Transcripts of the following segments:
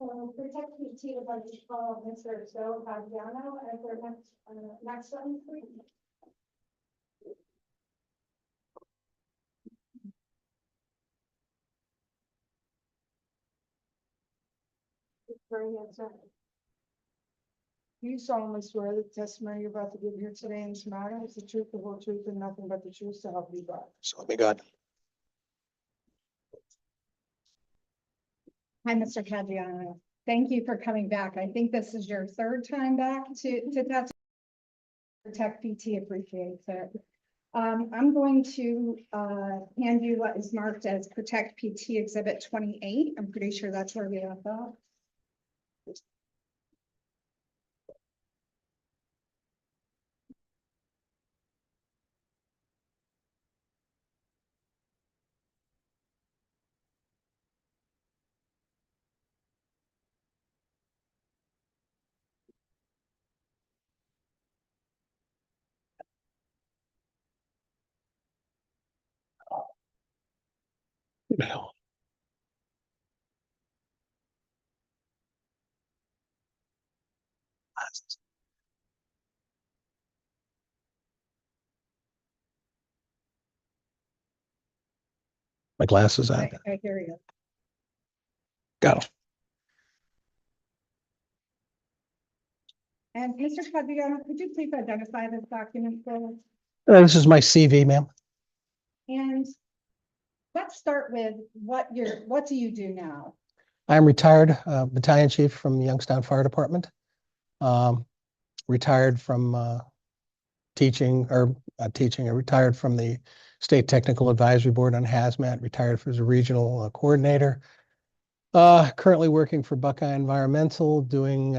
Protect PT would like to call Mr. Joe Fagiano as their next one, please. Do you solemnly swear that the testimony you're about to give here today in this matter is the truth, the whole truth, and nothing but the truth, so help you God? So help me God. Hi, Mr. Fagiano. Thank you for coming back. I think this is your third time back to that. Protect PT appreciates it. I'm going to hand you what is marked as Protect PT Exhibit 28. I'm pretty sure that's where we left off. No. My glasses on. I hear you. Got them. And Mr. Fagiano, could you please identify this document for us? This is my CV, ma'am. And let's start with what do you do now? I'm retired battalion chief from the Youngstown Fire Department. Retired from teaching, or not teaching, I retired from the State Technical Advisory Board on hazmat, retired as a regional coordinator. Currently working for Buckeye Environmental, doing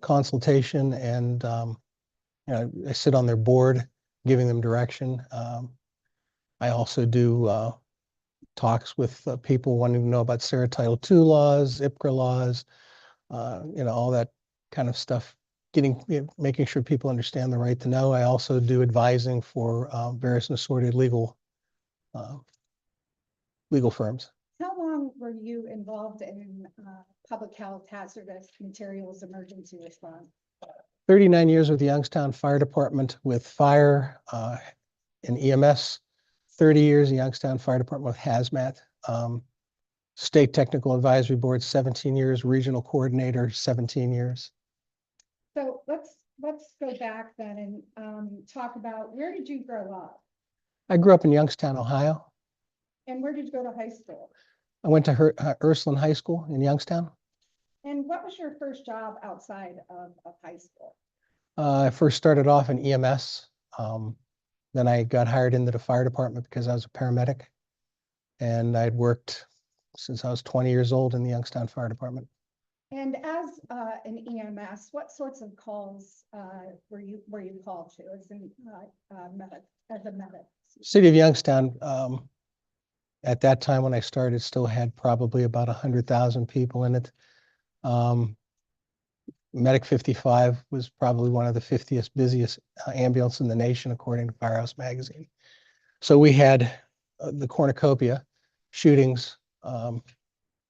consultation, and I sit on their board, giving them direction. I also do talks with people wanting to know about SARA Title II laws, IPCRA laws, all that kind of stuff, making sure people understand the right to know. I also do advising for various and assorted legal firms. How long were you involved in public health hazardous materials emergency response? 39 years with the Youngstown Fire Department with fire and EMS, 30 years in the Youngstown Fire Department with hazmat, State Technical Advisory Board, 17 years, regional coordinator, 17 years. So let's go back then and talk about, where did you grow up? I grew up in Youngstown, Ohio. And where did you go to high school? I went to Ursuline High School in Youngstown. And what was your first job outside of high school? I first started off in EMS. Then I got hired into the fire department because I was a paramedic. And I'd worked since I was 20 years old in the Youngstown Fire Department. And as an EMS, what sorts of calls were you called to as a medic? City of Youngstown, at that time when I started, still had probably about 100,000 people in it. Medic 55 was probably one of the 50th busiest ambulance in the nation, according to Firehouse Magazine. So we had the cornucopia, shootings,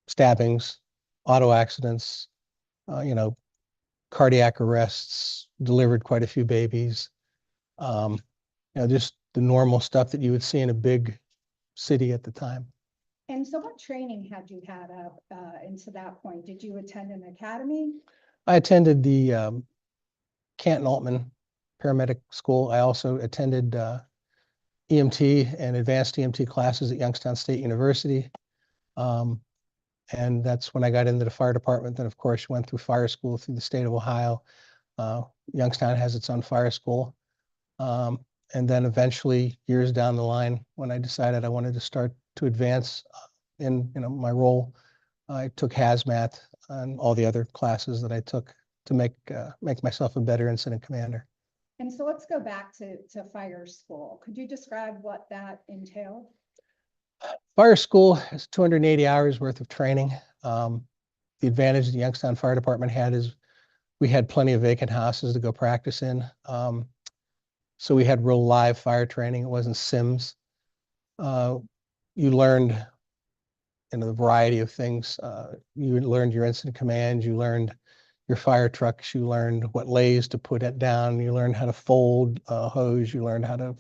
stabbings, auto accidents, cardiac arrests, delivered quite a few babies, just the normal stuff that you would see in a big city at the time. And so what training had you had up into that point? Did you attend an academy? I attended the Canton Altman paramedic school. I also attended EMT and advanced EMT classes at Youngstown State University. And that's when I got into the fire department. Then, of course, went through fire school through the state of Ohio. Youngstown has its own fire school. And then eventually, years down the line, when I decided I wanted to start to advance in my role, I took hazmat and all the other classes that I took to make myself a better incident commander. And so let's go back to fire school. Could you describe what that entailed? Fire school is 280 hours worth of training. The advantage the Youngstown Fire Department had is we had plenty of vacant houses to go practice in. So we had real live fire training. It wasn't sims. You learned the variety of things. You learned your incident command, you learned your fire trucks, you learned what lays to put it down, you learned how to fold hose, you learned how to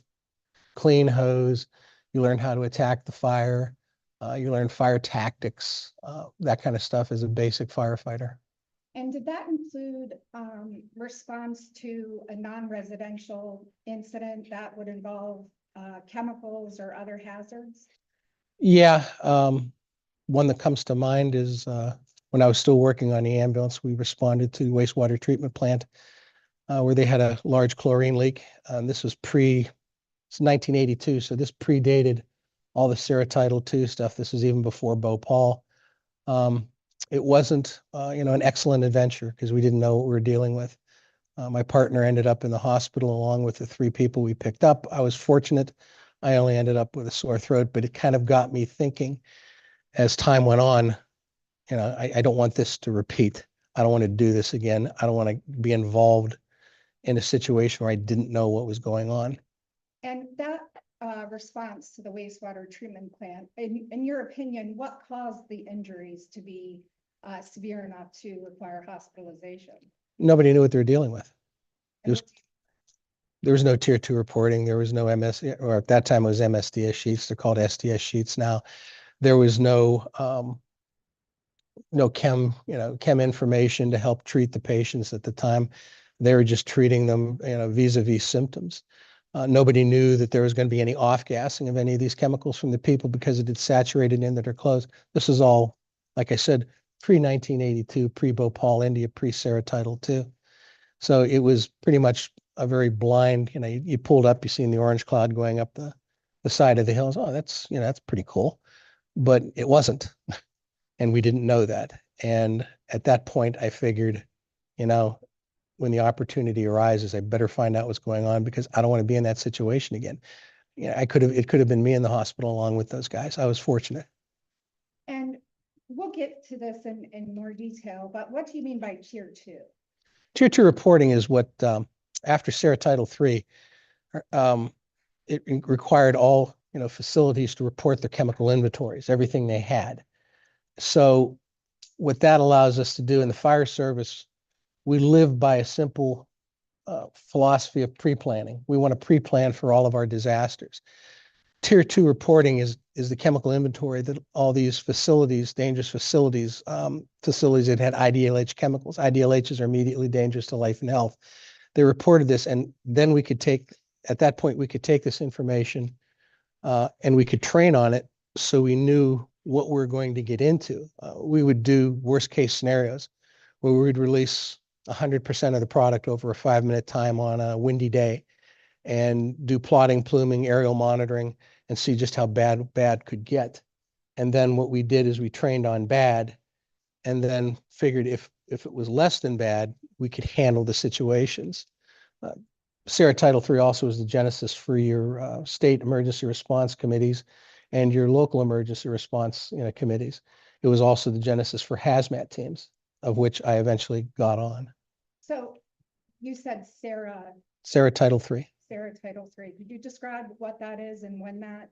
clean hose, you learned how to attack the fire, you learned fire tactics, that kind of stuff as a basic firefighter. And did that include response to a non-residential incident that would involve chemicals or other hazards? Yeah, one that comes to mind is when I was still working on the ambulance, we responded to the wastewater treatment plant where they had a large chlorine leak. This was it's 1982, so this predated all the Title II stuff. This was even before Bhopal. It wasn't, an excellent adventure because we didn't know what we were dealing with. My partner ended up in the hospital along with the 3 people we picked up. I was fortunate. I only ended up with a sore throat, but it kind of got me thinking as time went on, I don't want this to repeat. I don't want to do this again. I don't want to be involved in a situation where I didn't know what was going on. And that response to the wastewater treatment plant, in your opinion, what caused the injuries to be severe enough to require hospitalization? Nobody knew what they were dealing with. And There was no tier 2 reporting. There was no or at that time it was MSDS sheets. They're called SDS sheets now. There was no chem information to help treat the patients at the time. They were just treating them, vis-a-vis symptoms. Nobody knew that there was going to be any off-gassing of any of these chemicals from the people because it had saturated into their clothes. This is all, like I said, pre-1982, pre-Bhopal, India, pre-Title II. So it was pretty much a very blind, you pulled up, you seen the orange cloud going up the side of the hills. Oh, that's pretty cool. But it wasn't. And we didn't know that. And at that point, I figured, when the opportunity arises, I better find out what's going on because I don't want to be in that situation again. It could have been me in the hospital along with those guys. I was fortunate. And we'll get to this in more detail, but what do you mean by tier 2? Tier 2 reporting is what, after Title III, it required all, facilities to report their chemical inventories, everything they had. So what that allows us to do in the fire service, we live by a simple philosophy of pre-planning. We want to pre-plan for all of our disasters. Tier 2 reporting is the chemical inventory that all these facilities, dangerous facilities, facilities that had IDLH chemicals. IDLHs are immediately dangerous to life and health. They reported this, and then at that point, we could take this information and we could train on it so we knew what we're going to get into. We would do worst case scenarios where we would release 100% of the product over a 5-minute time on a windy day and do plotting, pluming, aerial monitoring, and see just how bad could get. And then what we did is we trained on bad and then figured if it was less than bad, we could handle the situations. Title III also is the genesis for your state emergency response committees and your local emergency response committees. It was also the genesis for hazmat teams, of which I eventually got on. So you said Title III. Title III. Could you describe what that is and when that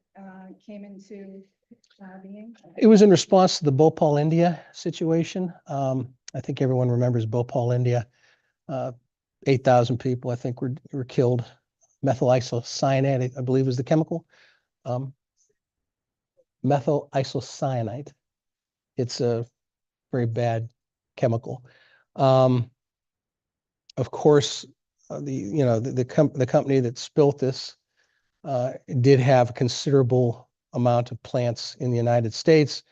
came into being? It was in response to the Bhopal, India situation. I think everyone remembers Bhopal, India. 8,000 people, I think, were killed. Methyl isocyanate, I believe, is the chemical. Methyl isocyanate. It's a very bad chemical. Of course, the company that spilt this did have a considerable amount of plants in the United States.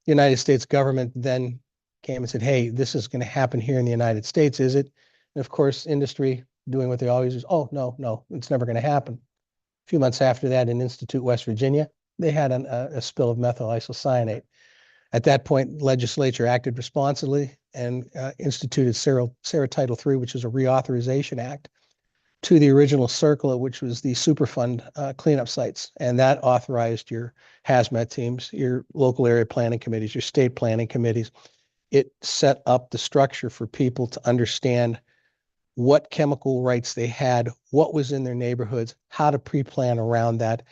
The United States government then came and said, hey, this is going to happen here in the United States, is it? And of course, industry doing what they always do, oh, no, it's never going to happen. A few months after that in Institute, West Virginia, they had a spill of methyl isocyanate. At that point, legislature acted responsibly and instituted Title III, which is a reauthorization act, to the original CERCLA, which was the Superfund cleanup sites. And that authorized your hazmat teams, your local area planning committees, your state planning committees. It set up the structure for people to understand what chemical rights they had, what was in their neighborhoods, how to pre-plan around that.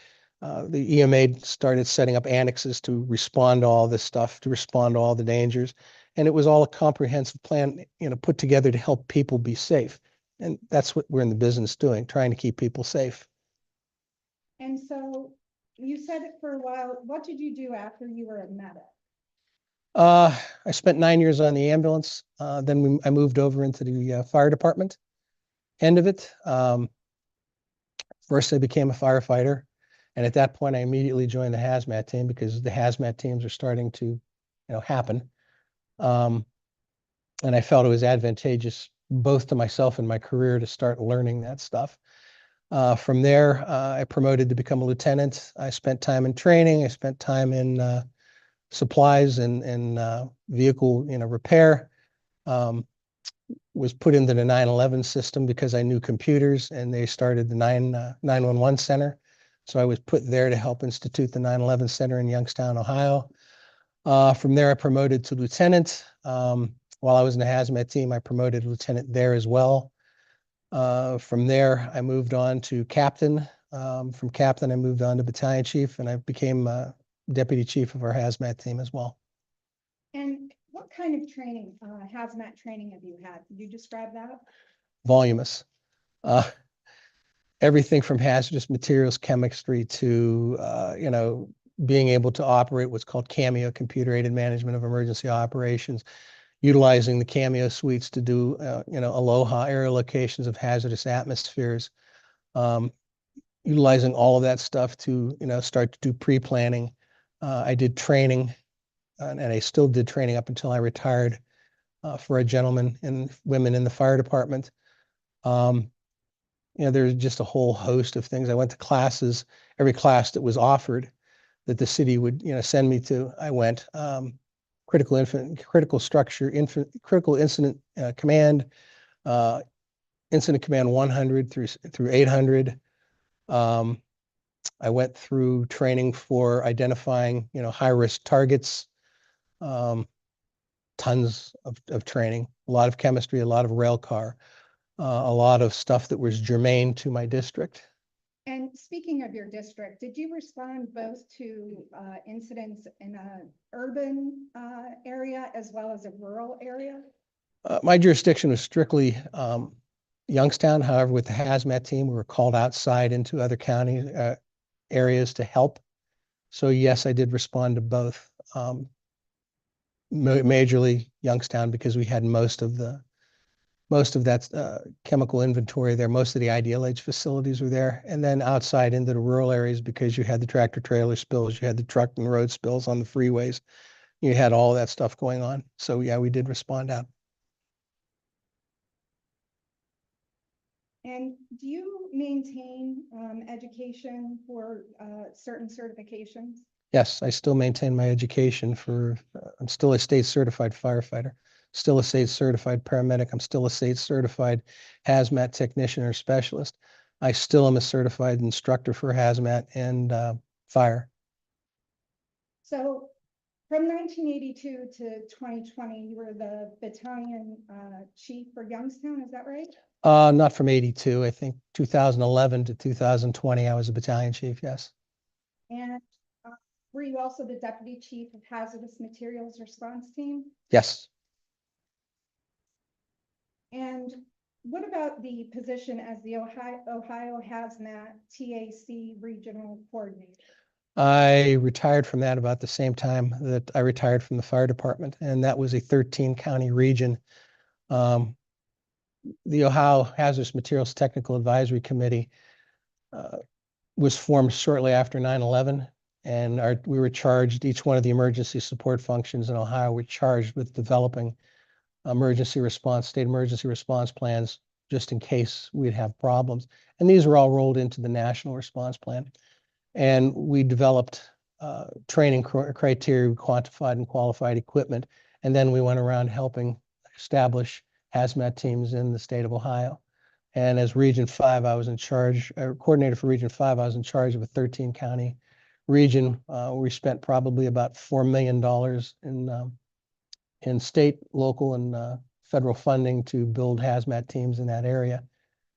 The EMA started setting up annexes to respond to all this stuff, to respond to all the dangers. And it was all a comprehensive plan, put together to help people be safe. And that's what we're in the business doing, trying to keep people safe. And so you said it for a while. What did you do after you were a medic? I spent 9 years on the ambulance. Then I moved over into the fire department end of it. First, I became a firefighter. And at that point, I immediately joined the hazmat team because the hazmat teams are starting to, happen. And I felt it was advantageous both to myself and my career to start learning that stuff. From there, I promoted to become a lieutenant. I spent time in training. I spent time in supplies and vehicle, repair. Was put into the 911 system because I knew computers, and they started the 911 center. So I was put there to help institute the 911 center in Youngstown, Ohio. From there, I promoted to lieutenant. While I was in the hazmat team, I promoted lieutenant there as well. From there, I moved on to captain. From captain, I moved on to battalion chief, and I became deputy chief of our hazmat team as well. And what kind of training, hazmat training have you had? Could you describe that? Voluminous. Everything from hazardous materials chemistry to, being able to operate what's called CAMEO, computer-aided management of emergency operations, utilizing the CAMEO suites to do, Aloha area locations of hazardous atmospheres, utilizing all of that stuff to, start to do pre-planning. I did training, and I still did training up until I retired for a gentleman and women in the fire department. There's just a whole host of things. I went to classes, every class that was offered that the city would, send me to, I went. Critical incident command, incident command 100 through 800. I went through training for identifying, high risk targets. Tons of training, a lot of chemistry, a lot of rail car, a lot of stuff that was germane to my district. And speaking of your district, did you respond both to incidents in an urban area as well as a rural area? My jurisdiction was strictly Youngstown. However, with the hazmat team, we were called outside into other county areas to help. So yes, I did respond to both. Majorly Youngstown because we had most of that chemical inventory there. Most of the IDLH facilities were there. And then outside into the rural areas because you had the tractor trailer spills, you had the truck and road spills on the freeways. You had all that stuff going on. So yeah, we did respond out. And do you maintain education for certain certifications? Yes, I still maintain my education I'm still a state certified firefighter, still a state certified paramedic. I'm still a state certified hazmat technician or specialist. I still am a certified instructor for hazmat and fire. So from 1982 to 2020, you were the battalion chief for Youngstown, is that right? Not from 82. I think 2011 to 2020, I was a battalion chief, yes. And were you also the deputy chief of hazardous materials response team? Yes. And what about the position as the Ohio Hazmat TAC regional coordinator? I retired from that about the same time that I retired from the fire department, and that was a 13 county region. The Ohio Hazardous Materials Technical Advisory Committee was formed shortly after 9/11, and we were charged, each one of the emergency support functions in Ohio were charged with developing state emergency response plans just in case we'd have problems. And these were all rolled into the national response plan. And we developed training criteria, quantified and qualified equipment. And then we went around helping establish hazmat teams in the state of Ohio. And as Region 5, I was in charge, coordinator for Region 5, I was in charge of a 13 county region. We spent probably about $4 million in state, local, and federal funding to build hazmat teams in that area.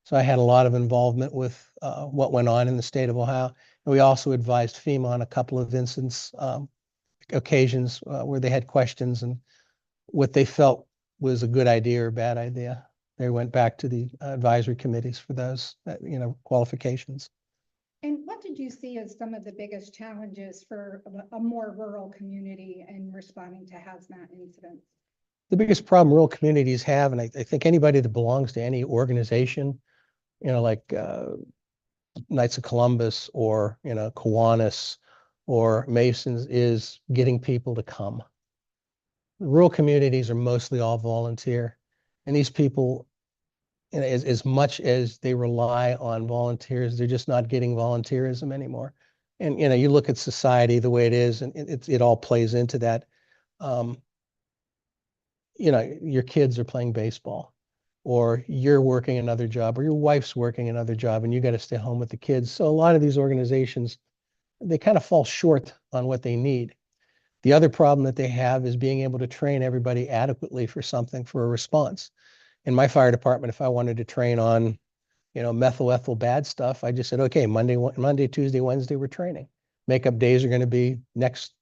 So I had a lot of involvement with what went on in the state of Ohio. And we also advised FEMA on a couple of occasions where they had questions and what they felt was a good idea or a bad idea. They went back to the advisory committees for those, qualifications. And what did you see as some of the biggest challenges for a more rural community in responding to hazmat incidents? The biggest problem rural communities have, and I think anybody that belongs to any organization, like Knights of Columbus or, Kiwanis or Masons, is getting people to come. Rural communities are mostly all volunteer. And these people, as much as they rely on volunteers, they're just not getting volunteerism anymore. And, you look at society the way it is, and it all plays into that. Your kids are playing baseball, or you're working another job, or your wife's working another job, and you got to stay home with the kids. So a lot of these organizations, they kind of fall short on what they need. The other problem that they have is being able to train everybody adequately for something, for a response. In my fire department, if I wanted to train on, methyl ethyl bad stuff, I just said, okay, Monday, Tuesday, Wednesday, we're training. Makeup days are going to be next,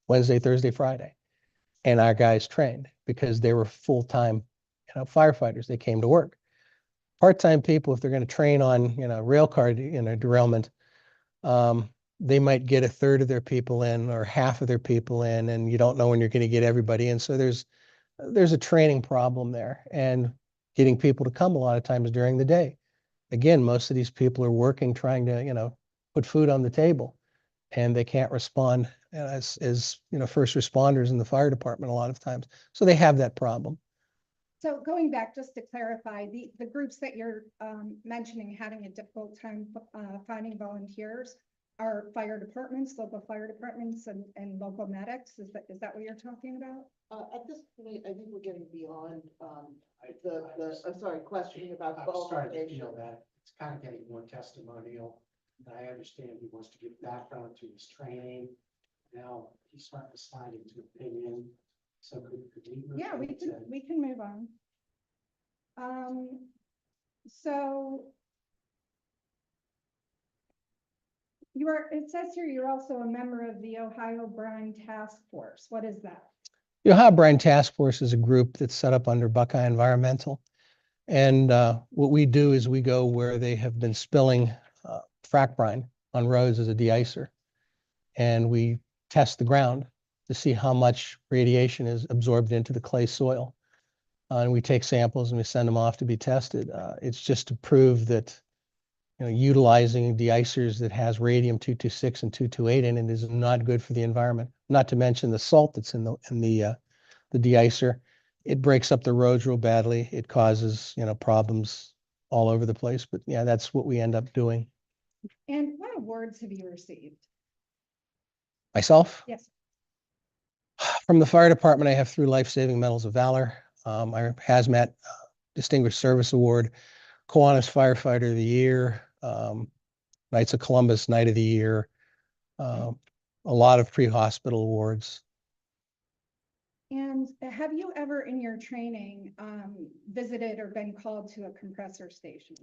Wednesday, Thursday, Friday. And our guys trained because they were full-time, firefighters. They came to work. Part-time people, if they're going to train on, rail car, derailment, they might get a third of their people in or half of their people in, and you don't know when you're going to get everybody in. So there's a training problem there, and getting people to come a lot of times during the day. Again, most of these people are working, trying to, put food on the table, and they can't respond as first responders in the fire department a lot of times. So they have that problem. So going back, just to clarify, the groups that you're mentioning having a difficult time finding volunteers are fire departments, local fire departments, and local medics. Is that what you're talking about? At this point, I think we're getting beyond, I'm sorry, questioning about I'm starting to qualification. feel that it's kind of getting more testimonial. And I understand he wants to give background to his training. Now he's starting to slide into opinion. So could we move Yeah, we into- can move on. So it says here you're also a member of the Ohio Brine Task Force. What is that? The Ohio Brine Task Force is a group that's set up under Buckeye Environmental. And what we do is we go where they have been spilling frac brine on roads as a de-icer. And we test the ground to see how much radiation is absorbed into the clay soil. And we take samples and we send them off to be tested. It's just to prove that utilizing de-icers that has radium-226 and 228 in it is not good for the environment. Not to mention the salt that's in the de-icer. It breaks up the roads real badly. It causes problems all over the place. But yeah, that's what we end up doing. And what awards have you received? Myself? Yes. From the fire department, I have 3 Life-Saving Medals of Valor, our Hazmat Distinguished Service Award, Kiwanis Firefighter of the Year, Knights of Columbus Knight of the Year, a lot of pre-hospital awards. And have you ever in your training visited or been called to a compressor station?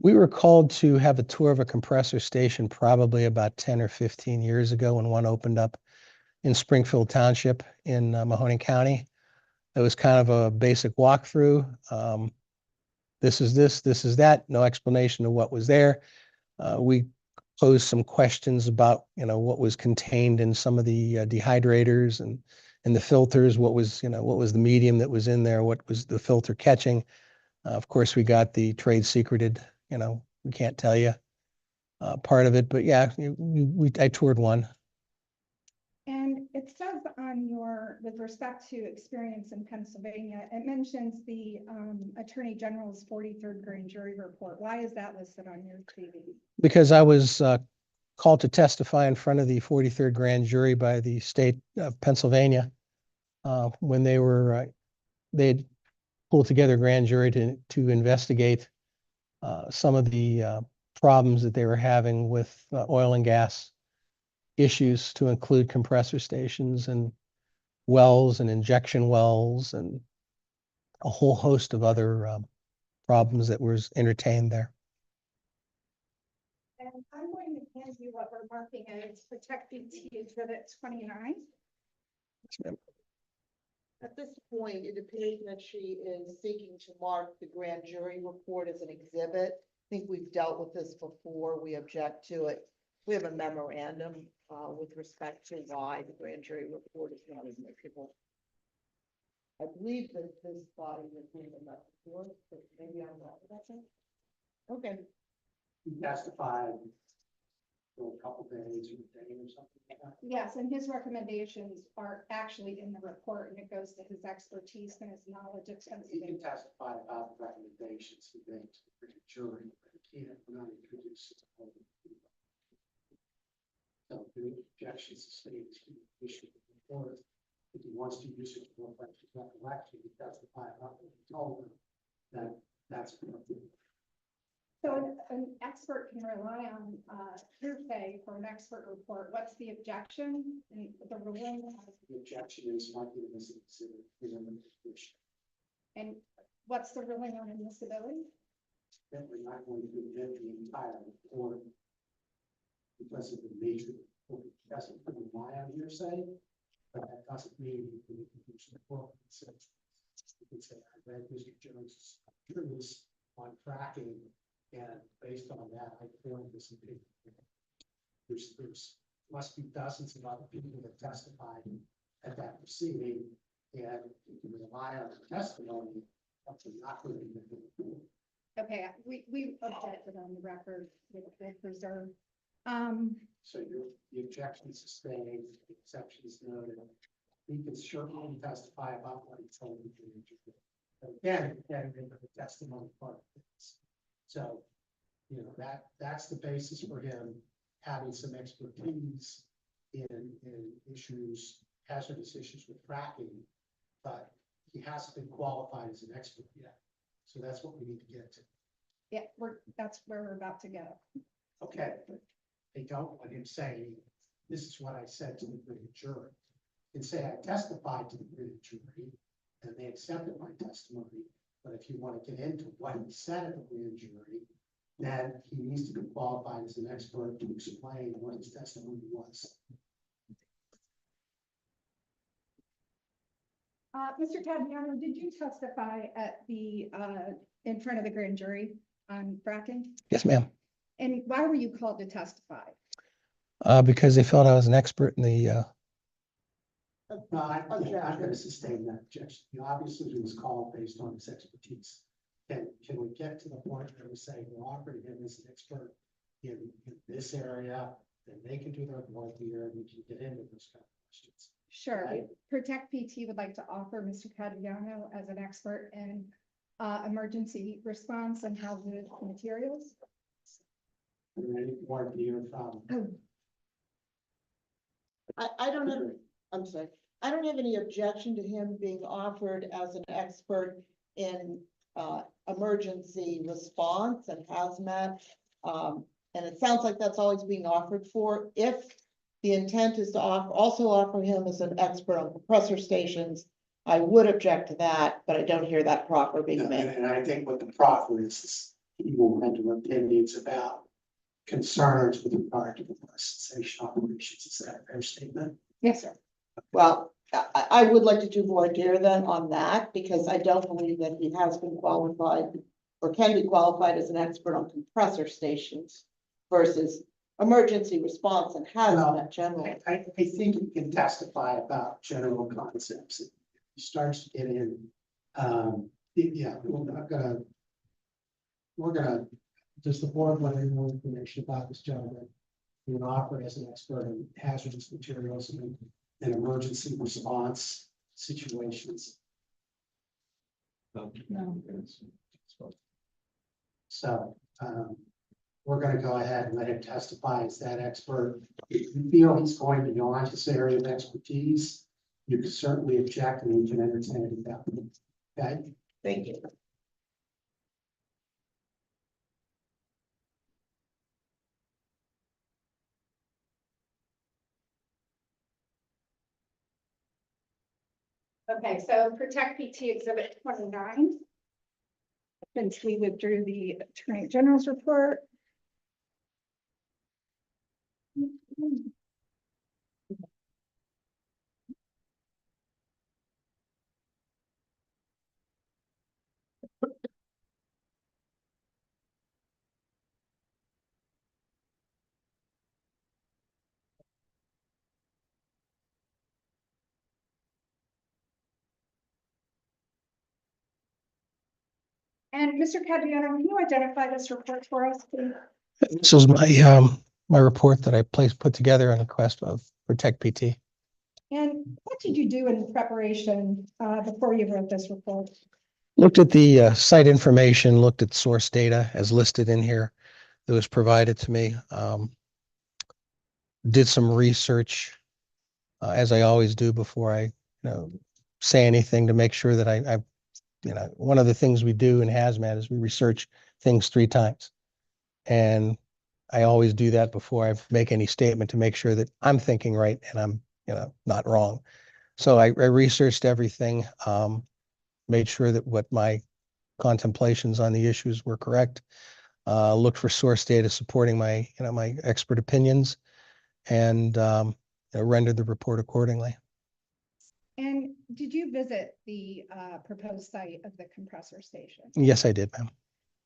We were called to have a tour of a compressor station probably about 10 or 15 years ago when one opened up in Springfield Township in Mahoning County. It was kind of a basic walkthrough. This is this is that, no explanation of what was there. We posed some questions about, what was contained in some of the dehydrators and the filters, what was the medium that was in there, what was the filter catching. Of course, we got the trade secreted, we can't tell you part of it, but yeah, I toured one. And it says on with respect to experience in Pennsylvania, it mentions the Attorney General's 43rd grand jury report. Why is that listed on your CV? Because I was called to testify in front of the 43rd grand jury by the state of Pennsylvania when they'd pulled together a grand jury to investigate some of the problems that they were having with oil and gas issues, to include compressor stations and wells and injection wells and a whole host of other problems that was entertained there. And I'm going to hand you what we're marking as Protect BT Exhibit 29. At this point, it appears that she is seeking to mark the grand jury report as an exhibit. I think we've dealt with this before. We object to it. We have a memorandum with respect to why the grand jury report is not admissible. I believe that this body has made a message before, but maybe I'm wrong about that. Okay, He testified for a couple days or a day or something like that. Yes, and his recommendations are actually in the report, and it goes to his expertise and his knowledge of He sensitive. can testify about the recommendations he made to the jury, but he can't not introduce it to the public. So the objections to state issue the report. If he wants to use it for recollection, he testify about what he told them, that's appropriate. So an expert can rely on hearsay for an expert report. What's the objection and the ruling? The objection is likely to miss an exhibit in a issue. And what's the ruling on admissibility? That we're not going to admit the entire report because of the nature of the report. It doesn't rely on hearsay, but that doesn't mean you can use the report. So you can say, I read Mr. Jones' truths on fracking, and based on that, I formed this opinion. There's must be dozens of other people that testified at that proceeding, and you can rely on the testimony of the not going to be the report. Okay, we objected on the record, with preserve. So the objection is sustained, the exception is noted. He can certainly testify about what he told the jury. But again, getting into the testimony part of things. So, you know, that's the basis for him having some expertise in issues, hazardous issues with fracking, but he hasn't been qualified as an expert yet. So that's what we need to get to. Yeah, that's where we're about to go. Okay, but they don't want him saying, this is what I said to the grand jury. And say I testified to the grand jury and they accepted my testimony. But if you want to get into what he said at the grand jury, then he needs to be qualified as an expert to explain what his testimony was. Mr. Tagliano, did you testify at the, in front of the grand jury on fracking? Yes, ma'am. And why were you called to testify? Because they felt I was an expert in the, No, I'm going to sustain that objection. You know, obviously he was called based on his expertise. Can we get to the point where we say we're offering him as an expert in this area, then they can do their work here and we can get into those kind of questions. Sure. Right. Protect PT would like to offer Mr. Cadiano as an expert in emergency response and hazardous materials. Are there any more to hear from? I don't have, I'm sorry, I don't have any objection to him being offered as an expert in emergency response and hazmat. And it sounds like that's always being offered for. If the intent is to also offer him as an expert on compressor stations, I would object to that, but I don't hear that proffer being made. And I think what the proffer is, he will render opinions about concerns with regard to the station operations. Is that a fair statement? Yes, sir. Well, I would like to do voir dire then on that, because I don't believe that he has been qualified or can be qualified as an expert on compressor stations versus emergency response and hazmat generally. I think he can testify about general concepts. If he starts to get in, yeah, we're gonna, does the board want any more information about this gentleman? He would offer as an expert in hazardous materials and emergency response situations. So, we're gonna go ahead and let him testify as that expert. If you feel he's going beyond his area of expertise, you can certainly object and we can entertain it that way. Okay? Thank you. Okay, so Protect PT Exhibit 29. Since we withdrew the Attorney General's report. And Mr. Cadriano, can you identify this report for us, please? This was my report that I put together on request of Protect PT. And what did you do in preparation before you wrote this report? Looked at the site information, looked at source data as listed in here that was provided to me. Did some research, as I always do before I, say anything, to make sure that I, one of the things we do in hazmat is we research things 3 times. And I always do that before I make any statement to make sure that I'm thinking right and I'm, not wrong. So I researched everything, made sure that what my contemplations on the issues were correct, looked for source data supporting my, my expert opinions, and rendered the report accordingly. And did you visit the proposed site of the compressor station? Yes, I did, ma'am.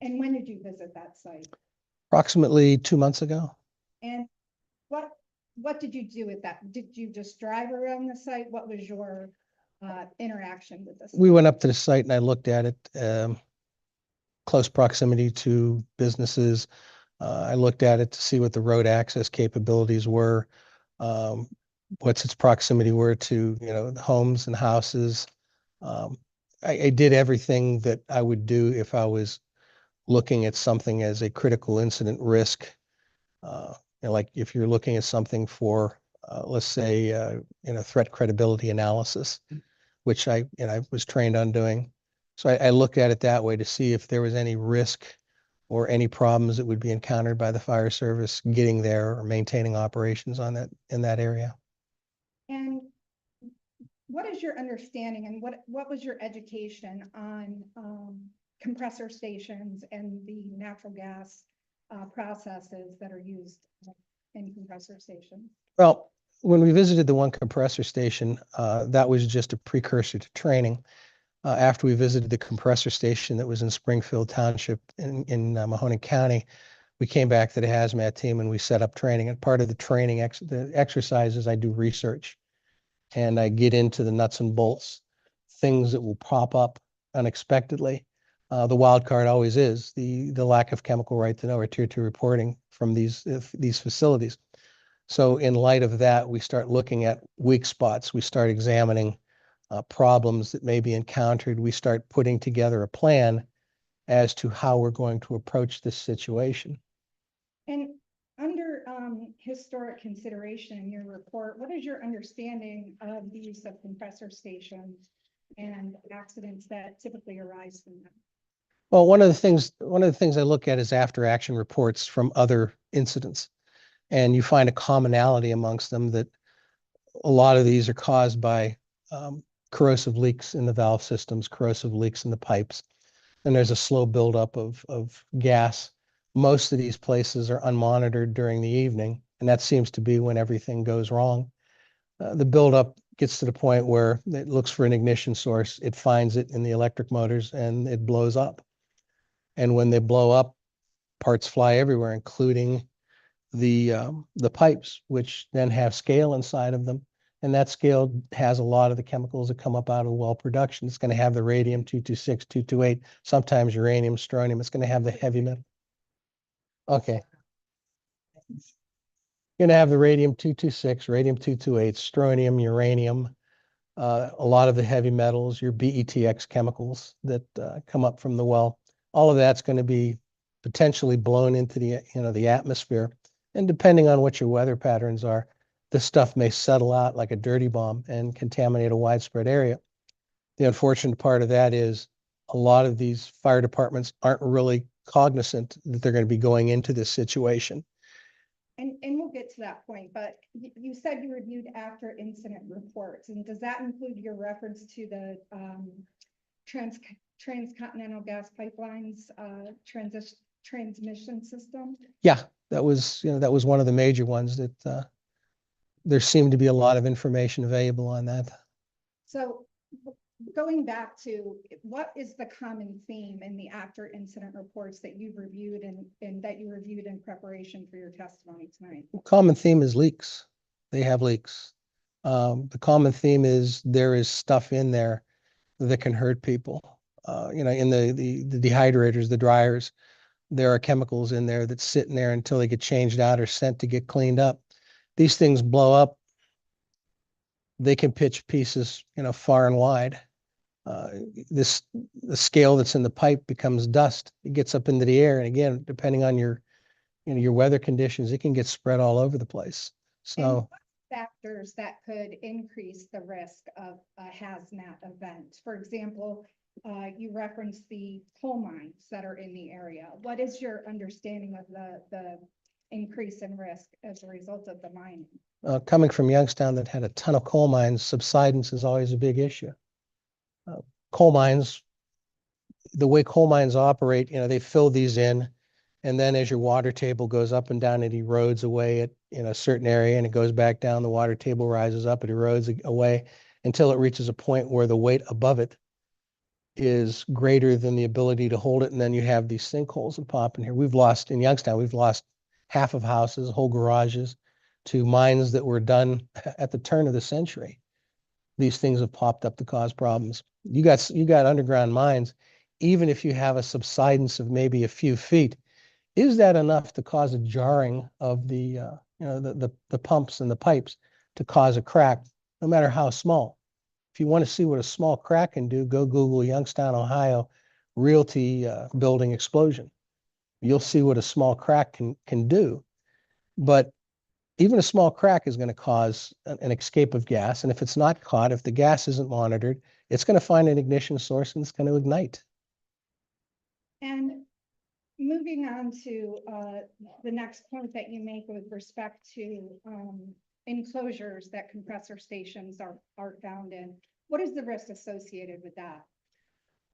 And when did you visit that site? Approximately 2 months ago. And what did you do with that? Did you just drive around the site? What was your interaction with this? We went up to the site and I looked at it, close proximity to businesses. I looked at it to see what the road access capabilities were, what's its proximity were to, the homes and houses. I did everything that I would do if I was looking at something as a critical incident risk. Like if you're looking at something for, let's say, threat credibility analysis, which I was trained on doing. So I looked at it that way to see if there was any risk or any problems that would be encountered by the fire service getting there or maintaining operations in that area. And what is your understanding and what was your education on compressor stations and the natural gas processes that are used in compressor stations? Well, when we visited the one compressor station, that was just a precursor to training. After we visited the compressor station that was in Springfield Township in Mahoning County, we came back to the hazmat team and we set up training. And part of the training the exercises, I do research and I get into the nuts and bolts, things that will pop up unexpectedly. The wild card always is the lack of chemical right to know or tier 2 reporting from these facilities. So in light of that, we start looking at weak spots. We start examining problems that may be encountered. We start putting together a plan as to how we're going to approach this situation. And under historic consideration in your report, what is your understanding of the use of compressor stations and accidents that typically arise from them? Well, one of the things I look at is after action reports from other incidents. And you find a commonality amongst them that a lot of these are caused by corrosive leaks in the valve systems, corrosive leaks in the pipes. And there's a slow buildup of gas. Most of these places are unmonitored during the evening, and that seems to be when everything goes wrong. The buildup gets to the point where it looks for an ignition source, it finds it in the electric motors, and it blows up. And when they blow up, parts fly everywhere, including the pipes, which then have scale inside of them. And that scale has a lot of the chemicals that come up out of well production. It's going to have the radium 226, 228, sometimes uranium, strontium. It's going to have the heavy metal. Okay. Going to have the radium 226, radium 228, strontium, uranium, a lot of the heavy metals, your BETX chemicals that come up from the well. All of that's going to be potentially blown into the atmosphere. And depending on what your weather patterns are, this stuff may settle out like a dirty bomb and contaminate a widespread area. The unfortunate part of that is a lot of these fire departments aren't really cognizant that they're going to be going into this situation. And we'll get to that point, but you said you reviewed after incident reports, and does that include your reference to the transcontinental gas pipelines transmission system? Yeah, that was, that was one of the major ones that there seemed to be a lot of information available on that. So going back to what is the common theme in the after incident reports that you've reviewed and that you reviewed in preparation for your testimony tonight? Common theme is leaks. They have leaks. The common theme is there is stuff in there that can hurt people. In the dehydrators, the dryers, there are chemicals in there that sit in there until they get changed out or sent to get cleaned up. These things blow up. They can pitch pieces, far and wide. The scale that's in the pipe becomes dust. It gets up into the air, and again, depending on your weather conditions, it can get spread all over the place. And So what factors that could increase the risk of a hazmat event? For example, you referenced the coal mines that are in the area. What is your understanding of the increase in risk as a result of the mining? coming from Youngstown that had a ton of coal mines, subsidence is always a big issue. Coal mines, the way coal mines operate, they fill these in, and then as your water table goes up and down, it erodes away at a certain area, and it goes back down. The water table rises up, it erodes away until it reaches a point where the weight above it is greater than the ability to hold it, and then you have these sinkholes that pop in here. In Youngstown, we've lost half of houses, whole garages, to mines that were done at the turn of the century. These things have popped up to cause problems. You got underground mines, even if you have a subsidence of maybe a few feet, is that enough to cause a jarring of the pumps and the pipes to cause a crack, no matter how small? If you want to see what a small crack can do, go Google Youngstown, Ohio realty building explosion. You'll see what a small crack can do. But even a small crack is going to cause an escape of gas. And if it's not caught, if the gas isn't monitored, it's going to find an ignition source and it's going to ignite. And moving on to the next point that you make with respect to enclosures that compressor stations are found in, what is the risk associated with that?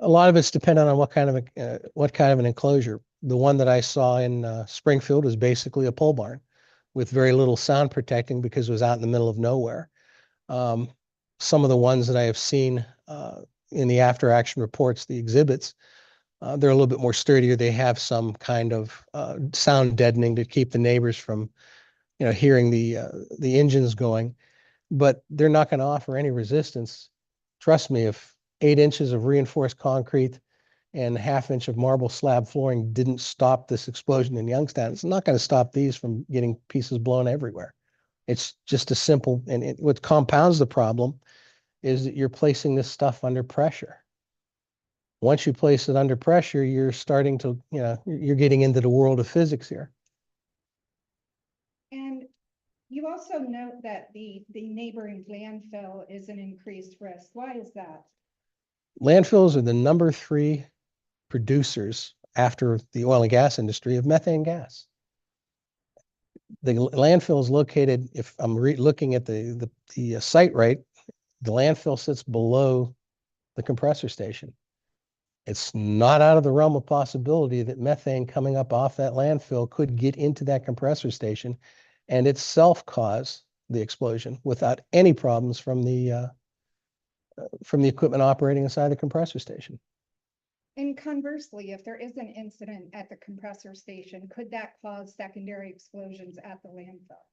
A lot of it's dependent on what kind of an enclosure. The one that I saw in Springfield was basically a pole barn with very little sound protecting because it was out in the middle of nowhere. Some of the ones that I have seen in the after action reports, the exhibits, they're a little bit more sturdier. They have some kind of sound deadening to keep the neighbors from, hearing the engines going, but they're not going to offer any resistance. Trust me, if 8 inches of reinforced concrete and 1/2 inch of marble slab flooring didn't stop this explosion in Youngstown, it's not going to stop these from getting pieces blown everywhere. It's just a simple, and what compounds the problem is that you're placing this stuff under pressure. Once you place it under pressure, you're starting to, you're getting into the world of physics here. And you also note that the neighboring landfill is an increased risk. Why is that? Landfills are the number 3 producers after the oil and gas industry of methane gas. The landfill is located, if I'm looking at the site right, the landfill sits below the compressor station. It's not out of the realm of possibility that methane coming up off that landfill could get into that compressor station and itself cause the explosion without any problems from the equipment operating inside the compressor station. And conversely, if there is an incident at the compressor station, could that cause secondary explosions at the landfill?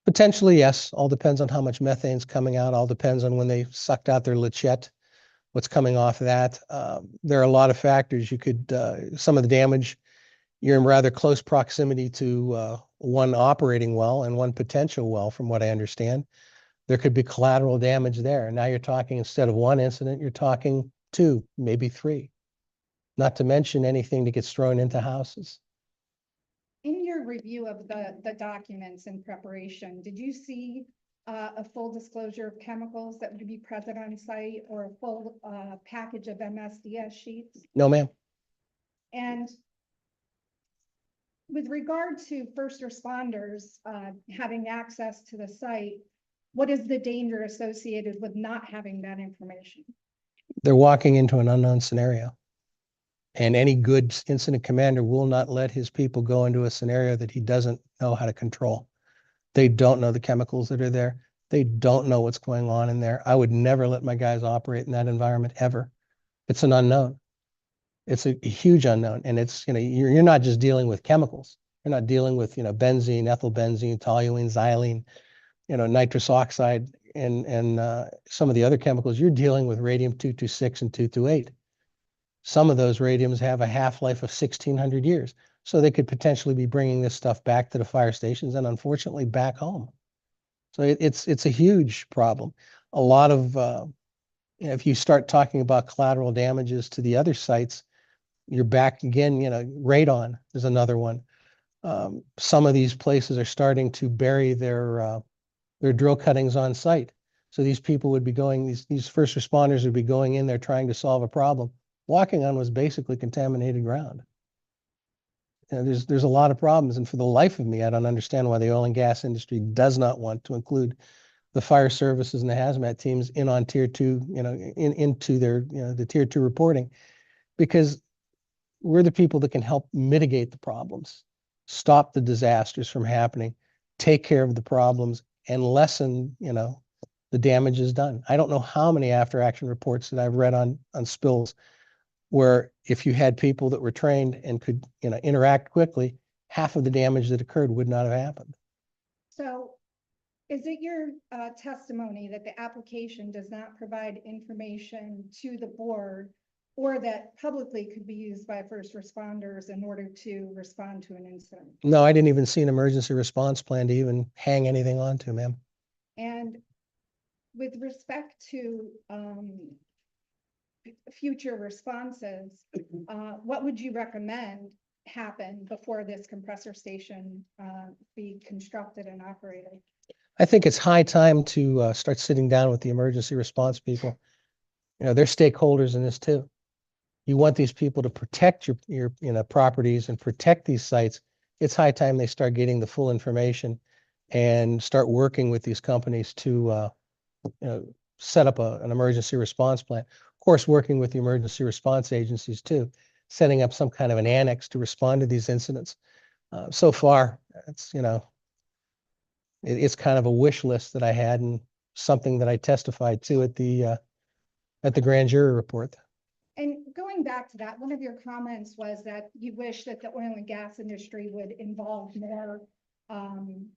Potentially, yes. All depends on how much methane's coming out. All depends on when they sucked out their leachette, what's coming off of that. There are a lot of factors. You could, some of the damage, you're in rather close proximity to one operating well and one potential well, from what I understand. There could be collateral damage there. Now you're talking, instead of one incident, you're talking 2, maybe 3. Not to mention anything that gets thrown into houses. In your review of the documents in preparation, did you see a full disclosure of chemicals that would be present on site, or a full package of MSDS sheets? No, ma'am. And with regard to first responders having access to the site, what is the danger associated with not having that information? They're walking into an unknown scenario. And any good incident commander will not let his people go into a scenario that he doesn't know how to control. They don't know the chemicals that are there. They don't know what's going on in there. I would never let my guys operate in that environment ever. It's an unknown. It's a huge unknown. And it's, you're not just dealing with chemicals. You're not dealing with, benzene, ethylbenzene, toluene, xylene, nitrous oxide, and some of the other chemicals. You're dealing with radium-226 and 228. Some of those radiums have a half-life of 1,600 years. So they could potentially be bringing this stuff back to the fire stations and unfortunately back home. So it's a huge problem. A lot of, if you start talking about collateral damages to the other sites, you're back again, radon is another one. Some of these places are starting to bury their drill cuttings on site. So these people would be going, these first responders would be going in there trying to solve a problem. Walking on was basically contaminated ground. There's a lot of problems, and for the life of me, I don't understand why the oil and gas industry does not want to include the fire services and the hazmat teams in on tier 2, into their, the tier 2 reporting, because we're the people that can help mitigate the problems, stop the disasters from happening, take care of the problems, and lessen, the damage is done. I don't know how many after action reports that I've read on spills where if you had people that were trained and could, interact quickly, half of the damage that occurred would not have happened. So is it your testimony that the application does not provide information to the board, or that publicly could be used by first responders in order to respond to an incident? No, I didn't even see an emergency response plan to even hang anything onto, ma'am. And with respect to future responses, what would you recommend happen before this compressor station be constructed and operated? I think it's high time to start sitting down with the emergency response people. They're stakeholders in this too. You want these people to protect your properties and protect these sites. It's high time they start getting the full information and start working with these companies to set up an emergency response plan. Of course, working with the emergency response agencies too, setting up some kind of an annex to respond to these incidents. So far, it's it's kind of a wish list that I had and something that I testified to at the grand jury report. And going back to that, one of your comments was that you wish that the oil and gas industry would involve more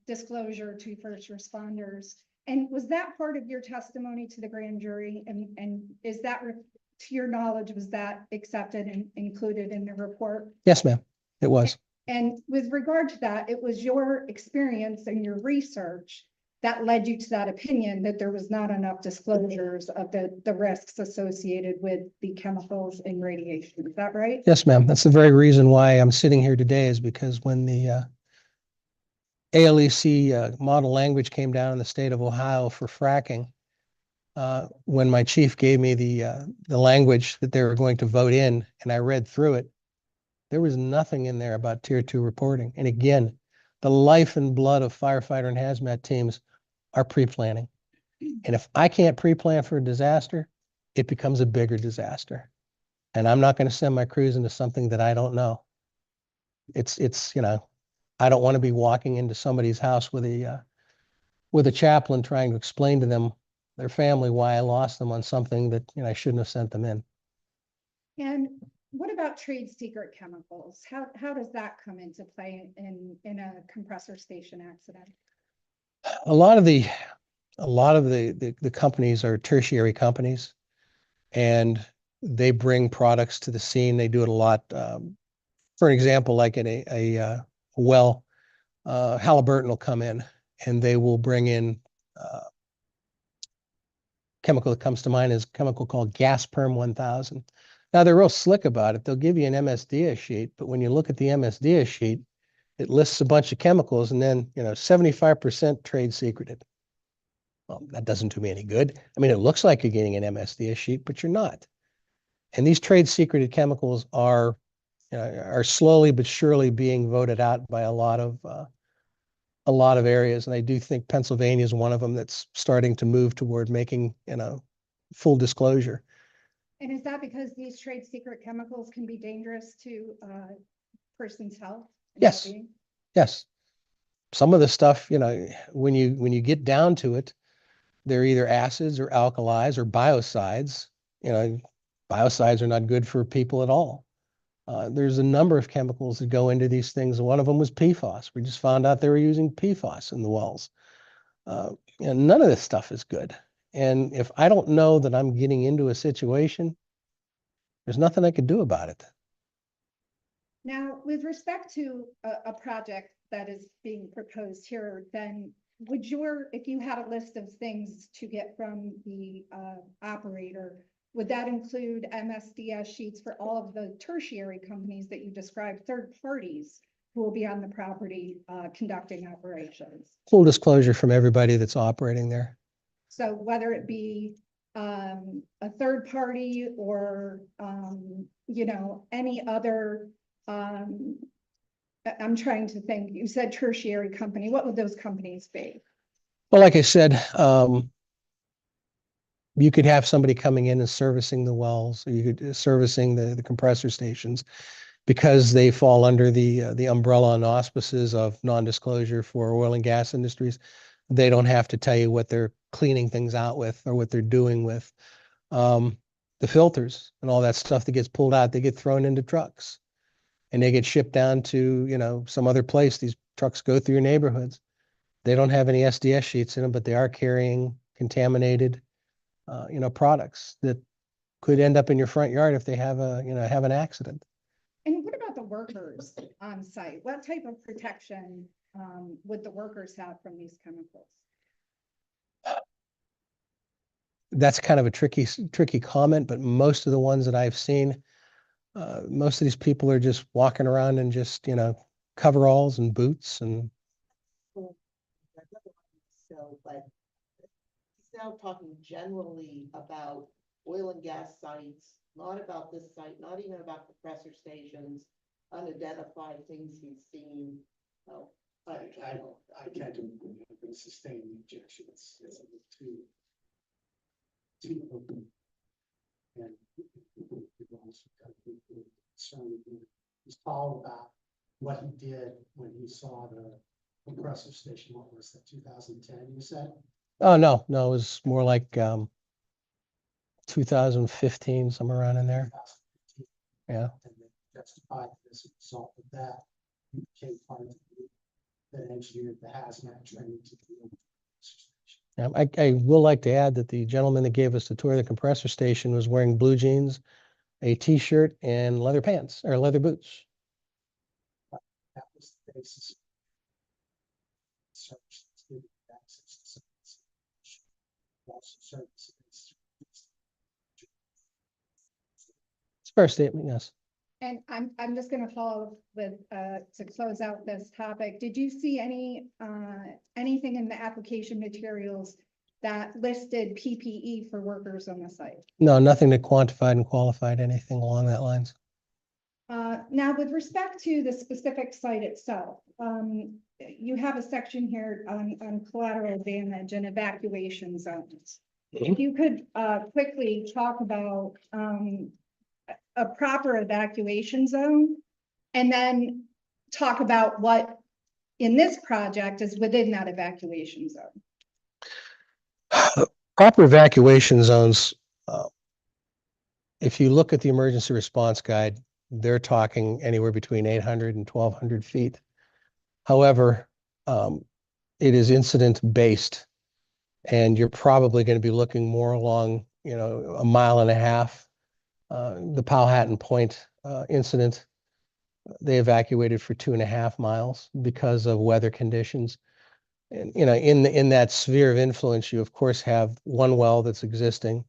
disclosure to first responders. And was that part of your testimony to the grand jury? And is that, to your knowledge, was that accepted and included in the report? Yes, ma'am, it was. And with regard to that, it was your experience and your research that led you to that opinion that there was not enough disclosures of the risks associated with the chemicals and radiation. Is that right? Yes, ma'am. That's the very reason why I'm sitting here today, is because when the ALEC model language came down in the state of Ohio for fracking, when my chief gave me the language that they were going to vote in, and I read through it, there was nothing in there about tier 2 reporting. And again, the life and blood of firefighter and hazmat teams are pre-planning. And if I can't pre-plan for a disaster, it becomes a bigger disaster. And I'm not going to send my crews into something that I don't know. It's I don't want to be walking into somebody's house with a chaplain trying to explain to them, their family, why I lost them on something that I shouldn't have sent them in. And what about trade secret chemicals? How does that come into play in a compressor station accident? A lot of the companies are tertiary companies, and they bring products to the scene. They do it a lot. For an example, like in a well, Halliburton will come in and they will bring in chemical that comes to mind is a chemical called gas perm 1000. Now they're real slick about it. They'll give you an MSDS sheet, but when you look at the MSDS sheet, it lists a bunch of chemicals and then 75% trade secreted. Well, that doesn't do me any good. I mean, it looks like you're getting an MSDS sheet, but you're not. And these trade secreted chemicals are slowly but surely being voted out by a lot of areas. And I do think Pennsylvania is one of them that's starting to move toward making, full disclosure. And is that because these trade secret chemicals can be dangerous to person's health? and Yes. well-being? Yes. Some of the stuff, when you get down to it, they're either acids or alkalis or biocides. Biocides are not good for people at all. There's a number of chemicals that go into these things. One of them was PFAS. We just found out they were using PFAS in the wells. None of this stuff is good. And if I don't know that I'm getting into a situation, there's nothing I could do about it. Now, with respect to a project that is being proposed here, then if you had a list of things to get from the operator, would that include MSDS sheets for all of the tertiary companies that you described, third parties who will be on the property conducting operations? Full disclosure from everybody that's operating there. So whether it be a third party or, any other, I'm trying to think, you said tertiary company, what would those companies be? Well, like I said, you could have somebody coming in and servicing the wells, or you could servicing the compressor stations, because they fall under the umbrella and auspices of non-disclosure for oil and gas industries. They don't have to tell you what they're cleaning things out with or what they're doing with. The filters and all that stuff that gets pulled out, they get thrown into trucks and they get shipped down to, some other place. These trucks go through your neighborhoods. They don't have any SDS sheets in them, but they are carrying contaminated, products that could end up in your front yard if they have an accident. And what about the workers on site? What type of protection would the workers have from these chemicals? That's kind of a tricky comment, but most of the ones that I've seen, most of these people are just walking around in just, coveralls and boots and. So, but he's now talking generally about oil and gas sites, not about this site, not even about compressor stations, unidentified things he's seen. So, I can't, I'm going to sustain the objection. It's a little too open. And people also got to be concerned. He's all about what he did when he saw the compressor station. What was that, 2010, you said? Oh, no, it was more like 2015, somewhere around in there. 2015. Yeah. And they justified this as a result of that. He became part of the group that engineered the hazmat training to the compressor station. I will like to add that the gentleman that gave us the tour of the compressor station was wearing blue jeans, a t-shirt, and leather pants or leather boots. That was the basis. Search that's given access to science. Also services. It's a fair statement, yes. And I'm just gonna follow with, to close out this topic. Did you see anything in the application materials that listed PPE for workers on the site? No, nothing that quantified and qualified anything along that lines. Now, with respect to the specific site itself, you have a section here on collateral damage and evacuation zones. If you could quickly talk about a proper evacuation zone, and then talk about what in this project is within that evacuation zone. Proper evacuation zones, if you look at the emergency response guide, they're talking anywhere between 800 and 1,200 feet. However, it is incident based, and you're probably going to be looking more along, a mile and a half. The Powhatan Point incident, they evacuated for 2.5 miles because of weather conditions. And, in that sphere of influence, you of course have one well that's existing,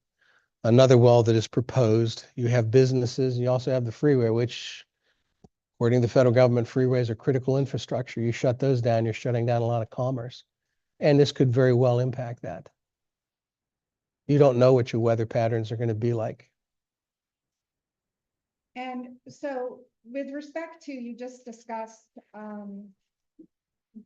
another well that is proposed. You have businesses, and you also have the freeway, which, according to the federal government, freeways are critical infrastructure. You shut those down, you're shutting down a lot of commerce. And this could very well impact that. You don't know what your weather patterns are going to be like. And so with respect to, you just discussed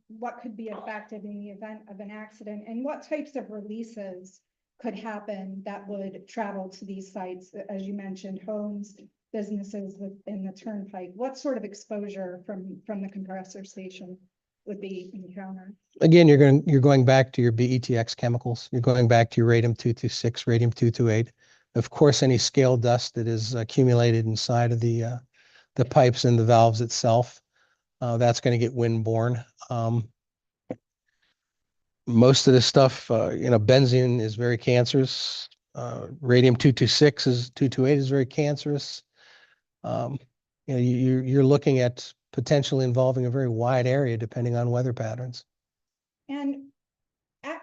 what could be affected in the event of an accident and what types of releases could happen that would travel to these sites, as you mentioned, homes, businesses within the turnpike? What sort of exposure from the compressor station would be encountered? Again, you're going back to your BETX chemicals. You're going back to your radium-226, radium-228. Of course, any scale dust that is accumulated inside of the pipes and the valves itself, that's going to get windborne. Most of the stuff, benzene is very cancerous. Radium-226 228 is very cancerous. You're looking at potentially involving a very wide area depending on weather patterns. And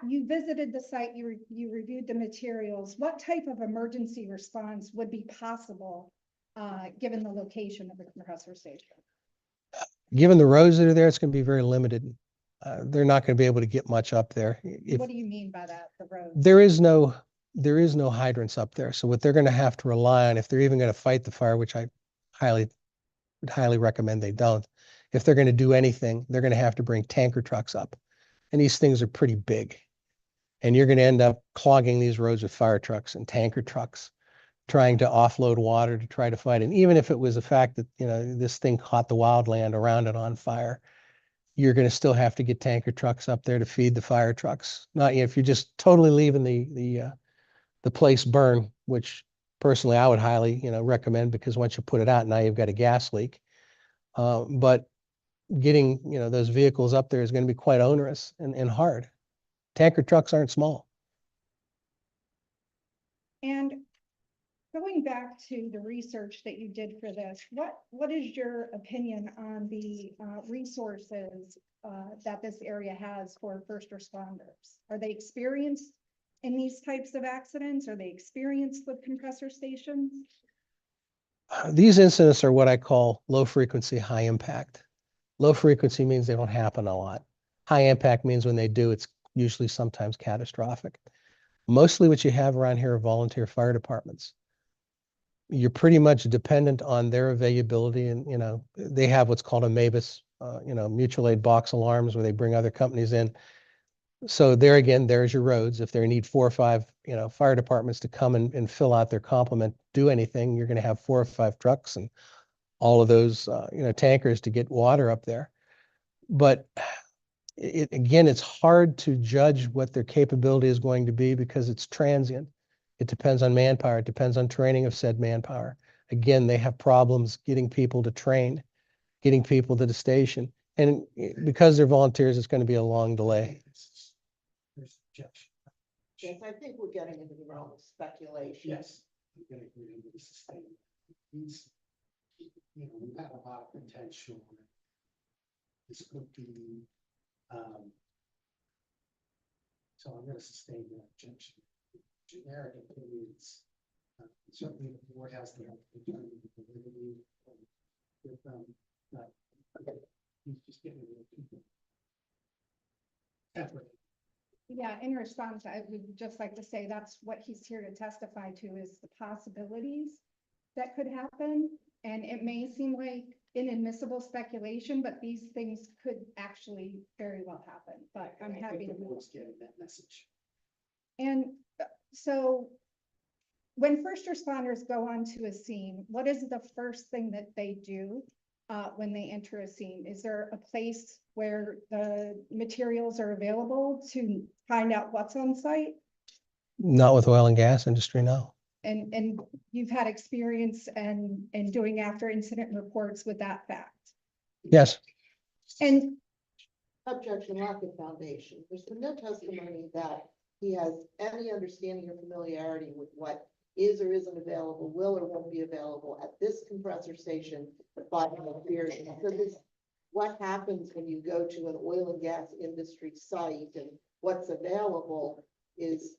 you visited the site, you reviewed the materials. What type of emergency response would be possible, given the location of the compressor station? Given the roads that are there, it's going to be very limited. They're not going to be able to get much up there. What do you mean by that, the road? There is no hydrants up there. So what they're going to have to rely on, if they're even going to fight the fire, which I would highly recommend they don't, if they're going to do anything, they're going to have to bring tanker trucks up. And these things are pretty big. And you're going to end up clogging these roads with fire trucks and tanker trucks, trying to offload water to try to fight it. And even if it was a fact that, this thing caught the wildland around it on fire, you're going to still have to get tanker trucks up there to feed the fire trucks. Not if you're just totally leaving the place burn, which personally I would highly, recommend, because once you put it out, now you've got a gas leak. But getting, those vehicles up there is going to be quite onerous and hard. Tanker trucks aren't small. And going back to the research that you did for this, what is your opinion on the resources that this area has for first responders? Are they experienced in these types of accidents? Are they experienced with compressor stations? These incidents are what I call low frequency, high impact. Low frequency means they don't happen a lot. High impact means when they do, it's usually sometimes catastrophic. Mostly what you have around here are volunteer fire departments. You're pretty much dependent on their availability, and they have what's called a MABUS, mutual aid box alarms, where they bring other companies in. So there again, there's your roads. If they need 4 or 5, fire departments to come and fill out their complement, do anything, you're going to have 4 or 5 trucks and all of those, tankers to get water up there. But again, it's hard to judge what their capability is going to be because it's transient. It depends on manpower. It depends on training of said manpower. Again, they have problems getting people to train, getting people to the station. And because they're volunteers, it's going to be a long delay. There's objection. Yes, I think we're getting into the realm of speculation. Yes. I'm gonna agree with the sustain. These, we've had a lot of potential. This could be, so I'm gonna sustain that objection. Generic opinions, certainly the board has to have the validity with them. He's just getting rid of people. Effort. Yeah, in response, I would just like to say that's what he's here to testify to, is the possibilities that could happen. And it may seem like inadmissible speculation, but these things could actually very well happen. But I'm happy to. The board's getting that message. And so when first responders go onto a scene, what is the first thing that they do when they enter a scene? Is there a place where the materials are available to find out what's on site? Not with oil and gas industry, no. And you've had experience and doing after incident reports with that fact. Yes. And Objection, lack of foundation. There's been no testimony that he has any understanding or familiarity with what is or isn't available, will or won't be available at this compressor station for 500 years. So this, what happens when you go to an oil and gas industry site and what's available is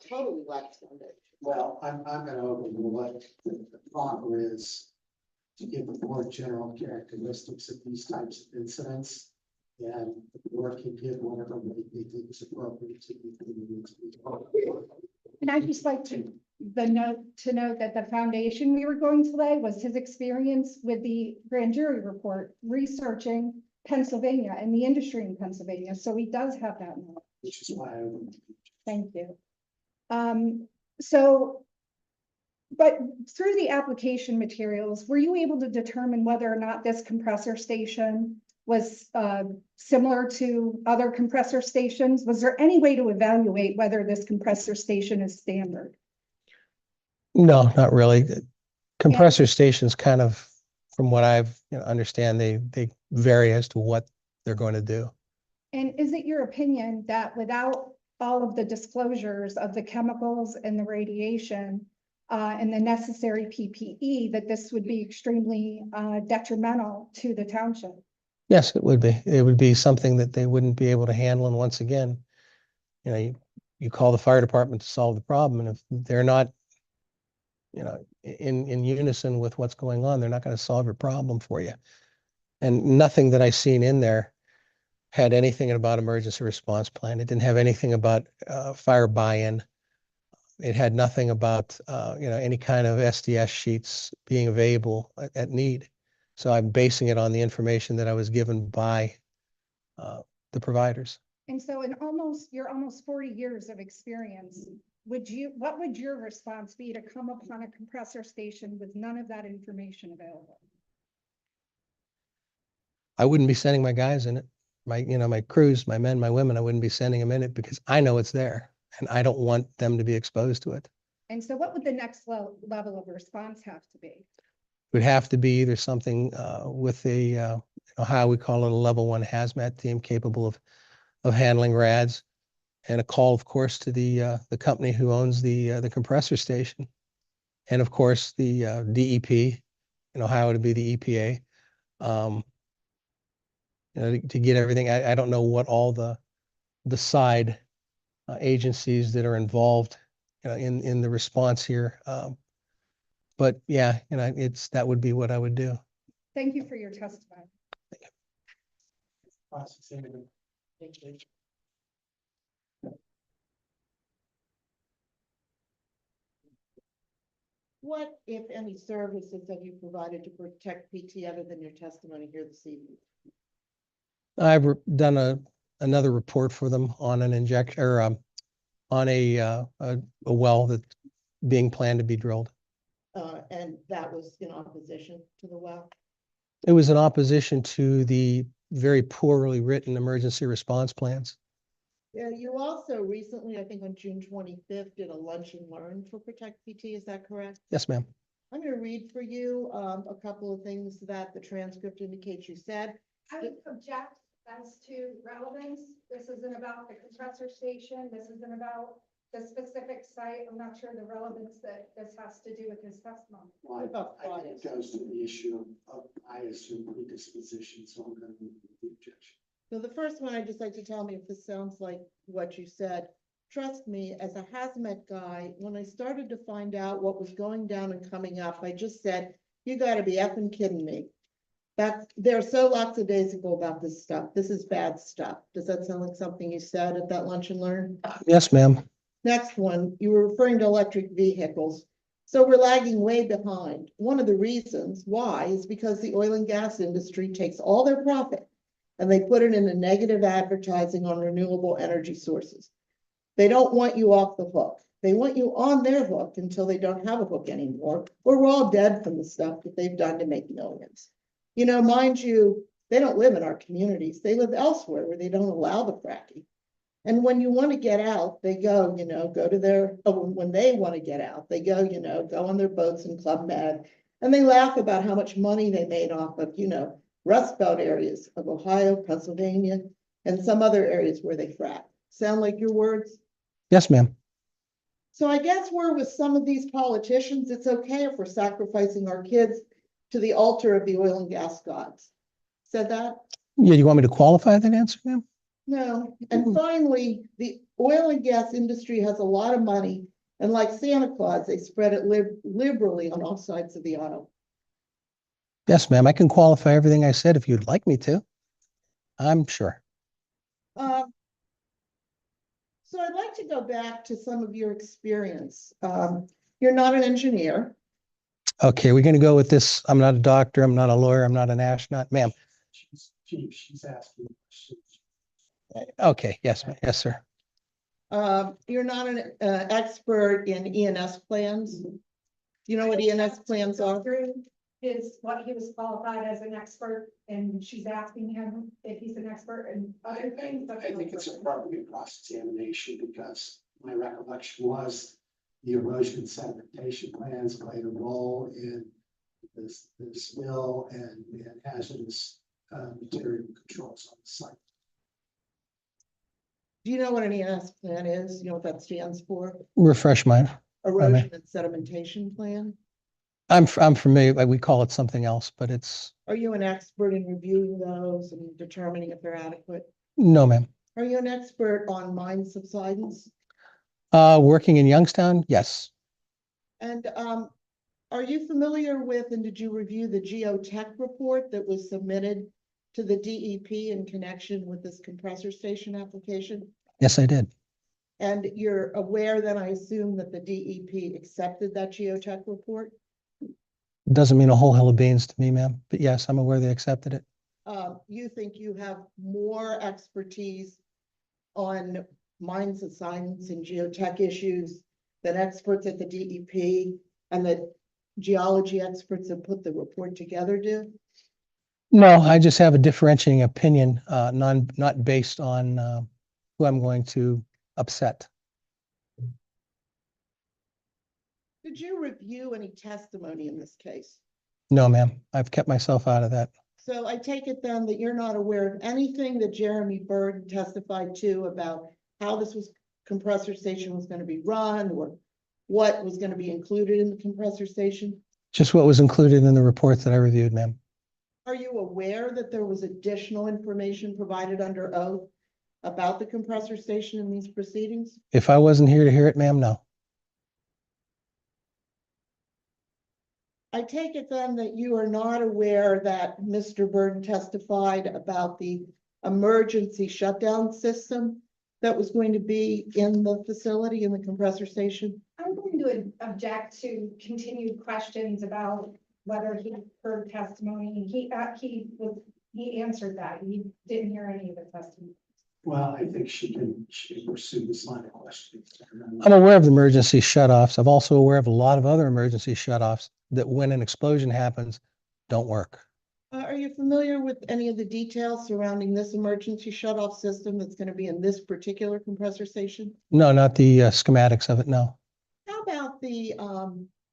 totally lacks foundation. Well, I'm gonna overrule what the proper is to give the board general characteristics of these types of incidents. And the board can give whatever they think is appropriate to the. And I'd just like to note that the foundation we were going to lay was his experience with the grand jury report, researching Pennsylvania and the industry in Pennsylvania. So he does have that knowledge. Which is why I. Thank you. So, but through the application materials, were you able to determine whether or not this compressor station was similar to other compressor stations? Was there any way to evaluate whether this compressor station is standard? No, not really. Compressor stations kind of, from what I've, understand, they vary as to what they're going to do. And is it your opinion that without all of the disclosures of the chemicals and the radiation and the necessary PPE, that this would be extremely detrimental to the township? Yes, it would be. It would be something that they wouldn't be able to handle. And once again, you call the fire department to solve the problem. And if they're not, in unison with what's going on, they're not going to solve your problem for you. And nothing that I seen in there had anything about emergency response plan. It didn't have anything about fire buy-in. It had nothing about, any kind of SDS sheets being available at need. So I'm basing it on the information that I was given by the providers. And so in your almost 40 years of experience, what would your response be to come upon a compressor station with none of that information available? I wouldn't be sending my guys in it. My crews, my men, my women, I wouldn't be sending them in it because I know it's there and I don't want them to be exposed to it. And so what would the next level of response have to be? It would have to be either something with a, how we call it, a level 1 hazmat team capable of handling RADs, and a call, of course, to the company who owns the compressor station. And of course, the DEP, in Ohio to be the EPA. To get everything. I don't know what all the side agencies that are involved in the response here. But yeah, that would be what I would do. Thank you for your testimony. Cross-examine. What, if any, services have you provided to protect PT other than your testimony here this evening? I've done another report for them on an injection or on a well that's being planned to be drilled. And that was in opposition to the well? It was in opposition to the very poorly written emergency response plans. Yeah, you also recently, I think on June 25th, did a lunch and learn for Protect PT, is that correct? Yes, ma'am. I'm going to read for you a couple of things that the transcript indicates you said. I would object as to relevance. This isn't about the compressor station. This isn't about the specific site. I'm not sure the relevance that this has to do with his testimony. Well, I think it goes to the issue of, I assume, predisposition, so I'm going to move the objection. So the first one, I'd just like to tell me if this sounds like what you said. Trust me, as a hazmat guy, when I started to find out what was going down and coming up, I just said, you gotta be effing kidding me. They're so lackadaisical about this stuff. This is bad stuff. Does that sound like something you said at that lunch and learn? Yes, ma'am. Next one, you were referring to electric vehicles. So we're lagging way behind. One of the reasons why is because the oil and gas industry takes all their profit and they put it into negative advertising on renewable energy sources. They don't want you off the hook. They want you on their hook until they don't have a hook anymore, or we're all dead from the stuff that they've done to make millions. Mind you, they don't live in our communities. They live elsewhere where they don't allow the fracking. And when you want to get out, they go, go to their, when they want to get out, they go, go on their boats in Club Med. And they laugh about how much money they made off of, Rust Belt areas of Ohio, Pennsylvania, and some other areas where they frack. Sound like your words? Yes, ma'am. So I guess we're with some of these politicians. It's okay if we're sacrificing our kids to the altar of the oil and gas gods. Said that? Yeah, you want me to qualify that answer, ma'am? No. And finally, the oil and gas industry has a lot of money, and like Santa Claus, they spread it liberally on all sides of the aisle. Yes, ma'am. I can qualify everything I said if you'd like me to. I'm sure. So I'd like to go back to some of your experience. You're not an engineer. Okay, we're going to go with this. I'm not a doctor. I'm not a lawyer. I'm not an astronaut. Ma'am. Chief, she's asking questions. Okay. Yes, ma'am. Yes, sir. You're not an expert in ENS plans. Do you know what ENS plans are? Through what he was qualified as an expert, and she's asking him if he's an expert in other things. I think it's appropriate cross-examination because my recollection was the erosion and sedimentation plans played a role in this mill and hazardous material controls on the site. Do you know what an ENS plan is? You know what that stands for? Refresh my, Erosion and sedimentation plan? I'm familiar, like we call it something else, but it's, Are you an expert in reviewing those and determining if they're adequate? no, ma'am. Are you an expert on mine subsidence? Working in Youngstown, yes. And are you familiar with, and did you review the geotech report that was submitted to the DEP in connection with this compressor station application? Yes, I did. And you're aware then, I assume, that the DEP accepted that geotech report? Doesn't mean a whole hell of beans to me, ma'am, but yes, I'm aware they accepted it. You think you have more expertise on mine subsidence and geotech issues than experts at the DEP and that geology experts that put the report together do? No, I just have a differentiating opinion, not based on who I'm going to upset. Did you review any testimony in this case? No, ma'am, I've kept myself out of that. So I take it then that you're not aware of anything that Jeremy Bird testified to about how compressor station was going to be run or what was going to be included in the compressor station? Just what was included in the reports that I reviewed, ma'am. Are you aware that there was additional information provided under oath about the compressor station in these proceedings? If I wasn't here to hear it, ma'am, no. I take it then that you are not aware that Mr. Burton testified about the emergency shutdown system that was going to be in the facility, in the compressor station? I'm going to object to continued questions about whether he heard testimony. He answered that. He didn't hear any of the testimony. Well, I think she can pursue this line of questioning. I'm aware of the emergency shutoffs. I'm also aware of a lot of other emergency shutoffs that when an explosion happens, don't work. Are you familiar with any of the details surrounding this emergency shutoff system that's going to be in this particular compressor station? No, not the schematics of it, no. How about the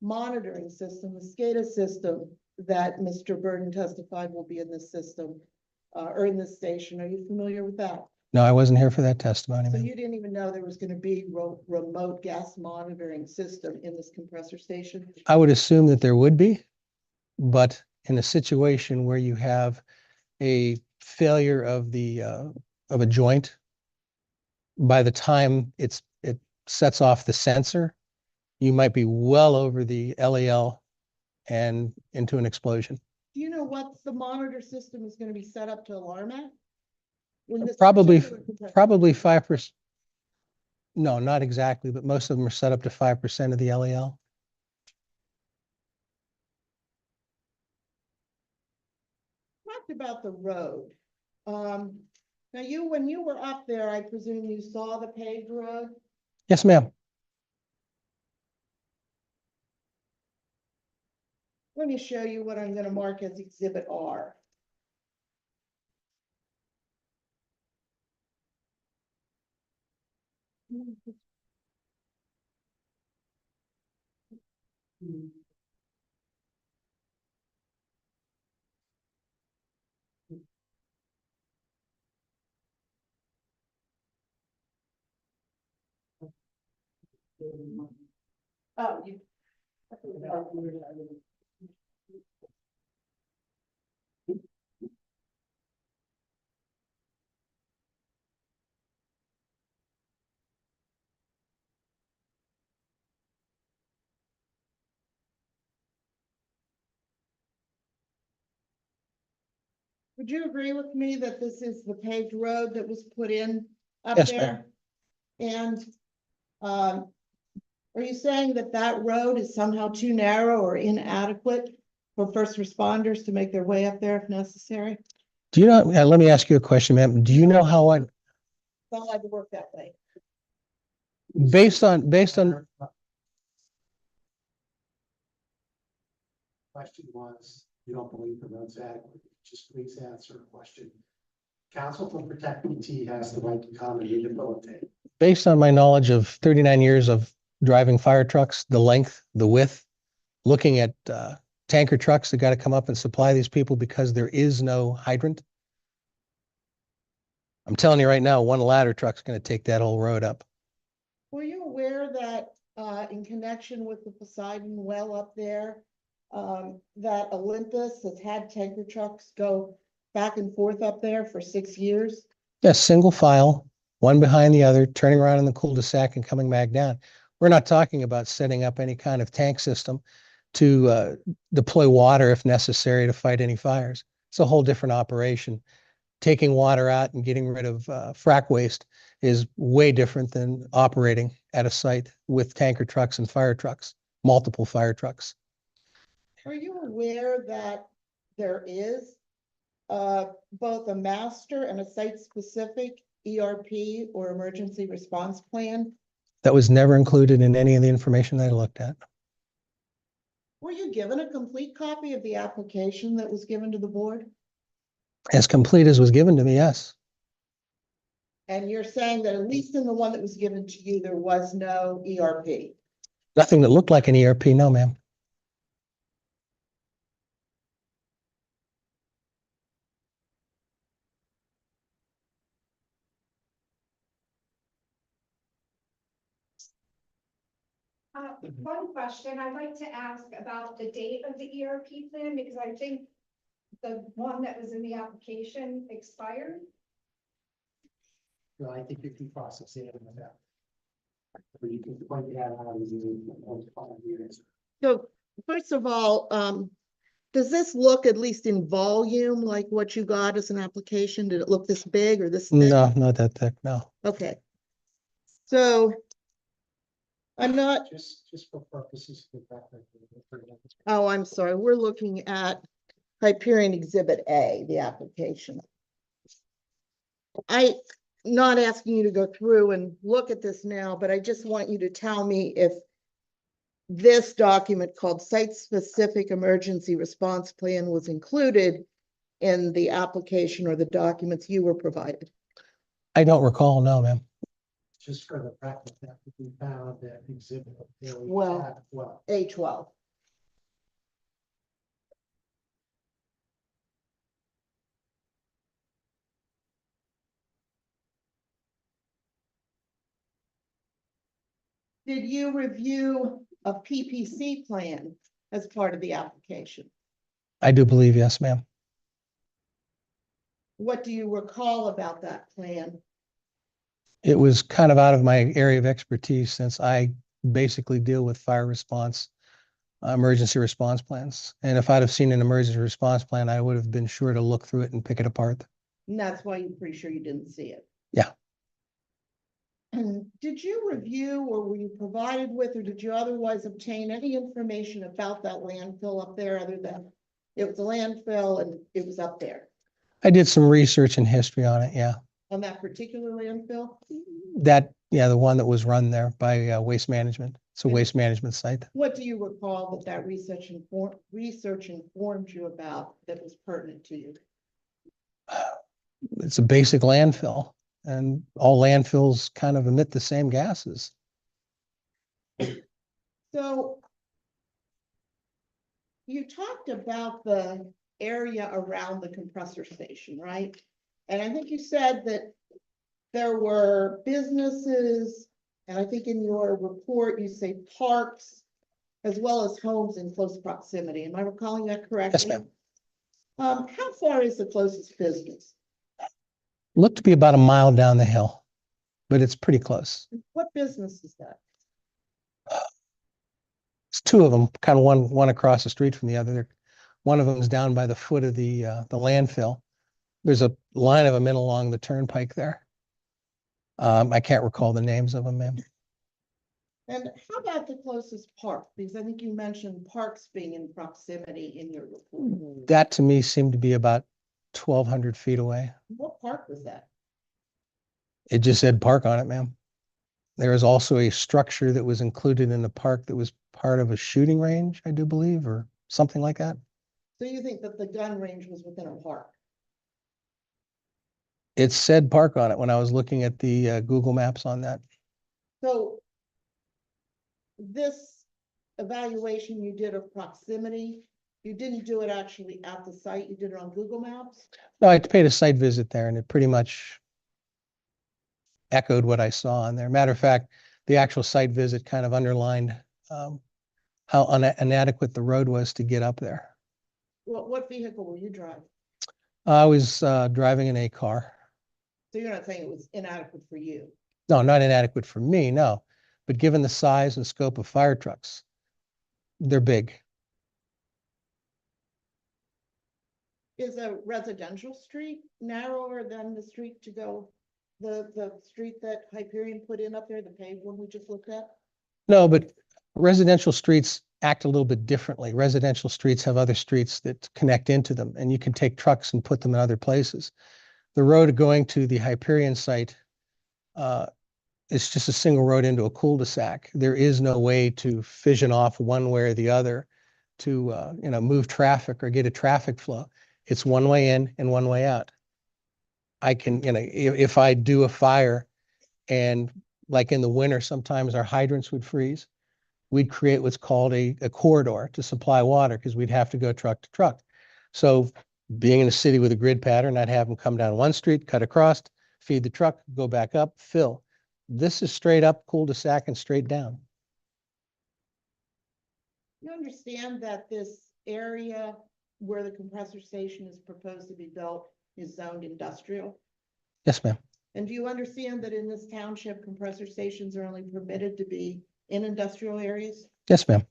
monitoring system, the SCADA system that Mr. Burton testified will be in this system or in this station? Are you familiar with that? No, I wasn't here for that testimony, So ma'am. you didn't even know there was going to be remote gas monitoring system in this compressor station? I would assume that there would be, but in a situation where you have a failure of a joint, by the time it sets off the sensor, you might be well over the LEL and into an explosion. Do you know what the monitor system is going to be set up to alarm at? In this Probably particular compressor? 5%. No, not exactly, but most of them are set up to 5% of the LEL. Talked about the road. Now when you were up there, I presume you saw the paved road? Yes, ma'am. Let me show you what I'm going to mark as Exhibit R. Oh, you. Would you agree with me that this is the paved road that was put in up Yes, there? And are you saying that that road is somehow too narrow or inadequate for first responders to make their way up there if necessary? Do you know, let me ask you a question, ma'am. Do you know how Well, I'd work that way. Based on, Question was, you don't believe the road's adequate, just please answer a question. Council from Protect PT has the right to come and rehabilitate. based on my knowledge of 39 years of driving fire trucks, the length, the width, looking at tanker trucks that got to come up and supply these people because there is no hydrant. I'm telling you right now, one ladder truck's going to take that whole road up. Were you aware that, in connection with the Poseidon well up there, that Olympus has had tanker trucks go back and forth up there for 6 years? Yes, single file, one behind the other, turning around in the cul-de-sac and coming back down. We're not talking about setting up any kind of tank system to deploy water if necessary to fight any fires. It's a whole different operation. Taking water out and getting rid of frack waste is way different than operating at a site with tanker trucks and fire trucks, multiple fire trucks. Are you aware that there is both a master and a site-specific ERP or emergency response plan? That was never included in any of the information that I looked at. Were you given a complete copy of the application that was given to the board? As complete as was given to me, yes. And you're saying that at least in the one that was given to you, there was no ERP? Nothing that looked like an ERP, no, ma'am. One question I'd like to ask about the date of the ERP plan, because I think the one that was in the application expired. Well, I think you can process it with that. Or you can point that out as you 5 years. So first of all, does this look at least in volume like what you got as an application? Did it look this big or this thick? No, not that thick, no. Okay. So I'm not, Just for purposes of the record. oh, I'm sorry. We're looking at Hyperion Exhibit A, the application. I'm not asking you to go through and look at this now, but I just want you to tell me if this document called Site-Specific Emergency Response Plan was included in the application or the documents you were provided. I don't recall, no, ma'am. Just for the record, that we found that exhibit. Well. Well, A12. Did you review a PPC plan as part of the application? I do believe, yes, ma'am. What do you recall about that plan? It was kind of out of my area of expertise since I basically deal with fire response, emergency response plans. And if I'd have seen an emergency response plan, I would have been sure to look through it and pick it apart. And that's why you're pretty sure you didn't see it. Yeah. Did you review or were you provided with, or did you otherwise obtain any information about that landfill up there other than it was a landfill and it was up there I did some research and history on it, yeah. on that particular landfill? Yeah, the one that was run there by Waste Management. It's a waste management site. What do you recall that research informed you about that was pertinent to you? It's a basic landfill, and all landfills kind of emit the same gases. So you talked about the area around the compressor station, right? And I think you said that there were businesses, and I think in your report, you say parks, as well as homes in close proximity. Am I recalling that correctly? Yes, ma'am. How far is the closest business? Looked to be about a mile down the hill, but it's pretty close. What business is that? It's two of them, kind of one across the street from the other. One of them is down by the foot of the landfill. There's a line of them in along the turnpike there. I can't recall the names of them, ma'am. And how about the closest park? Because I think you mentioned parks being in proximity in your report. That to me seemed to be about 1,200 feet away. What park was that? It just said park on it, ma'am. There is also a structure that was included in the park that was part of a shooting range, I do believe, or something like that. So you think that the gun range was within a park? It said park on it when I was looking at the Google Maps on that. So this evaluation you did of proximity, you didn't do it actually at the site, you did it on Google Maps? No, I paid a site visit there and it pretty much echoed what I saw on there. Matter of fact, the actual site visit kind of underlined how inadequate the road was to get up there. What vehicle were you driving? I was driving in a car. So you're not saying it was inadequate for you? No, not inadequate for me, no. But given the size and scope of fire trucks, they're big. Is a residential street narrower than the street to go, the street that Hyperion put in up there, the paved one we just looked at? No, but residential streets act a little bit differently. Residential streets have other streets that connect into them, and you can take trucks and put them in other places. The road going to the Hyperion site, it's just a single road into a cul-de-sac. There is no way to fission off one way or the other to move traffic or get a traffic flow. It's one way in and one way out. I can, if I do a fire and like in the winter, sometimes our hydrants would freeze. We'd create what's called a corridor to supply water because we'd have to go truck to truck. So being in a city with a grid pattern, I'd have them come down one street, cut across, feed the truck, go back up, fill. This is straight up cul-de-sac and straight down. You understand that this area where the compressor station is proposed to be built is zoned industrial? Yes, ma'am. And do you understand that in this township, compressor stations are only permitted to be in industrial areas? Yes, ma'am.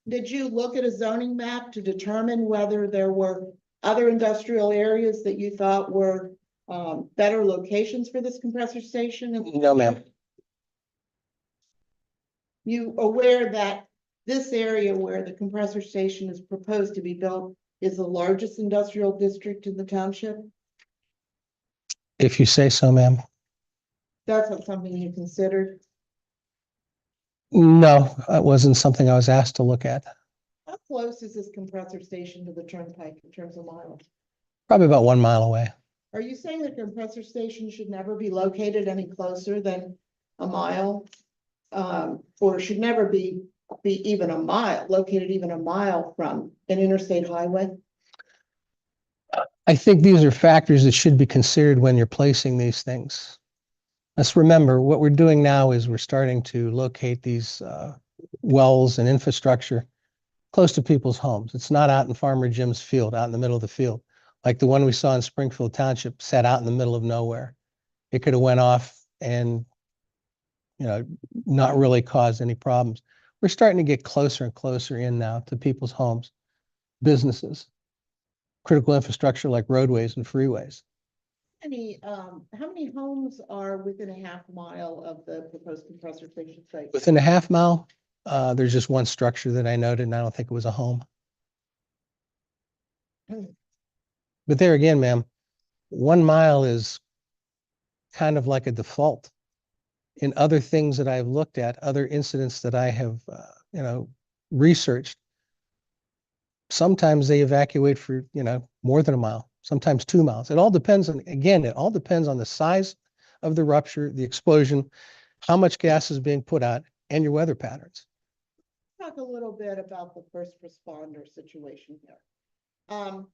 Did you look at a zoning map to determine whether there were other industrial areas that you thought were better locations for this compressor station? No, ma'am. You aware that this area where the compressor station is proposed to be built is the largest industrial district in the township? If you say so, ma'am. That's not something you considered? No, it wasn't something I was asked to look at. How close is this compressor station to the turnpike in terms of miles? Probably about 1 mile away. Are you saying the compressor station should never be located any closer than a mile? Or should never be even a mile, located even a mile from an interstate highway? I think these are factors that should be considered when you're placing these things. Let's remember what we're doing now is we're starting to locate these wells and infrastructure close to people's homes. It's not out in Farmer Jim's field, out in the middle of the field. Like the one we saw in Springfield Township sat out in the middle of nowhere. It could have went off and, not really caused any problems. We're starting to get closer and closer in now to people's homes, businesses, critical infrastructure like roadways and freeways. How many homes are within a half mile of the proposed compressor station site? Within a half mile, there's just one structure that I noted, and I don't think it was a home. But there again, ma'am, 1 mile is kind of like a default. In other things that I've looked at, other incidents that I have, researched, sometimes they evacuate for, more than a mile, sometimes 2 miles. It all depends on, again, it all depends on the size of the rupture, the explosion, how much gas is being put out, and your weather patterns. Talk a little bit about the first responder situation here.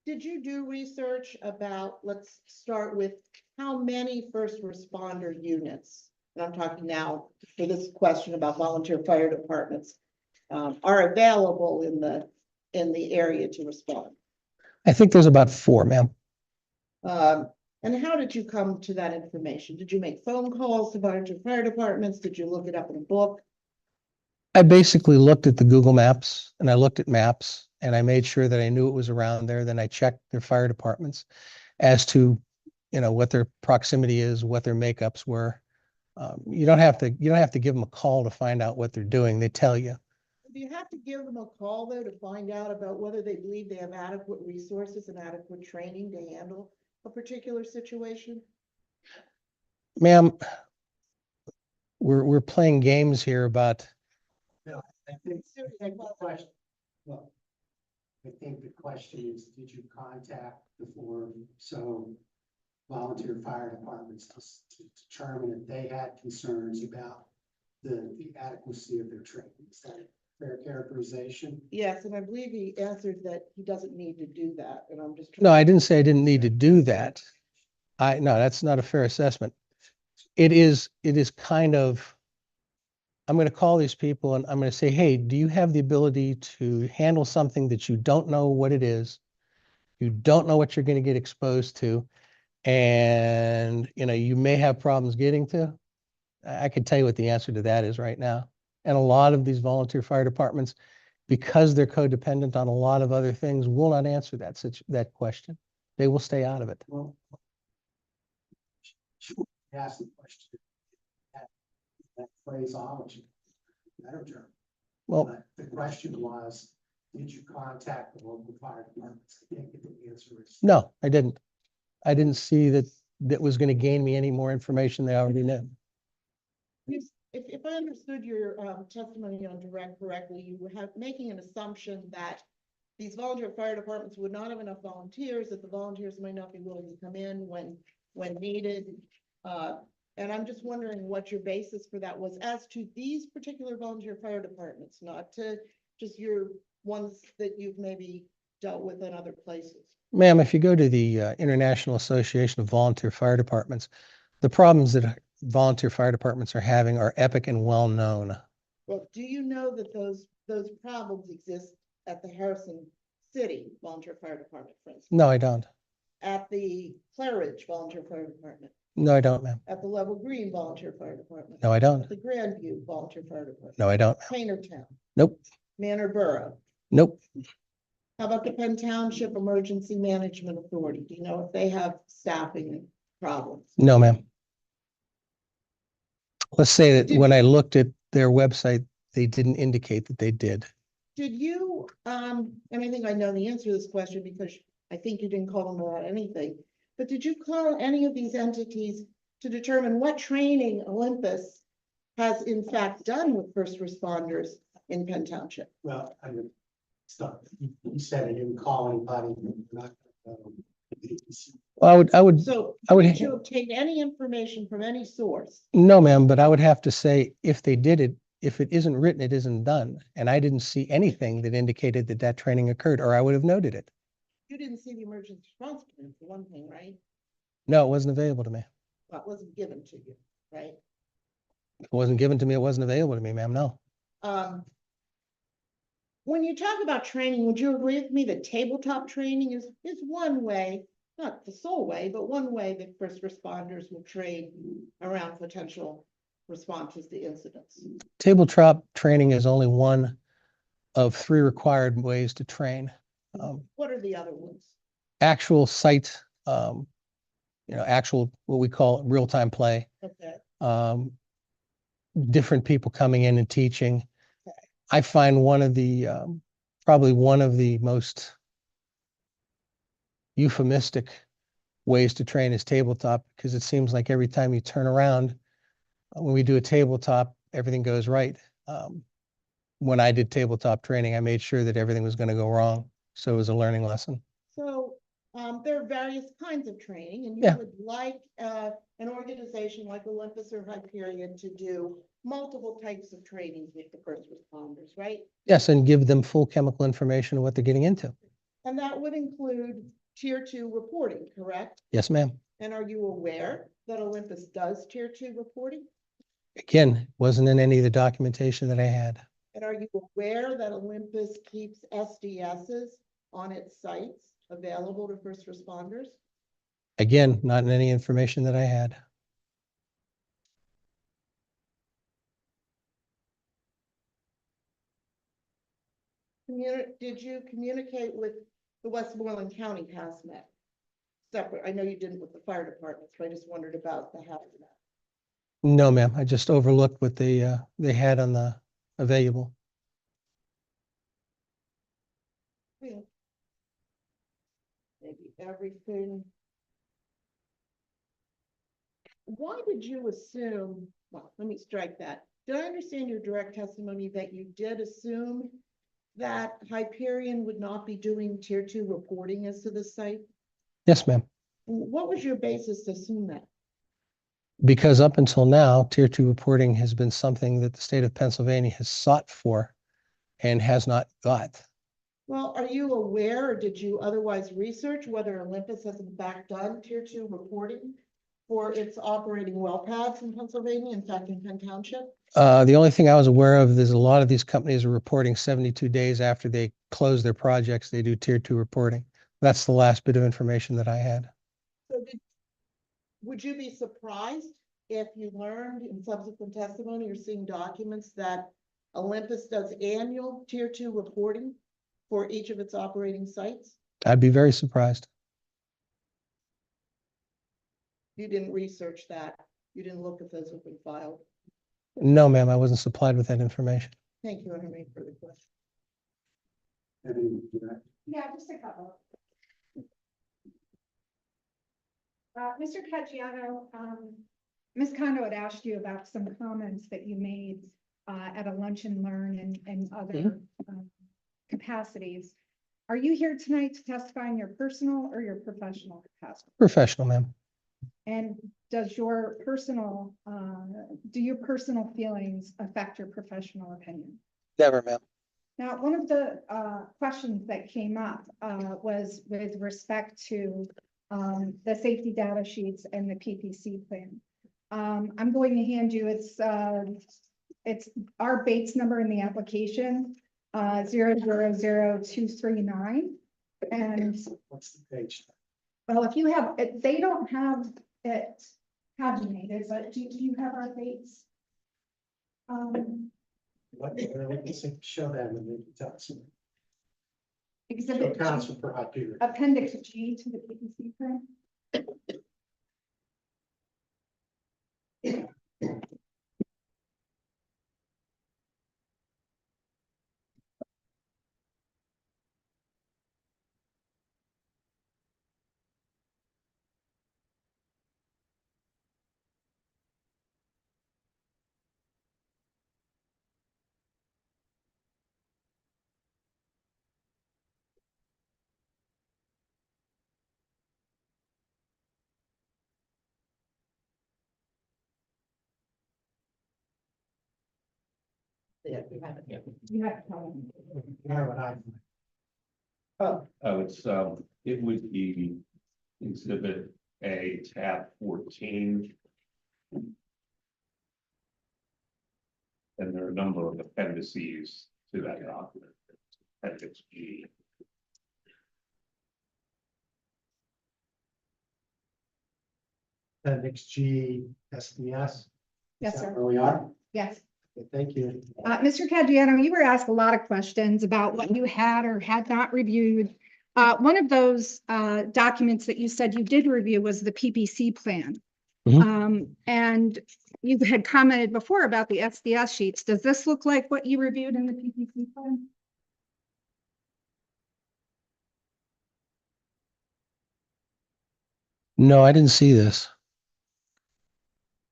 Did you do research about, let's start with how many first responder units, and I'm talking now for this question about volunteer fire departments, are available in the area to respond? I think there's about 4, ma'am. And how did you come to that information? Did you make phone calls to volunteer fire departments? Did you look it up in a book? I basically looked at the Google Maps and I looked at maps and I made sure that I knew it was around there. Then I checked their fire departments as to, what their proximity is, what their makeups were. You don't have to give them a call to find out what they're doing. They tell you. Do you have to give them a call though to find out about whether they believe they have adequate resources and adequate training to handle a particular situation? Ma'am, we're playing games here about, No, I think the question, well, I think the question is, did you contact the forum, so volunteer fire departments to determine if they had concerns about the adequacy of their training? Is that a fair characterization? Yes, and I believe he answered that he doesn't need to do that, and I'm just. no, I didn't say I didn't need to do that. No, that's not a fair assessment. It is kind of, I'm going to call these people and I'm going to say, hey, do you have the ability to handle something that you don't know what it is? You don't know what you're going to get exposed to. And, you may have problems getting to. I can tell you what the answer to that is right now. And a lot of these volunteer fire departments, because they're codependent on a lot of other things, will not answer that question. They will stay out of it. Well, sure, ask the question. That phraseology, better term. Well, But the question was, did you contact the local fire departments? I think the answer is no, I didn't. I didn't see that was going to gain me any more information they already knew. If I understood your testimony on direct correctly, you were making an assumption that these volunteer fire departments would not have enough volunteers, that the volunteers might not be willing to come in when needed. And I'm just wondering what your basis for that was as to these particular volunteer fire departments, not to just your ones that you've maybe dealt with in other places. Ma'am, if you go to the International Association of Volunteer Fire Departments, the problems that volunteer fire departments are having are epic and well known. Well, do you know that those problems exist at the Harrison City Volunteer Fire Department, for instance? No, I don't. At the Claridge Volunteer Fire Department? No, I don't, ma'am. At the Level Green Volunteer Fire Department? No, I don't. At the Grandview Volunteer Fire Department? No, I don't. Paintertown? Nope. Manor Borough? Nope. How about the Penn Township Emergency Management Authority? Do you know if they have staffing problems? No, ma'am. Let's say that when I looked at their website, they didn't indicate that they did. Did you, and I think I know the answer to this question because I think you didn't call them about anything, but did you call any of these entities to determine what training Olympus has in fact done with first responders in Penn Township? well, I mean, stuff. He said he didn't call anybody. Not, Well, I would, So I would- did you obtain any information from any source? no, ma'am, but I would have to say if they did it, if it isn't written, it isn't done. And I didn't see anything that indicated that training occurred, or I would have noted it. You didn't see the emergency response plan for one thing, right? No, it wasn't available to me. Well, it wasn't given to you, right? If it wasn't given to me, it wasn't available to me, ma'am, no. When you talk about training, would you agree with me that tabletop training is one way, not the sole way, but one way that first responders will train around potential responses to incidents? Tabletop training is only one of 3 required ways to train. What are the other ones? Actual site, actual, what we call real-time play, Okay, different people coming in and teaching. I find one of the, probably one of the most euphemistic ways to train is tabletop, because it seems like every time you turn around, when we do a tabletop, everything goes right. When I did tabletop training, I made sure that everything was going to go wrong. So it was a learning lesson. so there are various kinds of training, and you Yeah. would like an organization like Olympus or Hyperion to do multiple types of trainings with the first responders, right? Yes, and give them full chemical information of what they're getting into. And that would include tier 2 reporting, correct? Yes, ma'am. And are you aware that Olympus does tier 2 reporting? Again, wasn't in any of the documentation that I had. And are you aware that Olympus keeps SDSs on its sites available to first responders? Again, not in any information that I had. Did you communicate with the Westmoreland County hazmat? Separate, I know you didn't with the fire departments, but I just wondered about the hazmat. No, ma'am. I just overlooked what they had on the available. Yeah. Maybe everything. Why did you assume well, let me strike that. Did I understand your direct testimony that you did assume that Hyperion would not be doing tier 2 reporting as to the site? Yes, ma'am. What was your basis to assume that? Because up until now, tier 2 reporting has been something that the state of Pennsylvania has sought for and has not got. Well, are you aware, or did you otherwise research whether Olympus has in fact done tier 2 reporting for its operating well pads in Pennsylvania, in fact, in Penn Township? The only thing I was aware of is a lot of these companies are reporting 72 days after they close their projects, they do tier 2 reporting. That's the last bit of information that I had. So would you be surprised if you learned in subsequent testimony or seeing documents that Olympus does annual tier 2 reporting for each of its operating sites? I'd be very surprised. You didn't research that. You didn't look if those have been filed. No, ma'am, I wasn't supplied with that information. Thank you. I have any further questions. And then, Yeah, just a couple. Mr. Caggiano, Ms. Kondo had asked you about some comments that you made at a lunch and learn and other capacities. Are you here tonight to testify in your personal or your professional capacity? Professional, ma'am. And does your personal, do your personal feelings affect your professional opinion? Never, ma'am. Now, one of the questions that came up was with respect to the safety data sheets and the PPC plan. I'm going to hand you, it's our Bates number in the application, 000239. And what's the page? well, if you have, they don't have it paginated, but do you have our Bates? What, show them and then tell us. Show Exhibit council for Hyperion. Appendix G to the PPC plan. Yeah, we have it. You have to tell them. You know what I. Oh, it would be exhibit A, tab 14. And there are a number of appendices to that document. Appendix G. Appendix G, SDS. Yes, Is that sir. where we are? Yes. Okay, thank you. Mr. Caggiano, you were asked a lot of questions about what you had or had not reviewed. One of those documents that you said you did review was the PPC plan. And you had commented before about the SDS sheets. Does this look like what you reviewed in the PPC plan? No, I didn't see this.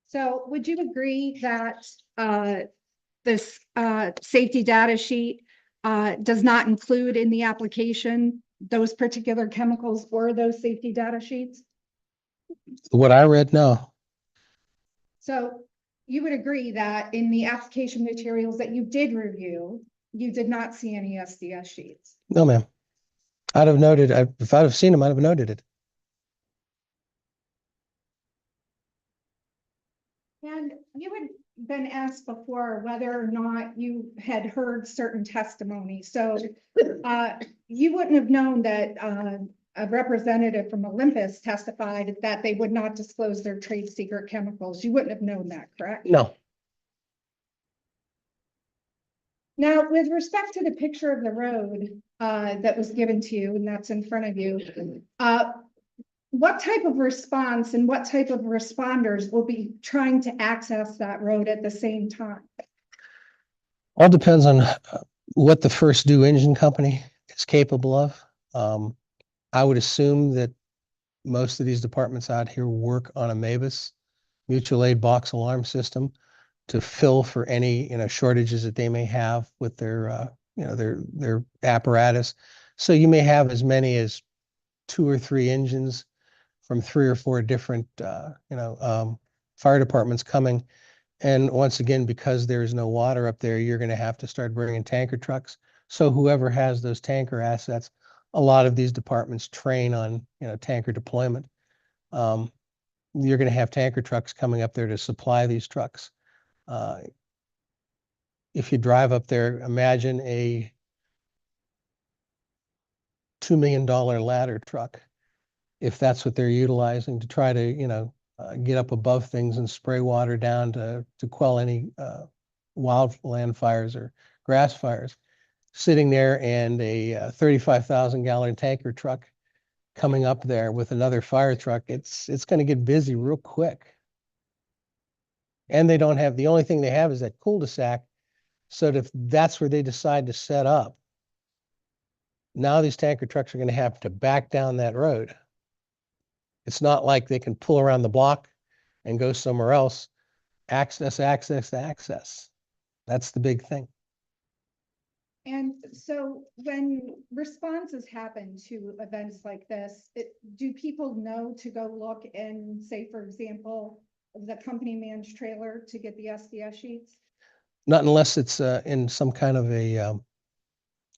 So would you agree that this safety data sheet does not include in the application those particular chemicals or those safety data sheets? What I read, no. So you would agree that in the application materials that you did review, you did not see any SDS sheets? No, ma'am. I'd have noted, if I'd have seen them, I'd have noted it. And you had been asked before whether or not you had heard certain testimony. So you wouldn't have known that a representative from Olympus testified that they would not disclose their trade secret chemicals. You wouldn't have known that, correct? No. Now, with respect to the picture of the road that was given to you, and that's in front of you, what type of response and what type of responders will be trying to access that road at the same time? All depends on what the first due engine company is capable of. I would assume that most of these departments out here work on a MABUS, mutual aid box alarm system. to fill for any, shortages that they may have with their, their apparatus. So you may have as many as 2 or 3 engines from 3 or 4 different, fire departments coming. And once again, because there's no water up there, you're going to have to start bringing tanker trucks. So whoever has those tanker assets, a lot of these departments train on, tanker deployment. You're going to have tanker trucks coming up there to supply these trucks. If you drive up there, imagine a $2 million ladder truck, if that's what they're utilizing to try to, get up above things and spray water down to quell any wildland fires or grass fires. Sitting there and a 35,000-gallon tanker truck coming up there with another fire truck, it's going to get busy real quick. And they don't have, the only thing they have is that cul-de-sac. So that if that's where they decide to set up, now these tanker trucks are going to have to back down that road. It's not like they can pull around the block and go somewhere else. Access. That's the big thing. And so when responses happen to events like this, do people know to go look in, say, for example, the company man's trailer to get the SDS sheets? Not unless it's in some kind of a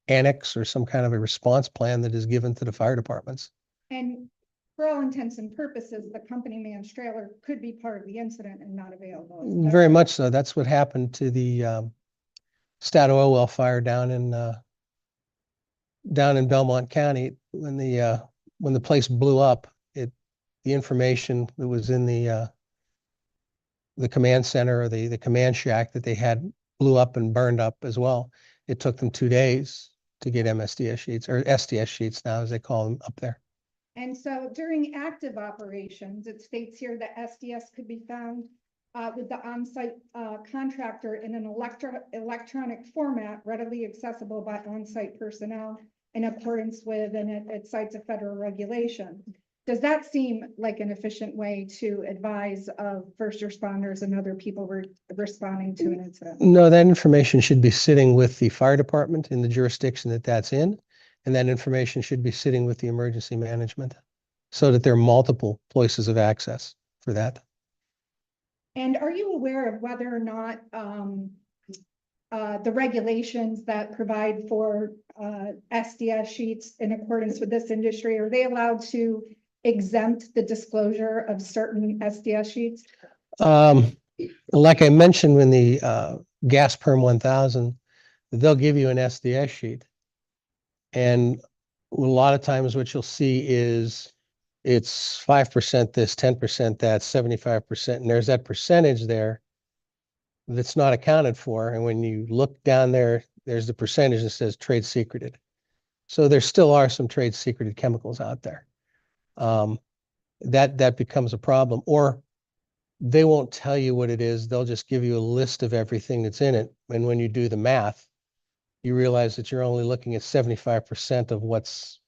annex or some kind of a response plan that is given to the fire departments. And for all intents and purposes, the company man's trailer could be part of the incident and not available. Very much so. That's what happened to the Stato oil well fire down in Belmont County when the place blew up. The information that was in the command center or the command shack that they had blew up and burned up as well. It took them 2 days to get MSDS sheets, or SDS sheets now as they call them, up there. And so during active operations, it states here that SDS could be found with the on-site contractor in an electronic format readily accessible by on-site personnel in accordance with, and it cites a federal regulation. Does that seem like an efficient way to advise of first responders and other people responding to an incident? No, that information should be sitting with the fire department in the jurisdiction that that's in. And that information should be sitting with the emergency management so that there are multiple places of access for that. And are you aware of whether or not the regulations that provide for SDS sheets in accordance with this industry, are they allowed to exempt the disclosure of certain SDS sheets? Like I mentioned, when the gas perm 1000, they'll give you an SDS sheet. And a lot of times what you'll see is it's 5% this, 10% that, 75%, and there's that percentage there that's not accounted for. And when you look down there, there's the percentage that says trade secreted. So there still are some trade secreted chemicals out there. That becomes a problem. Or they won't tell you what it is. They'll just give you a list of everything that's in it. And when you do the math, you realize that you're only looking at 75% of what's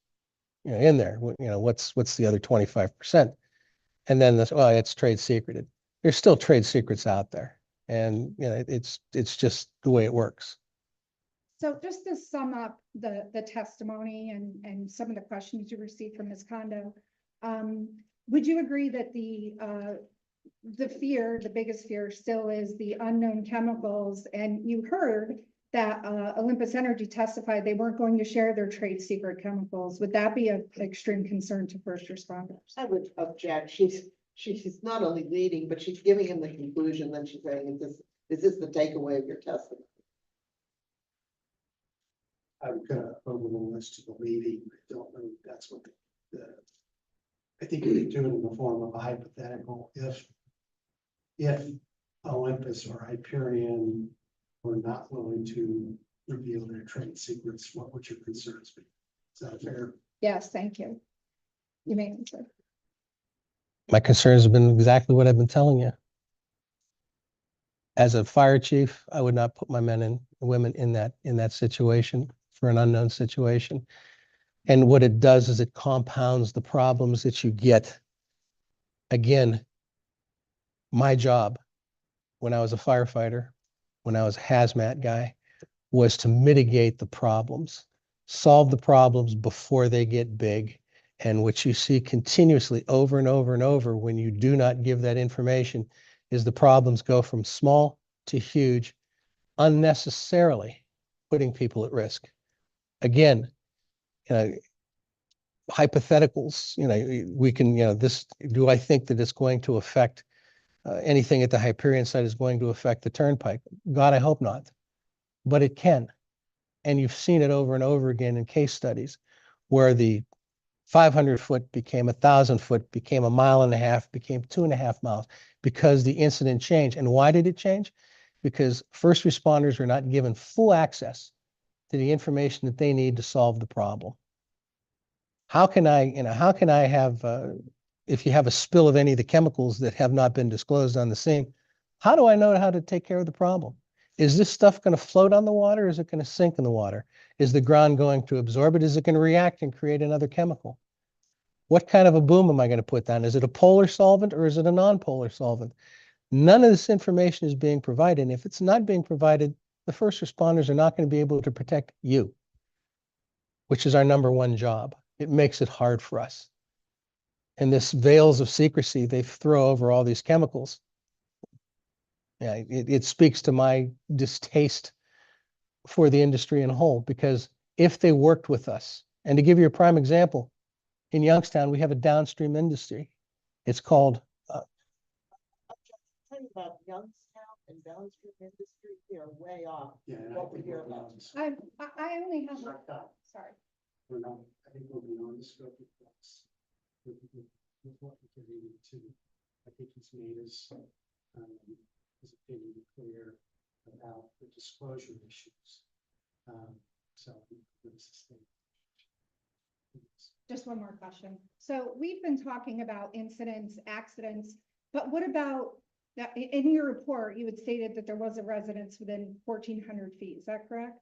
in there. What's the other 25%? And then it's trade secreted. There's still trade secrets out there, and it's just the way it works. So just to sum up the testimony and some of the questions you received from Ms. Kondo, would you agree that the biggest fear still is the unknown chemicals? And you heard that Olympus Energy testified they weren't going to share their trade secret chemicals. Would that be of extreme concern to first responders? I would object. She's not only leading, but she's giving him the conclusion. Then she's saying, is this the takeaway of your testimony? I'm kind of a little less to the leading. I don't know if that's what I think we do it in the form of a hypothetical. If Olympus or Hyperion were not willing to reveal their trade secrets, what would your concerns be? Is that fair? Yes, thank you. You may answer. My concerns have been exactly what I've been telling you. As a fire chief, I would not put my men and women in that situation for an unknown situation. And what it does is it compounds the problems that you get. Again, my job when I was a firefighter, when I was a hazmat guy, was to mitigate the problems, solve the problems before they get big. And what you see continuously over and over and over when you do not give that information is the problems go from small to huge, unnecessarily putting people at risk. Again, hypotheticals, we can, this, do I think that it's going to affect anything at the Hyperion site is going to affect the turnpike? God, I hope not, but it can. And you've seen it over and over again in case studies where the 500-foot became 1,000-foot, became 1.5 miles, became 2.5 miles because the incident changed. And why did it change? Because first responders are not given full access to the information that they need to solve the problem. How can I have, if you have a spill of any of the chemicals that have not been disclosed on the scene, how do I know how to take care of the problem? Is this stuff going to float on the water? Or is it going to sink in the water? Is the ground going to absorb it? Is it going to react and create another chemical? What kind of a boom am I going to put down? Is it a polar solvent or is it a non-polar solvent? None of this information is being provided. And if it's not being provided, the first responders are not going to be able to protect you, which is our #1 job. It makes it hard for us. And this veils of secrecy they throw over all these chemicals. Yeah, it speaks to my distaste for the industry in whole, because if they worked with us, and to give you a prime example, in Youngstown, we have a downstream industry. It's called, Tell you about Youngstown and downstream industry, they're way off. Yeah, and I What we think hear we're about. beyond the scope. I only have, Sorry, Kyle. sorry. We're not, I think we're beyond the scope of this. With what we can read to, I think he's made his opinion clear about the disclosure issues. So. Just one more question. So we've been talking about incidents, accidents, but what about that? In your report, you had stated that there was a residence within 1,400 feet. Is that correct?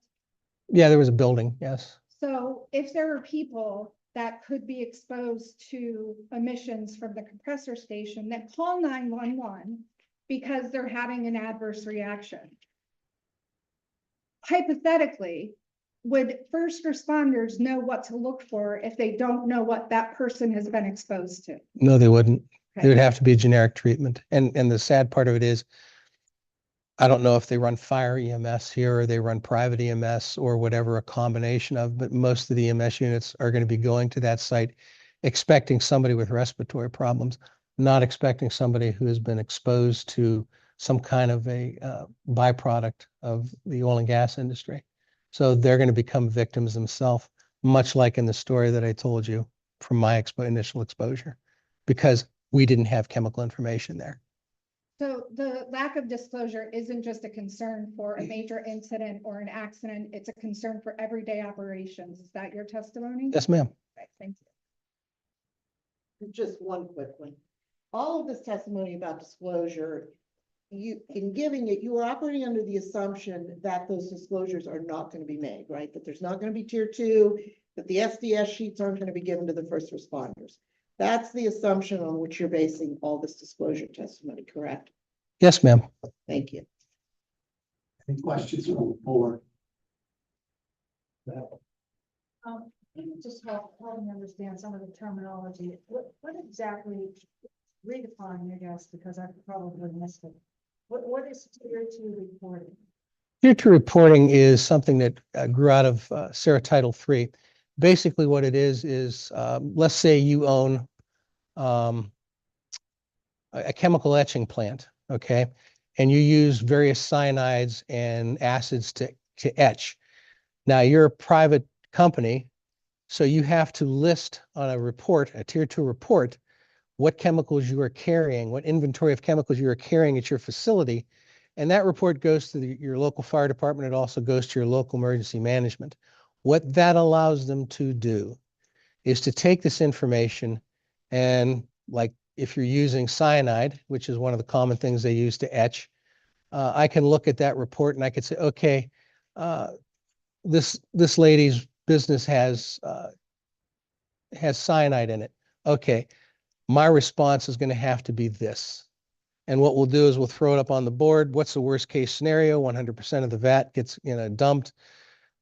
yeah, there was a building, yes. So if there are people that could be exposed to emissions from the compressor station that call 911 because they're having an adverse reaction, hypothetically, would first responders know what to look for if they don't know what that person has been exposed to? No, they wouldn't. Okay. It would have to be a generic treatment. And the sad part of it is, I don't know if they run fire EMS here or they run private EMS or whatever, a combination of, but most of the EMS units are going to be going to that site expecting somebody with respiratory problems, not expecting somebody who has been exposed to some kind of a byproduct of the oil and gas industry. So they're going to become victims themselves, much like in the story that I told you from my initial exposure, because we didn't have chemical information there. So the lack of disclosure isn't just a concern for a major incident or an accident, it's a concern for everyday operations. Is that your testimony? Yes, ma'am. Okay, thank you. Just one quick one. All of this testimony about disclosure, in giving it, you are operating under the assumption that those disclosures are not going to be made, right? That there's not going to be tier 2, that the SDS sheets aren't going to be given to the first responders. That's the assumption on which you're basing all this disclosure testimony, correct? Yes, ma'am. Thank you. Any questions from the board? Just help me understand some of the terminology. What exactly, redefine, I guess, because I probably missed it. What is tier 2 reporting? Tier 2 reporting is something that grew out of SARA Title III. Basically what it is let's say you own a chemical etching plant, okay? And you use various cyanides and acids to etch. Now you're a private company, so you have to list on a report, a tier 2 report, what chemicals you are carrying, what inventory of chemicals you are carrying at your facility. And that report goes to your local fire department. It also goes to your local emergency management. What that allows them to do is to take this information and, like, if you're using cyanide, which is one of the common things they use to etch, I can look at that report and I could say, okay, this lady's business has cyanide in it. Okay, my response is going to have to be this. And what we'll do is we'll throw it up on the board. What's the worst case scenario? 100% of the vat gets, dumped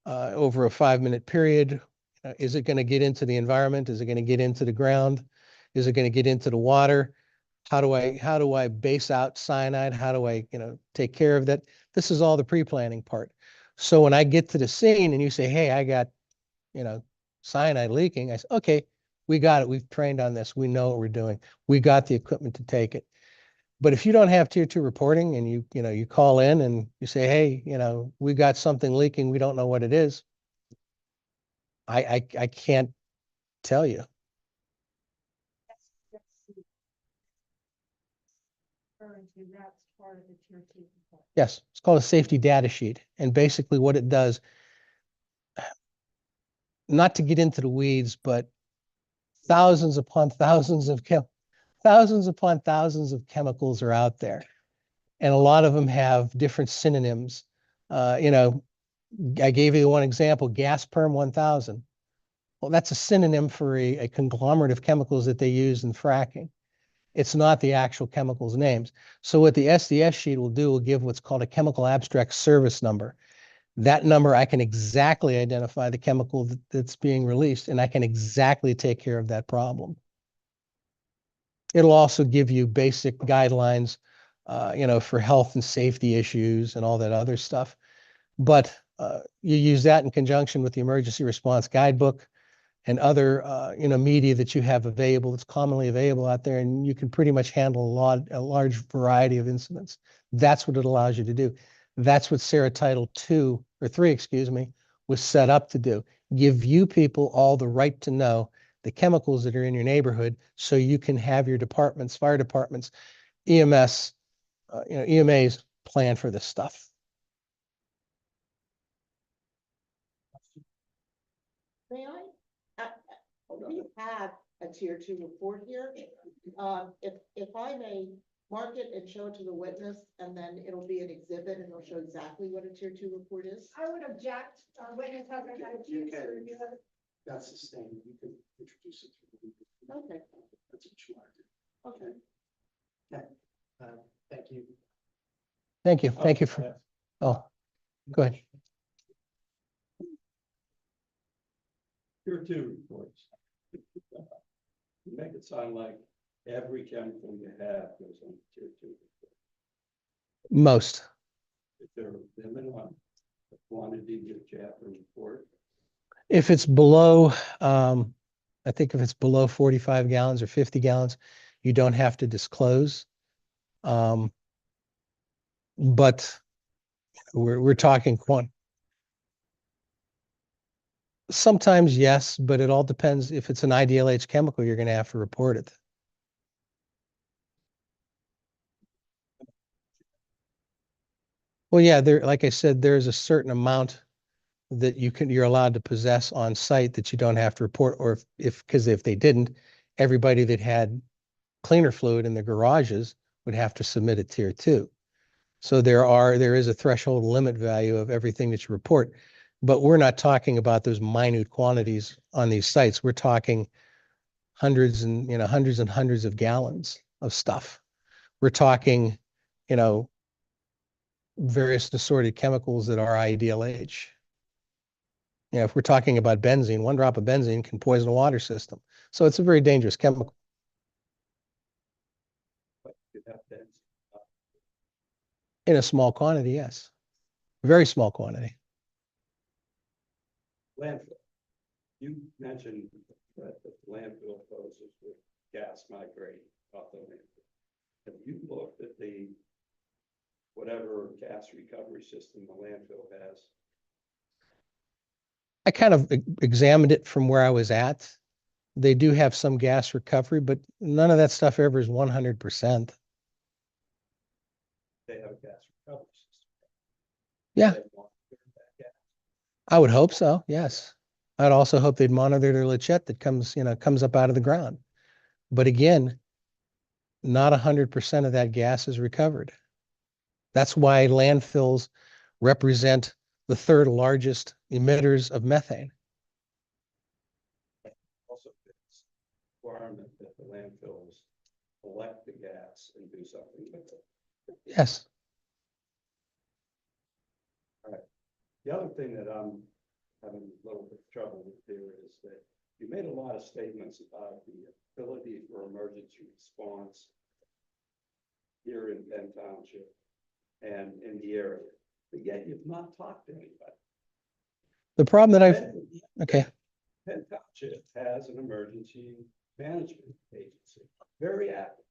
over a 5-minute period. Is it going to get into the environment? Is it going to get into the ground? Is it going to get into the water? How do I base out cyanide? How do I, take care of that? This is all the pre-planning part. So when I get to the scene and you say, hey, I got, cyanide leaking, I say, okay, we got it. We've trained on this. We know what we're doing. We got the equipment to take it. But if you don't have tier 2 reporting and you call in and you say, hey, we got something leaking, we don't know what it is, I can't tell you. Referring to, that's part of the tier 2 report. Yes, it's called a safety data sheet. And basically what it does, not to get into the weeds, but thousands upon thousands of chemicals are out there. And a lot of them have different synonyms. I gave you one example, gas perm 1000. Well, that's a synonym for a conglomerate of chemicals that they use in fracking. It's not the actual chemicals names. So what the SDS sheet will do will give what's called a chemical abstract service number. That number, I can exactly identify the chemical that's being released, and I can exactly take care of that problem. It'll also give you basic guidelines, for health and safety issues and all that other stuff. But you use that in conjunction with the emergency response guidebook and other, media that you have available, that's commonly available out there, and you can pretty much handle a large variety of incidents. That's what it allows you to do. That's what Sarah Title 2 or 3, was set up to do. Give you people all the right to know the chemicals that are in your neighborhood, so you can have your departments, fire departments, EMS, EMAs plan for this stuff. May we have a tier 2 report here. If I may mark it and show it to the witness, and then it'll be an exhibit and it'll show exactly what a tier 2 report is. I would object, our witness hasn't had a You chance to can. review it. That's the standard. You can introduce it. Okay, That's what you want to do. okay. Okay. Thank you. Thank you. Thank you for, oh, go ahead. Tier 2 reports. You make it sound like every chemical you have goes on tier 2 report. Most. Is there a limit on the quantity that you have to report? If it's below, I think if it's below 45 gallons or 50 gallons, you don't have to disclose. But we're talking sometimes yes, but it all depends. If it's an IDLH chemical, you're going to have to report it. Well, yeah, like I said, there's a certain amount that you're allowed to possess on site that you don't have to report, or because if they didn't, everybody that had cleaner fluid in their garages would have to submit a tier 2. So there is a threshold limit value of everything that you report, but we're not talking about those minute quantities on these sites. We're talking hundreds and hundreds of gallons of stuff. We're talking, various assorted chemicals that are IDLH. If we're talking about benzene, 1 drop of benzene can poison a water system. So it's a very dangerous chemical. But you have to, In a small quantity, yes. Very small quantity. landfill. You mentioned that the landfill poses with gas migrating off the landfill. Have you looked at whatever gas recovery system the landfill has? I kind of examined it from where I was at. They do have some gas recovery, but none of that stuff ever is 100%. They have a gas recovery system. Yeah. They monitor that gas. I would hope so. Yes. I'd also hope they'd monitor their leachate that comes up out of the ground. But again, not 100% of that gas is recovered. That's why landfills represent the 3rd largest emitters of methane. Also, it's requirement that the landfills collect the gas and do something with it. Yes. The other thing that I'm having a little bit of trouble with here is that you made a lot of statements about the ability for emergency response here in Penn Township and in the area, but yet you've not talked to anybody. The problem that I've, okay, Penn Township has an emergency management agency, very active,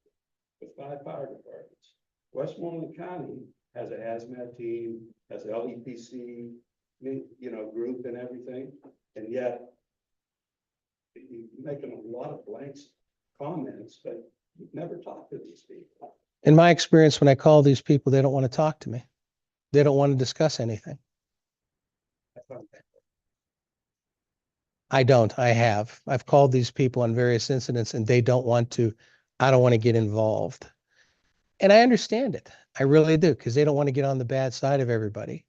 with 5 fire departments. Westmoreland County has a hazmat team, has an LEPC, group and everything, and yet you're making a lot of blanks comments, but you've never talked to these people. in my experience, when I call these people, they don't want to talk to me. They don't want to discuss anything. I don't. I have. I've called these people on various incidents and they don't want to. I don't want to get involved. And I understand it. I really do, because they don't want to get on the bad side of everybody.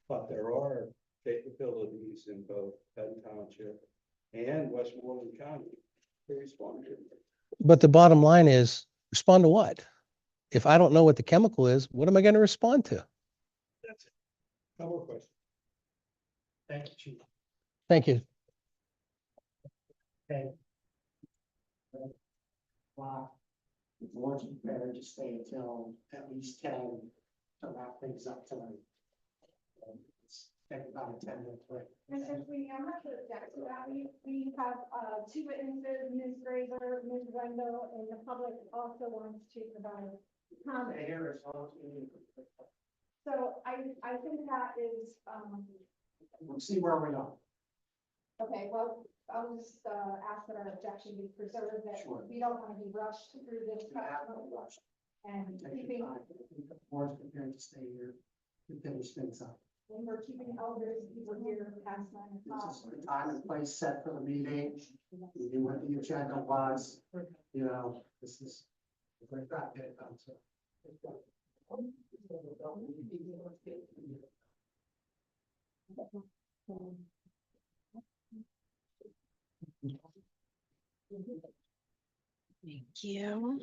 But there are capabilities in both Penn Township and Westmoreland County to respond to it. But the bottom line is, respond to what? If I don't know what the chemical is, what am I going to respond to? That's it. No more questions. Thank you, Chief. Thank you. Okay. Wow. The board's better to stay until at least 10 to wrap things up tonight. It's take about a 10-minute break. Mr. Sweeney, I'm not sure exactly that. We have, two witnesses, Ms. Grazer, Ms. Wendell, and the public also wants to provide comment. Here is all. So I think that is, We'll see where we are. okay, well, I'll just, ask that our objection be preserved, that Sure. we don't want to be rushed through this. We have no rush. And Take your keeping, time. The board's prepared to stay here to finish things up. when we're keeping elders, people here past 9 o'clock. This is the time and place set for the meeting. You knew what the agenda was, this is. We're not getting it done, so. Thank you.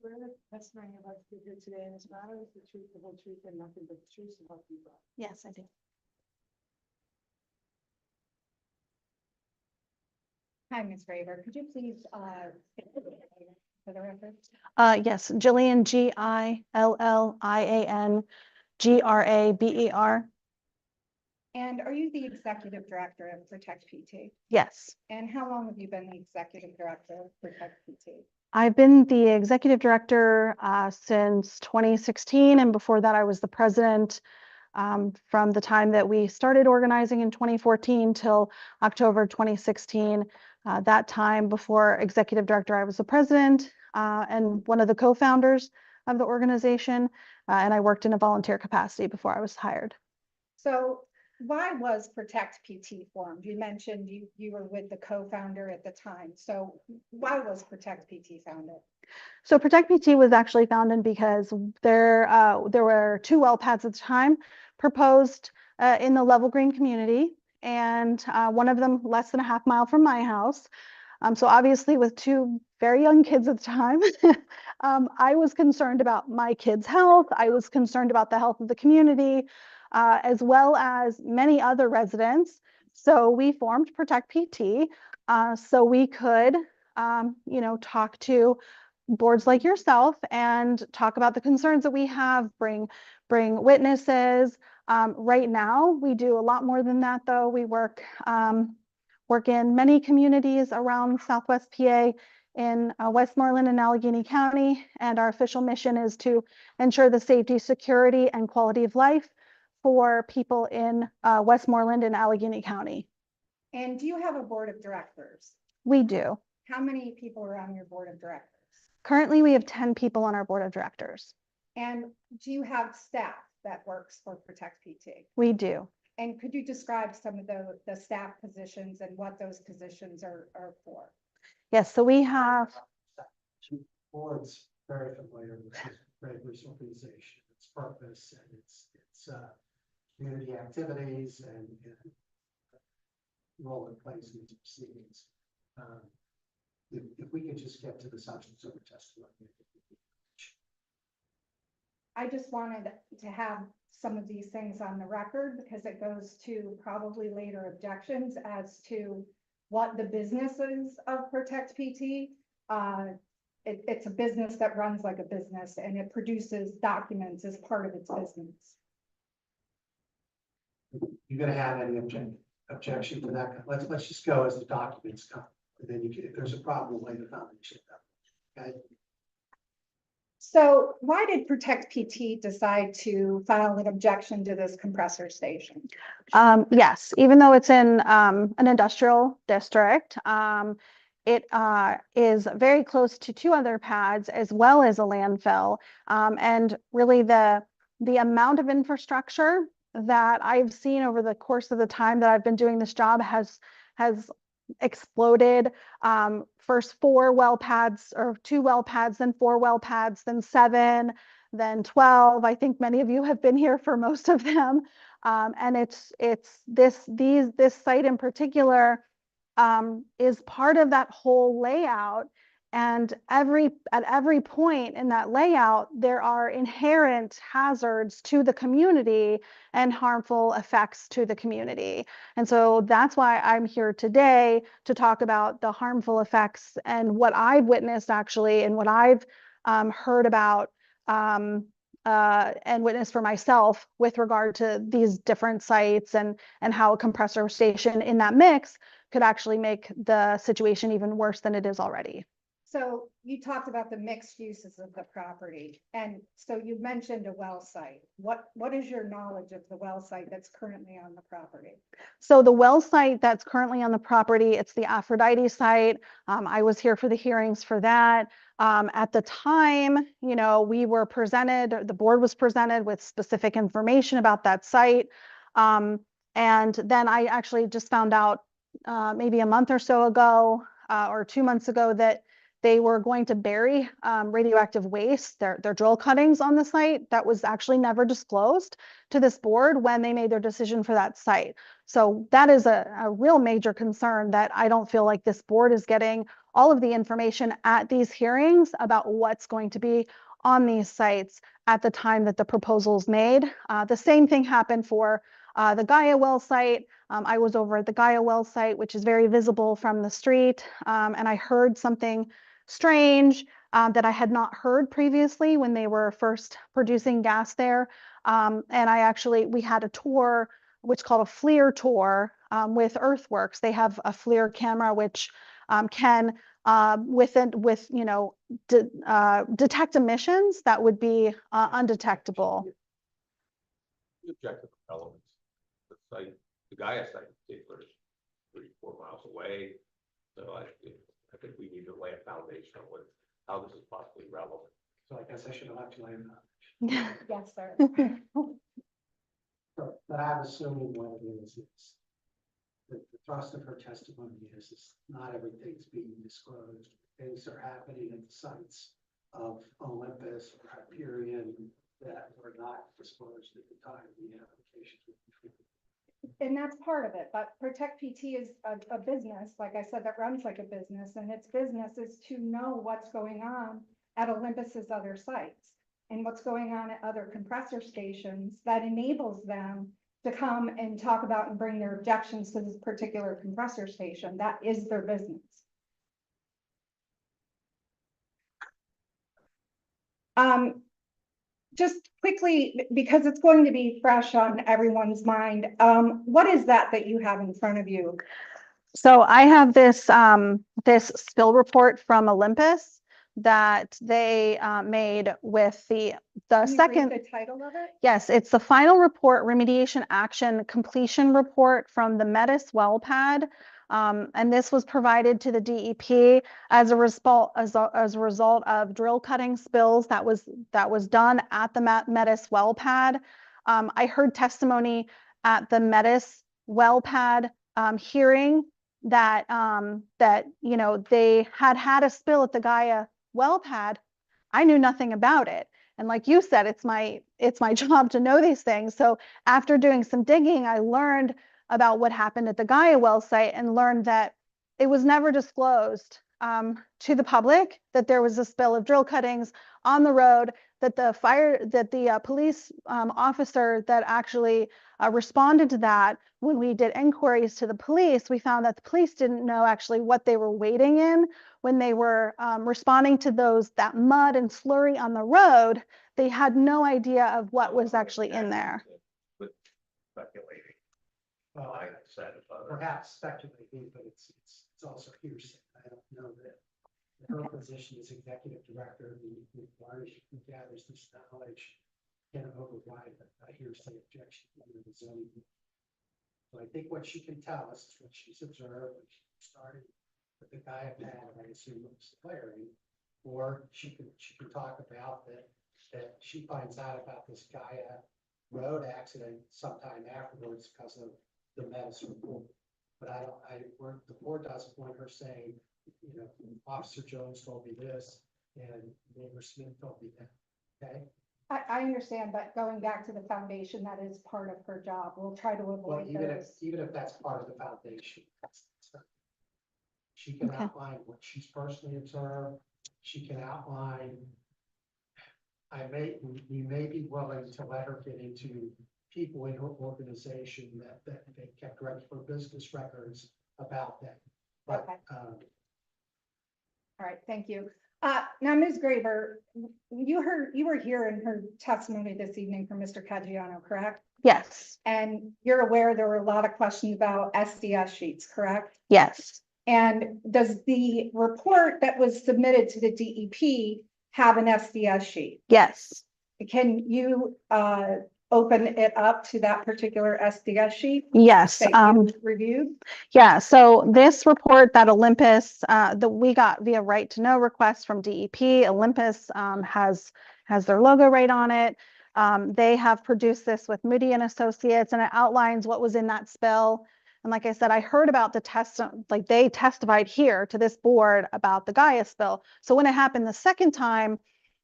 Swear that testimony you're about to give here today in this matter is the truth, the whole truth, and nothing but the truth, so help you God. Yes, I do. Hi, Ms. Graver. Could you please, for the record? Yes, Jillian, Gillian Graber. And are you the executive director of Protect PT? Yes, And how long have you been the executive director of Protect PT? I've been the executive director since 2016, and before that, I was the president from the time that we started organizing in 2014 till October 2016. That time before executive director, I was the president and one of the co-founders of the organization, and I worked in a volunteer capacity before I was hired. So why was Protect PT formed? You mentioned you were with the co-founder at the time. So why was Protect PT founded? So Protect PT was actually founded because there were 2 well pads at the time proposed in the Level Green community, and one of them less than a half mile from my house. So obviously with 2 very young kids at the time, I was concerned about my kids' health. I was concerned about the health of the community, as well as many other residents. So we formed Protect PT so we could, talk to boards like yourself and talk about the concerns that we have, bring witnesses. Right now, we do a lot more than that, though. We work in many communities around Southwest PA in Westmoreland and Allegheny County, and our official mission is to ensure the safety, security, and quality of life for people in Westmoreland and Allegheny County. And do you have a board of directors? We do. How many people are on your board of directors? Currently, we have 10 people on our board of directors. And do you have staff that works for Protect PT? We do. And could you describe some of the staff positions and what those positions are for? Yes, so we have, Board's very familiar with this Graber's organization, its purpose, and its community activities and role it plays in its proceedings. If we could just get to the substance of the testimony. I just wanted to have some of these things on the record because it goes to probably later objections as to what the business is of Protect PT. It's a business that runs like a business and it produces documents as part of its business. You're gonna have any objection to that? Let's just go as the documents come, and then if there's a problem, lay the foundation down. Okay. So why did Protect PT decide to file an objection to this compressor station? yes, even though it's in an industrial district, it is very close to 2 other pads as well as a landfill. And really the amount of infrastructure that I've seen over the course of the time that I've been doing this job has exploded. First 4 well pads or 2 well pads, then 4 well pads, then 7, then 12. I think many of you have been here for most of them. And it's this site in particular is part of that whole layout. And at every point in that layout, there are inherent hazards to the community and harmful effects to the community. And so that's why I'm here today to talk about the harmful effects and what I've witnessed actually, and what I've heard about and witnessed for myself with regard to these different sites and how a compressor station in that mix could actually make the situation even worse than it is already. So you talked about the mixed uses of the property. And so you mentioned a well site. What is your knowledge of the well site that's currently on the property? So the well site that's currently on the property, it's the Aphrodite site. I was here for the hearings for that. At the time, we were presented, the board was presented with specific information about that site. And then I actually just found out maybe a month or so ago, or 2 months ago, that they were going to bury radioactive waste, their drill cuttings on the site. That was actually never disclosed to this board when they made their decision for that site. So that is a real major concern that I don't feel like this board is getting all of the information at these hearings about what's going to be on these sites at the time that the proposal is made. The same thing happened for the Gaia well site. I was over at the Gaia well site, which is very visible from the street, and I heard something strange that I had not heard previously when they were first producing gas there. We had a tour, which is called a FLIR tour with Earthworks. They have a FLIR camera which can detect emissions that would be undetectable. The objective elements, the site, the Gaia site in particular is 3-4 miles away. So I think we need to lay a foundation on how this is possibly relevant. So I guess I should have left you in. Yes, sir. But I'm assuming what it is the thrust of her testimony is not everything's being disclosed. Things are happening at the sites of Olympus or Hyperion that were not disclosed at the time the applications were completed. And that's part of it, but Protect PT is a business, like I said, that runs like a business, and its business is to know what's going on at Olympus's other sites and what's going on at other compressor stations that enables them to come and talk about and bring their objections to this particular compressor station. That is their business. Just quickly, because it's going to be fresh on everyone's mind, what is that you have in front of you? So I have this this spill report from Olympus that they made with the Can you read second. the title of it? Yes, it's the final report remediation action completion report from the Metis well pad. And this was provided to the DEP as a result of drill cutting spills that was done at the Metis well pad. I heard testimony at the Metis well pad hearing that they had a spill at the Gaia well pad. I knew nothing about it. And like you said, it's my job to know these things. So after doing some digging, I learned about what happened at the Gaia well site and learned that it was never disclosed to the public that there was a spill of drill cuttings on the road, that the police officer that actually responded to that, when we did inquiries to the police, we found that the police didn't know actually what they were wading in when they were responding to that mud and slurry on the road. They had no idea of what was actually in there. With speculating. Well, I said, perhaps speculating, but it's also hearsay. I don't know that her position as executive director, who gathers this knowledge, can override a hearsay objection under the zoning. So I think what she can tell us is what she's observed when she started with the Gaia pad, I assume it was flaring, or she can talk about that she finds out about this Gaia road accident sometime afterwards because of the medicine report. But the board doesn't want her saying, Officer Jones told me this and Neighbor Smith told me that. Okay. I understand, but going back to the foundation, that is part of her job. We'll try to Well, avoid those. even if that's part of the foundation, she can Okay. outline what she's personally observed. She can outline. We may be willing to let her get into people in her organization that they kept records for business records about that. But, Okay. All right, thank you. Now, Ms. Graver, you were here in her testimony this evening from Mr. Caggiano, correct? Yes, And you're aware there were a lot of questions about SDS sheets, correct? yes. And does the report that was submitted to the DEP have an SDS sheet? Yes. Can you open it up to that particular SDS sheet Yes. that you reviewed? Yeah, so this report that Olympus, that we got via right to know request from DEP, Olympus has their logo right on it. They have produced this with Moody and Associates, and it outlines what was in that spill. And like I said, I heard about they testified here to this board about the Gaia spill. So when it happened the second time,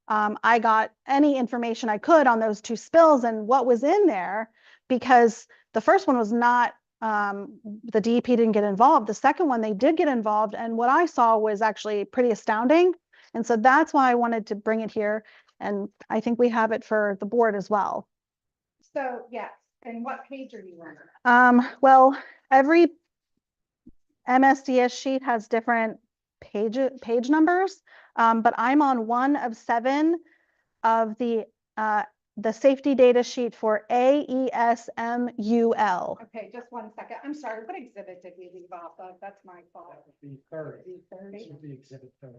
I got any information I could on those two spills and what was in there, because the first one was not the DEP didn't get involved. The second one, they did get involved. And what I saw was actually pretty astounding. And so that's why I wanted to bring it here. And I think we have it for the board as well. So, yes, and what page are you on? Well, every MSDS sheet has different page numbers, but I'm on 1 of 7 of the safety data sheet for AESMUL. Okay, just 1 second. I'm sorry, what exhibit did we leave off of? That's my fault. That would be 30. Be 30. This would be exhibit 30.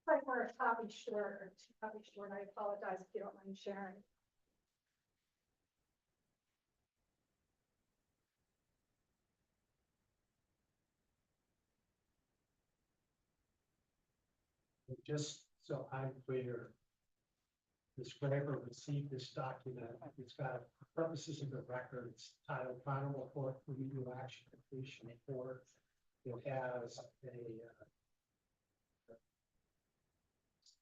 Like we're a copy short or 2 copies short. I apologize if you don't mind sharing. And just so I'm clear, the scraper received this document. It's got purposes of the record. It's titled Final Report for Remedial Action Completion Report. It has a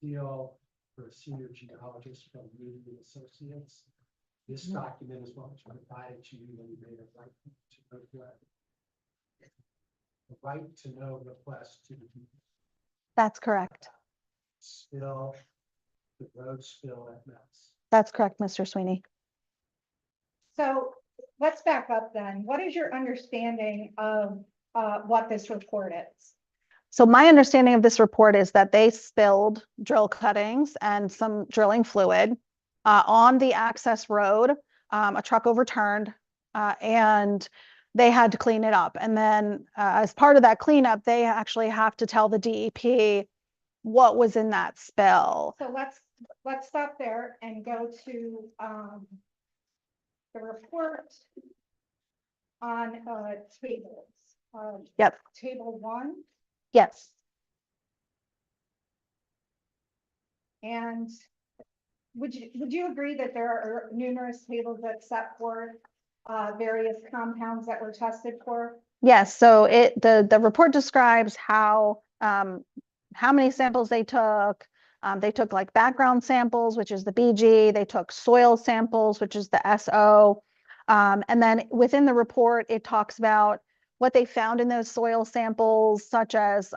seal for a senior geologist from Moody Associates. This document is what was provided to you when you made a right to know request. The right to know request to the That's correct. spill, the road spill at Metz. That's correct, Mr. Sweeney. So let's back up then. What is your understanding of what this report is? So my understanding of this report is that they spilled drill cuttings and some drilling fluid on the access road. A truck overturned and they had to clean it up. And then as part of that cleanup, they actually have to tell the DEP what was in that spill. So let's stop there and go to the report on tables. Yep. Table 1. Yes. And would you agree that there are numerous tables that set forth various compounds that were tested for? Yes. So the report describes how many samples they took. They took like background samples, which is the BG. They took soil samples, which is the SO. And then within the report, it talks about what they found in those soil samples, such as,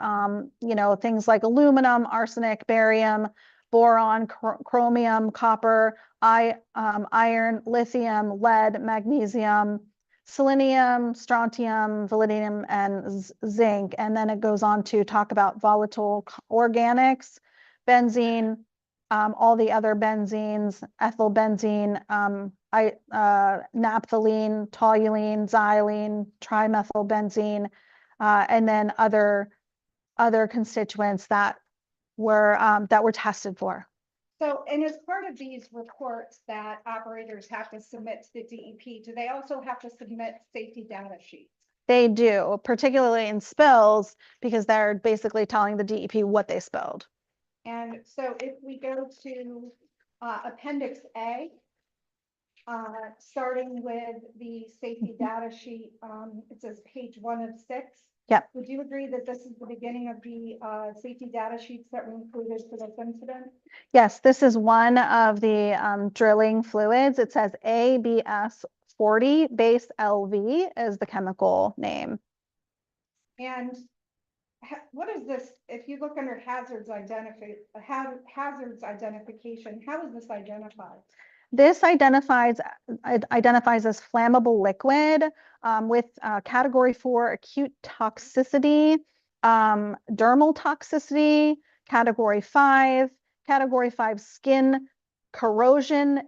things like aluminum, arsenic, barium, boron, chromium, copper, iron, lithium, lead, magnesium, selenium, strontium, vanadium, and zinc. And then it goes on to talk about volatile organics, benzene, all the other benzenes, ethyl benzene, naphthalene, toluene, xylene, trimethylbenzene, and then other constituents that were tested for. So, and as part of these reports that operators have to submit to the DEP, do they also have to submit safety data sheets? They do, particularly in spills, because they're basically telling the DEP what they spilled. And so if we go to Appendix A, starting with the safety data sheet, it says page 1 of 6. Yep. Would you agree that this is the beginning of the safety data sheets that were included for this incident? Yes, this is one of the drilling fluids. It says ABS 40 base LV is the chemical name. And what is this? If you look under hazards identification, how is this identified? This identifies as flammable liquid with category 4 acute toxicity, dermal toxicity, category 5 skin corrosion,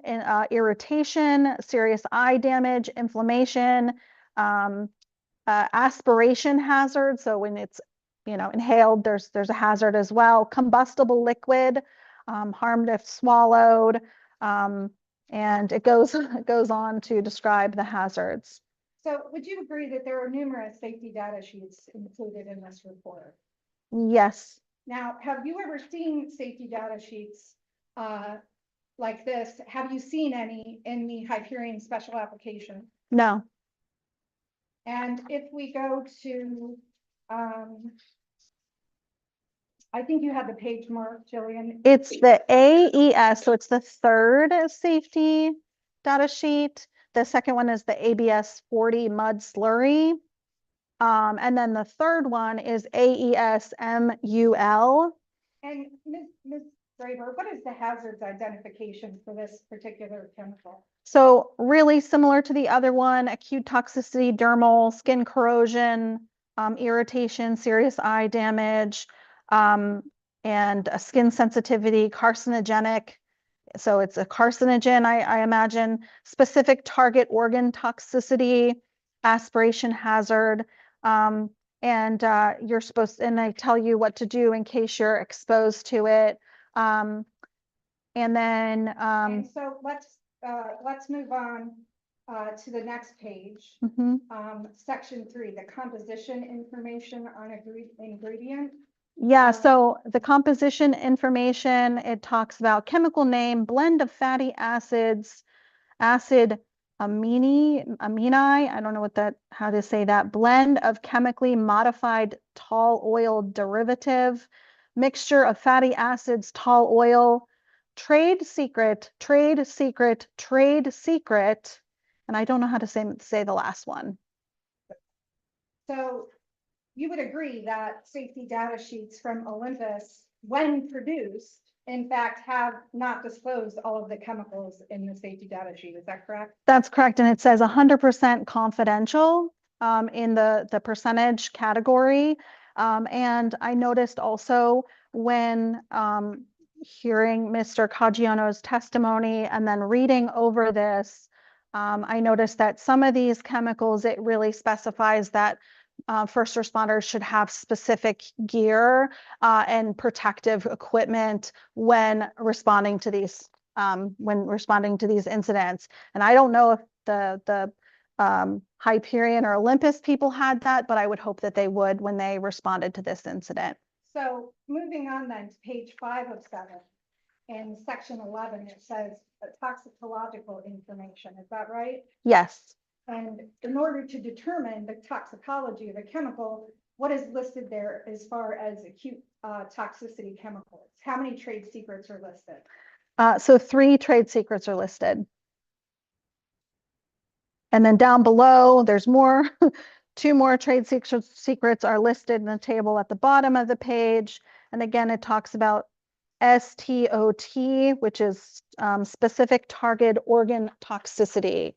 irritation, serious eye damage, inflammation, aspiration hazard. So when it's inhaled, there's a hazard as well. Combustible liquid, harmed if swallowed. And it goes, it goes on to describe the hazards. So would you agree that there are numerous safety data sheets included in this report? Yes, Now, have you ever seen safety data sheets like this? Have you seen any in the Hyperion special application? no, And if we go to, I think you had the page mark, Jillian. it's the AES, so it's the third safety data sheet. The second one is the ABS 40 mud slurry. And then the third one is AES MUL. And Ms. Graver, what is the hazards identification for this particular chemical? So really similar to the other one, acute toxicity, dermal, skin corrosion, irritation, serious eye damage, and a skin sensitivity, carcinogenic. So it's a carcinogen, I imagine, specific target organ toxicity, aspiration hazard. You're supposed, and I tell you what to do in case you're exposed to it. And then, And so let's move on to the next page. mhm. Section 3, the composition information on ingredient. Yeah, so the composition information, it talks about chemical name, blend of fatty acids, acid amini, I don't know what that, how to say that, blend of chemically modified tall oil derivative, mixture of fatty acids, tall oil, trade secret, trade secret, trade secret, and I don't know how to say the last one. So you would agree that safety data sheets from Olympus, when produced, in fact, have not disclosed all of the chemicals in the safety data sheet. Is that correct? That's correct, and it says 100% confidential in the percentage category. And I noticed also when hearing Mr. Caggiano's testimony and then reading over this, I noticed that some of these chemicals, it really specifies that first responders should have specific gear and protective equipment when responding to these incidents. And I don't know if the Hyperion or Olympus people had that, but I would hope that they would when they responded to this incident. So moving on then to page 5 of 7, in section 11, it says toxicological information. Is that right? Yes. And in order to determine the toxicology of a chemical, what is listed there as far as acute toxicity chemicals? How many trade secrets are listed? So 3 trade secrets are listed. And then down below, there's more. 2 more trade secrets are listed in the table at the bottom of the page. And again, it talks about STOT, which is specific target organ toxicity.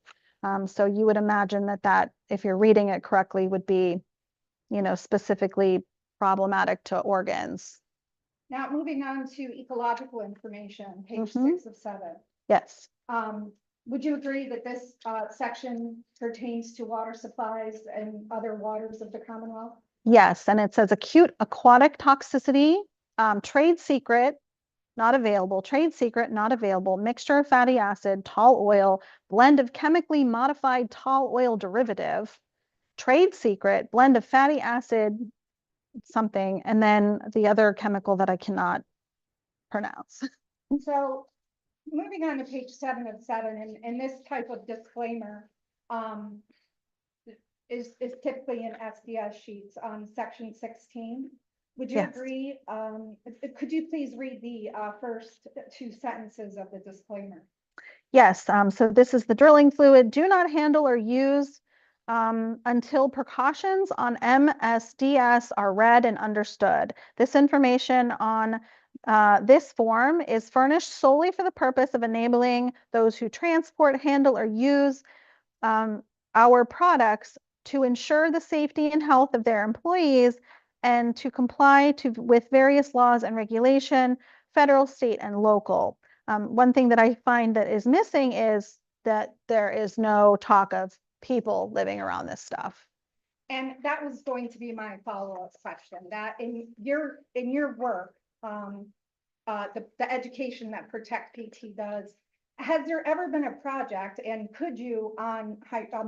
So you would imagine that if you're reading it correctly, would be, specifically problematic to organs. Now, moving on to ecological information, page Mhm. 6 of 7. Yes. Would you agree that this section pertains to water supplies and other waters of the Commonwealth? Yes, and it says acute aquatic toxicity, trade secret, not available, trade secret, not available, mixture of fatty acid, tall oil, blend of chemically modified tall oil derivative, trade secret, blend of fatty acid, something, and then the other chemical that I cannot pronounce. So moving on to page 7 of 7, and this type of disclaimer is typically in SDS sheets on section 16. Would you Yes. agree? Could you please read the first 2 sentences of the disclaimer? Yes, so this is the drilling fluid. Do not handle or use until precautions on MSDS are read and understood. This information on this form is furnished solely for the purpose of enabling those who transport, handle, or use our products to ensure the safety and health of their employees and to comply with various laws and regulation, federal, state, and local. One thing that I find that is missing is that there is no talk of people living around this stuff. And that was going to be my follow-up question, that in your work, the education that Protect PT does, has there ever been a project, and could you on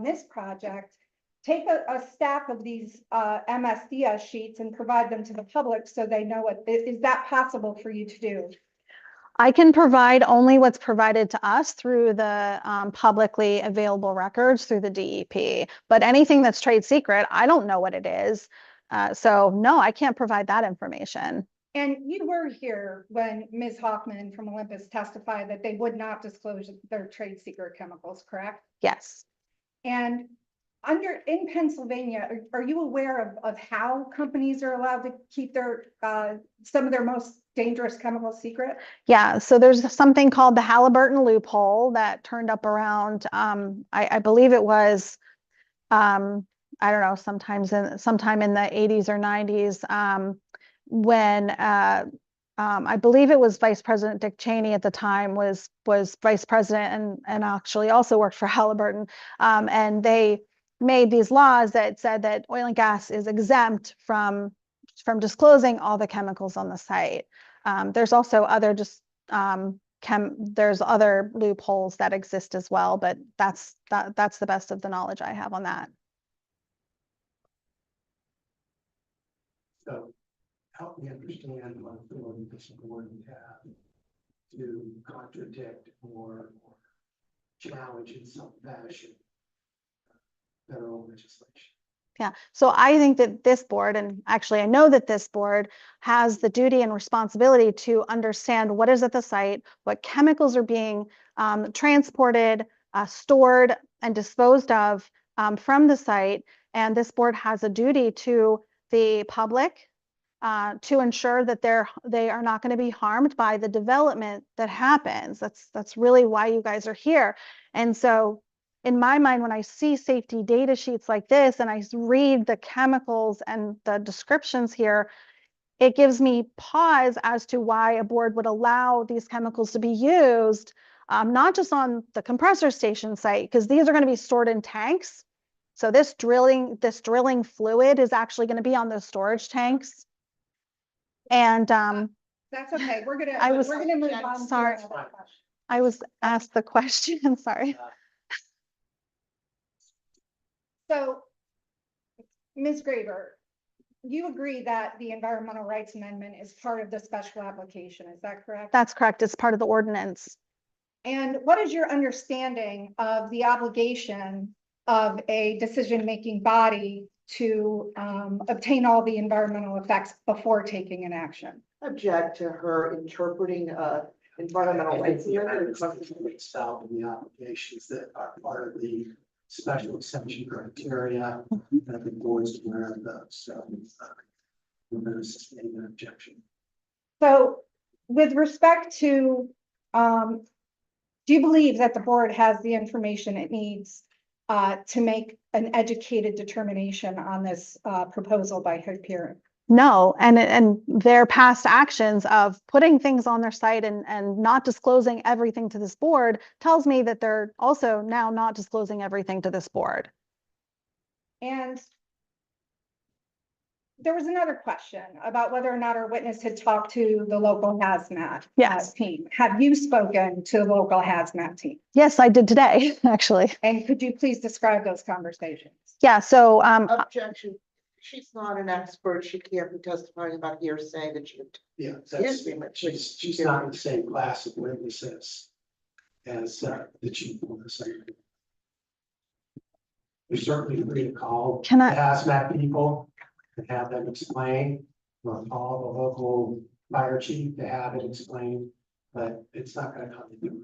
this project, take a stack of these MSDS sheets and provide them to the public so they know what, is that possible for you to do? I can provide only what's provided to us through the publicly available records through the DEP. But anything that's trade secret, I don't know what it is. So no, I can't provide that information. And you were here when Ms. Hoffman from Olympus testified that they would not disclose their trade secret chemicals, correct? Yes. And in Pennsylvania, are you aware of how companies are allowed to keep their some of their most dangerous chemicals secret? Yeah, so there's something called the Halliburton loophole that turned up around, I believe it was, I don't know, sometime in the 80s or 90s, when I believe it was Vice President Dick Cheney at the time was vice president and actually also worked for Halliburton. And they made these laws that said that oil and gas is exempt from disclosing all the chemicals on the site. There's also other there's other loopholes that exist as well, but that's the best of the knowledge I have on that. So help me understand what authority this board would have to contradict or challenge in some fashion federal legislation. Yeah, so I think that this board, and actually I know that this board has the duty and responsibility to understand what is at the site, what chemicals are being transported, stored, and disposed of from the site. And this board has a duty to the public to ensure that they are not going to be harmed by the development that happens. That's really why you guys are here. And so in my mind, when I see safety data sheets like this and I read the chemicals and the descriptions here, it gives me pause as to why a board would allow these chemicals to be used, not just on the compressor station site, because these are going to be stored in tanks. So this drilling fluid is actually going to be on those storage tanks. And That's okay. We're gonna move on. Sorry. I was asked the question. Sorry. So, Ms. Graber, you agree that the Environmental Rights Amendment is part of the special application, is that correct? That's correct. It's part of the ordinance. And what is your understanding of the obligation of a decision-making body to obtain all the environmental effects before taking an action? Object to her interpreting environmental rights. It's out in the applications that are part of the special exception criteria that the board's aware of those. So we're going to sustain an objection. So with respect to, do you believe that the board has the information it needs to make an educated determination on this proposal by Hyperion? No, and their past actions of putting things on their site and not disclosing everything to this board tells me that they're also now not disclosing everything to this board. And there was another question about whether or not our witness had talked to the local hazmat team. Have you spoken to the local hazmat team? Yes, I did today, actually. And could you please describe those conversations? Yeah, so Objection. She's not an expert. She can't be testifying about hearsay that she. Yeah, Yes, she's not in the same class of witnesses as the chief of the site. We certainly agree to call the hazmat people and have them explain, or call the local fire chief to have it explained, but it's not going to come to her.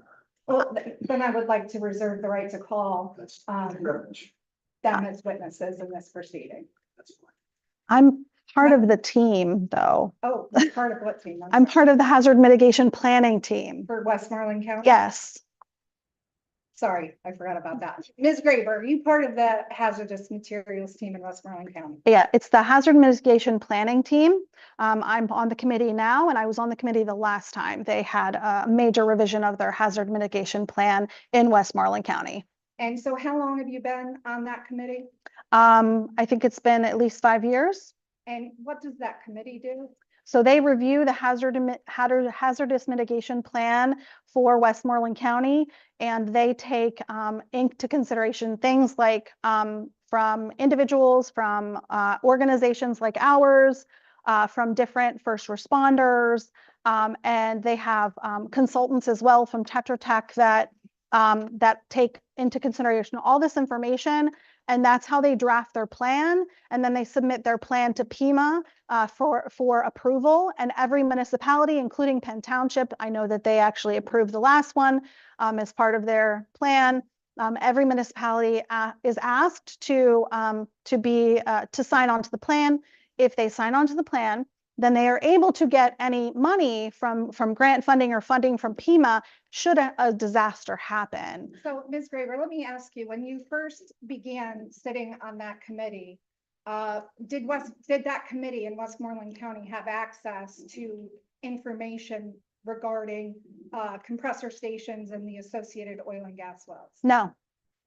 Well, then I would like to reserve the right to call That's them as witnesses in this proceeding. That's fine. I'm part of the team, though. Oh, that's part of what team? I'm part of the hazard mitigation planning team. For Westmoreland County? Yes. Sorry, I forgot about that. Ms. Graber, are you part of the hazardous materials team in Westmoreland County? Yeah, it's the hazard mitigation planning team. I'm on the committee now, and I was on the committee the last time they had a major revision of their hazard mitigation plan in Westmoreland County. And so how long have you been on that committee? I think it's been at least 5 years. And what does that committee do? So they review the hazardous mitigation plan for Westmoreland County, and they take into consideration things like from individuals, from organizations like ours, from different first responders, and they have consultants as well from Tetra Tech that take into consideration all this information, and that's how they draft their plan. And then they submit their plan to PEMA for approval. And every municipality, including Penn Township, I know that they actually approved the last one as part of their plan. Every municipality is asked to sign on to the plan. If they sign on to the plan, then they are able to get any money from grant funding or funding from PEMA should a disaster happen. So, Ms. Graver, let me ask you, when you first began sitting on that committee, did that committee in Westmoreland County have access to information regarding compressor stations and the associated oil and gas wells? No.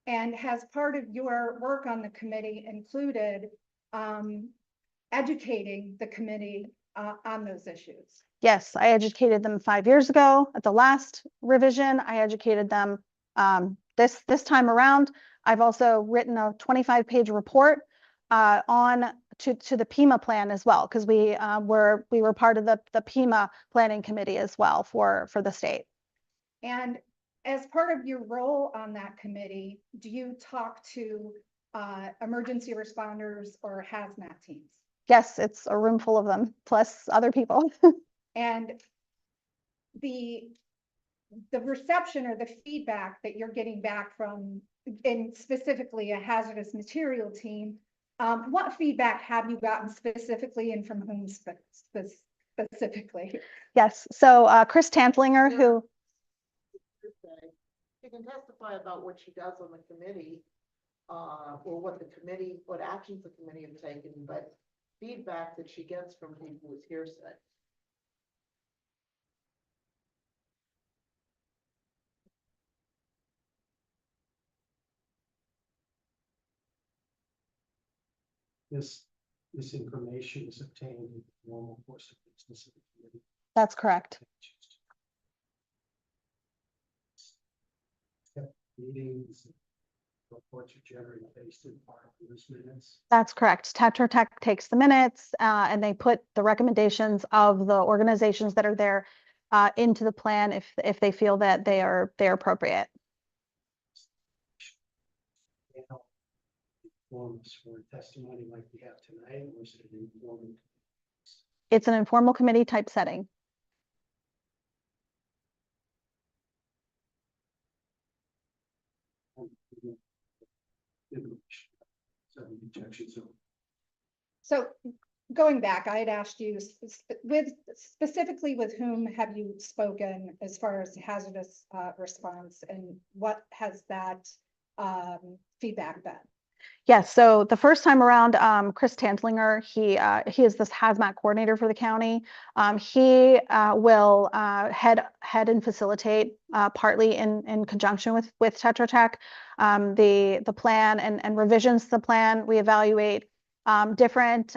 And has part of your work on the committee included educating the committee on those issues? Yes, I educated them 5 years ago at the last revision. I educated them this time around. I've also written a 25-page report on to the PEMA plan as well, because we were part of the PEMA planning committee as well for the state. And as part of your role on that committee, do you talk to emergency responders or hazmat teams? Yes, it's a room full of them, plus other people. And the reception or the feedback that you're getting back from, and specifically a hazardous material team, what feedback have you gotten specifically and from whom specifically? Yes, so Chris Tantlinger, who She can testify about what she does on the committee, or what actions the committee have taken, but feedback that she gets from people is hearsay. This information is obtained in the normal course of business of the committee. that's correct. Meetings, reports are generally based in part of those minutes. That's correct. Tetra Tech takes the minutes and they put the recommendations of the organizations that are there into the plan if they feel that they're appropriate. Forms for testimony like we have tonight, or is it an informal? It's an informal committee type setting. So going back, I had asked you specifically with whom have you spoken as far as hazardous response, and what has that feedback been? Yes, so the first time around, Chris Tantlinger, he is this hazmat coordinator for the county. He will head and facilitate partly in conjunction with Tetra Tech the plan and revisions to the plan. We evaluate different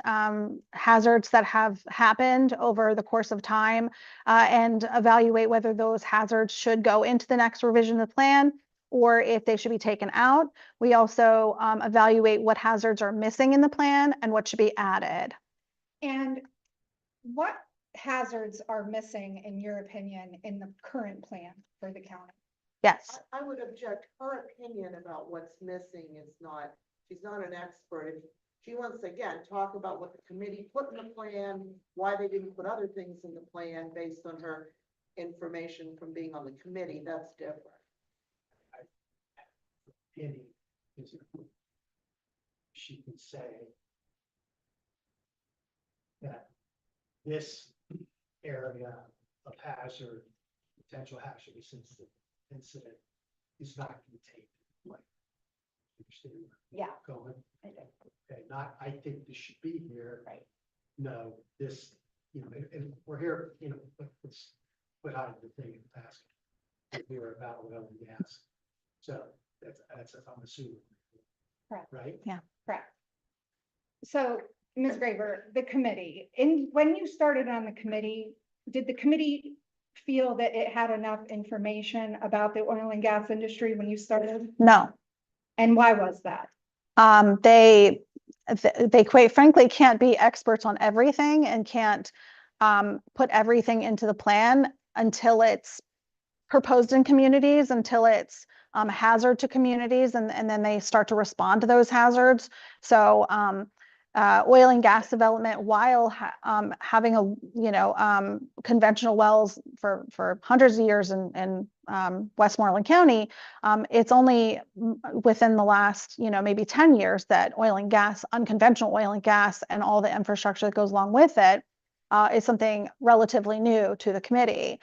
hazards that have happened over the course of time and evaluate whether those hazards should go into the next revision of the plan or if they should be taken out. We also evaluate what hazards are missing in the plan and what should be added. And what hazards are missing, in your opinion, in the current plan for the county? Yes. I would object. Her opinion about what's missing is not, she's not an expert. If she wants to, again, talk about what the committee put in the plan, why they didn't put other things in the plan based on her information from being on the committee, that's different. Penny is she can say that this area of hazard, potential hazard incident is not contained. Like, understand where I'm going? Okay, not, I think this should be here. Right. No, this, and we're here, let's put out the thing in the past. We're here about oil and gas. So that's if I'm assuming. Correct. Right? Correct. So Ms. Graver, the committee, when you started on the committee, did the committee feel that it had enough information about the oil and gas industry when you started? No. And why was that? They quite frankly can't be experts on everything and can't put everything into the plan until it's proposed in communities, until it's a hazard to communities, and then they start to respond to those hazards. So oil and gas development, while having conventional wells for hundreds of years in Westmoreland County, it's only within the last maybe 10 years that oil and gas, unconventional oil and gas, and all the infrastructure that goes along with it is something relatively new to the committee.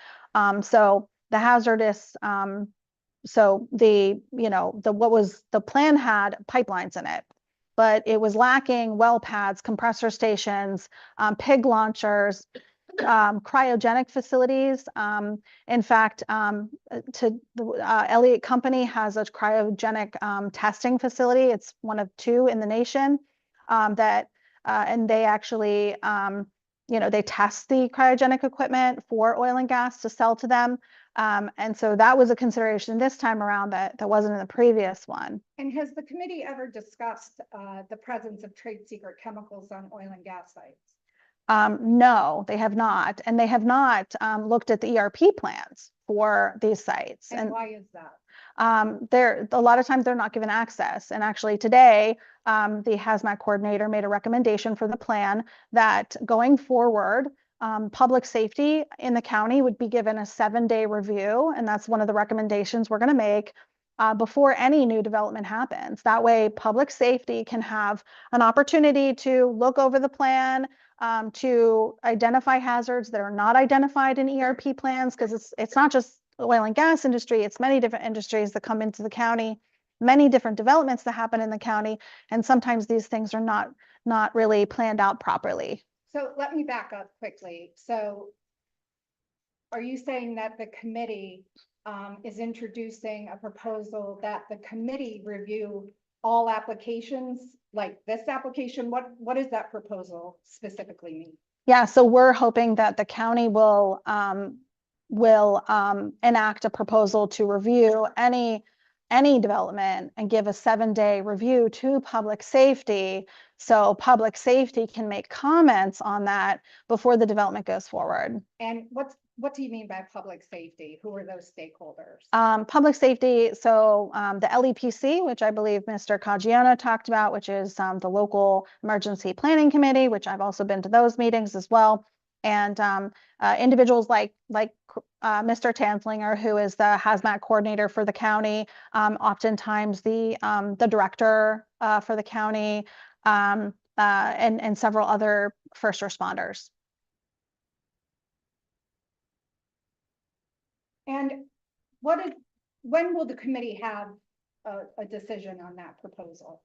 So the hazardous, so what was the plan had pipelines in it, but it was lacking well pads, compressor stations, pig launchers, cryogenic facilities. In fact, Elliott Company has a cryogenic testing facility. It's one of 2 in the nation and they actually, they test the cryogenic equipment for oil and gas to sell to them. And so that was a consideration this time around that wasn't in the previous one. And has the committee ever discussed the presence of trade secret chemicals on oil and gas sites? No, they have not. And they have not looked at the ERP plans for these sites. And why is that? A lot of times they're not given access. And actually today, the hazmat coordinator made a recommendation for the plan that going forward, public safety in the county would be given a 7-day review. And that's one of the recommendations we're going to make before any new development happens. That way, public safety can have an opportunity to look over the plan, to identify hazards that are not identified in ERP plans, because it's not just the oil and gas industry, it's many different industries that come into the county, many different developments that happen in the county, and sometimes these things are not really planned out properly. So let me back up quickly. So are you saying that the committee is introducing a proposal that the committee review all applications like this application? What does that proposal specifically mean? Yeah, so we're hoping that the county will enact a proposal to review any development and give a 7-day review to public safety, so public safety can make comments on that before the development goes forward. And what do you mean by public safety? Who are those stakeholders? Public safety, so the LEPC, which I believe Mr. Caggiano talked about, which is the local emergency planning committee, which I've also been to those meetings as well. And individuals like Mr. Tanslinger, who is the hazmat coordinator for the county, oftentimes the director for the county, and several other first responders. And when will the committee have a decision on that proposal?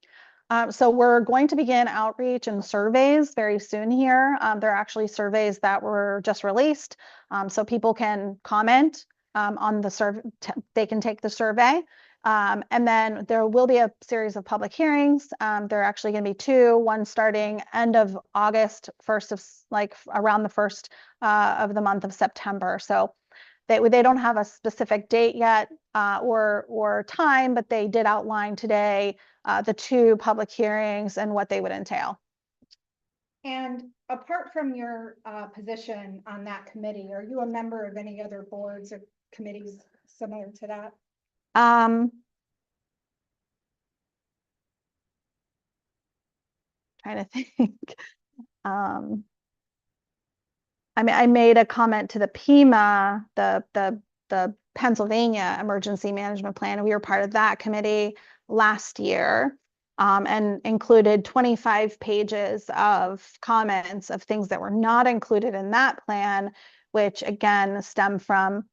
So we're going to begin outreach and surveys very soon here. There are actually surveys that were just released. So people can comment on the survey, they can take the survey. And then there will be a series of public hearings. There are actually going to be 2, one starting end of August, around the 1st of the month of September. So they don't have a specific date yet or time, but they did outline today the 2 public hearings and what they would entail. And apart from your position on that committee, are you a member of any other boards or committees similar to that? Trying to think. I mean, I made a comment to the PEMA, the Pennsylvania Emergency Management Plan, and we were part of that committee last year, and included 25 pages of comments of things that were not included in that plan, which again stem from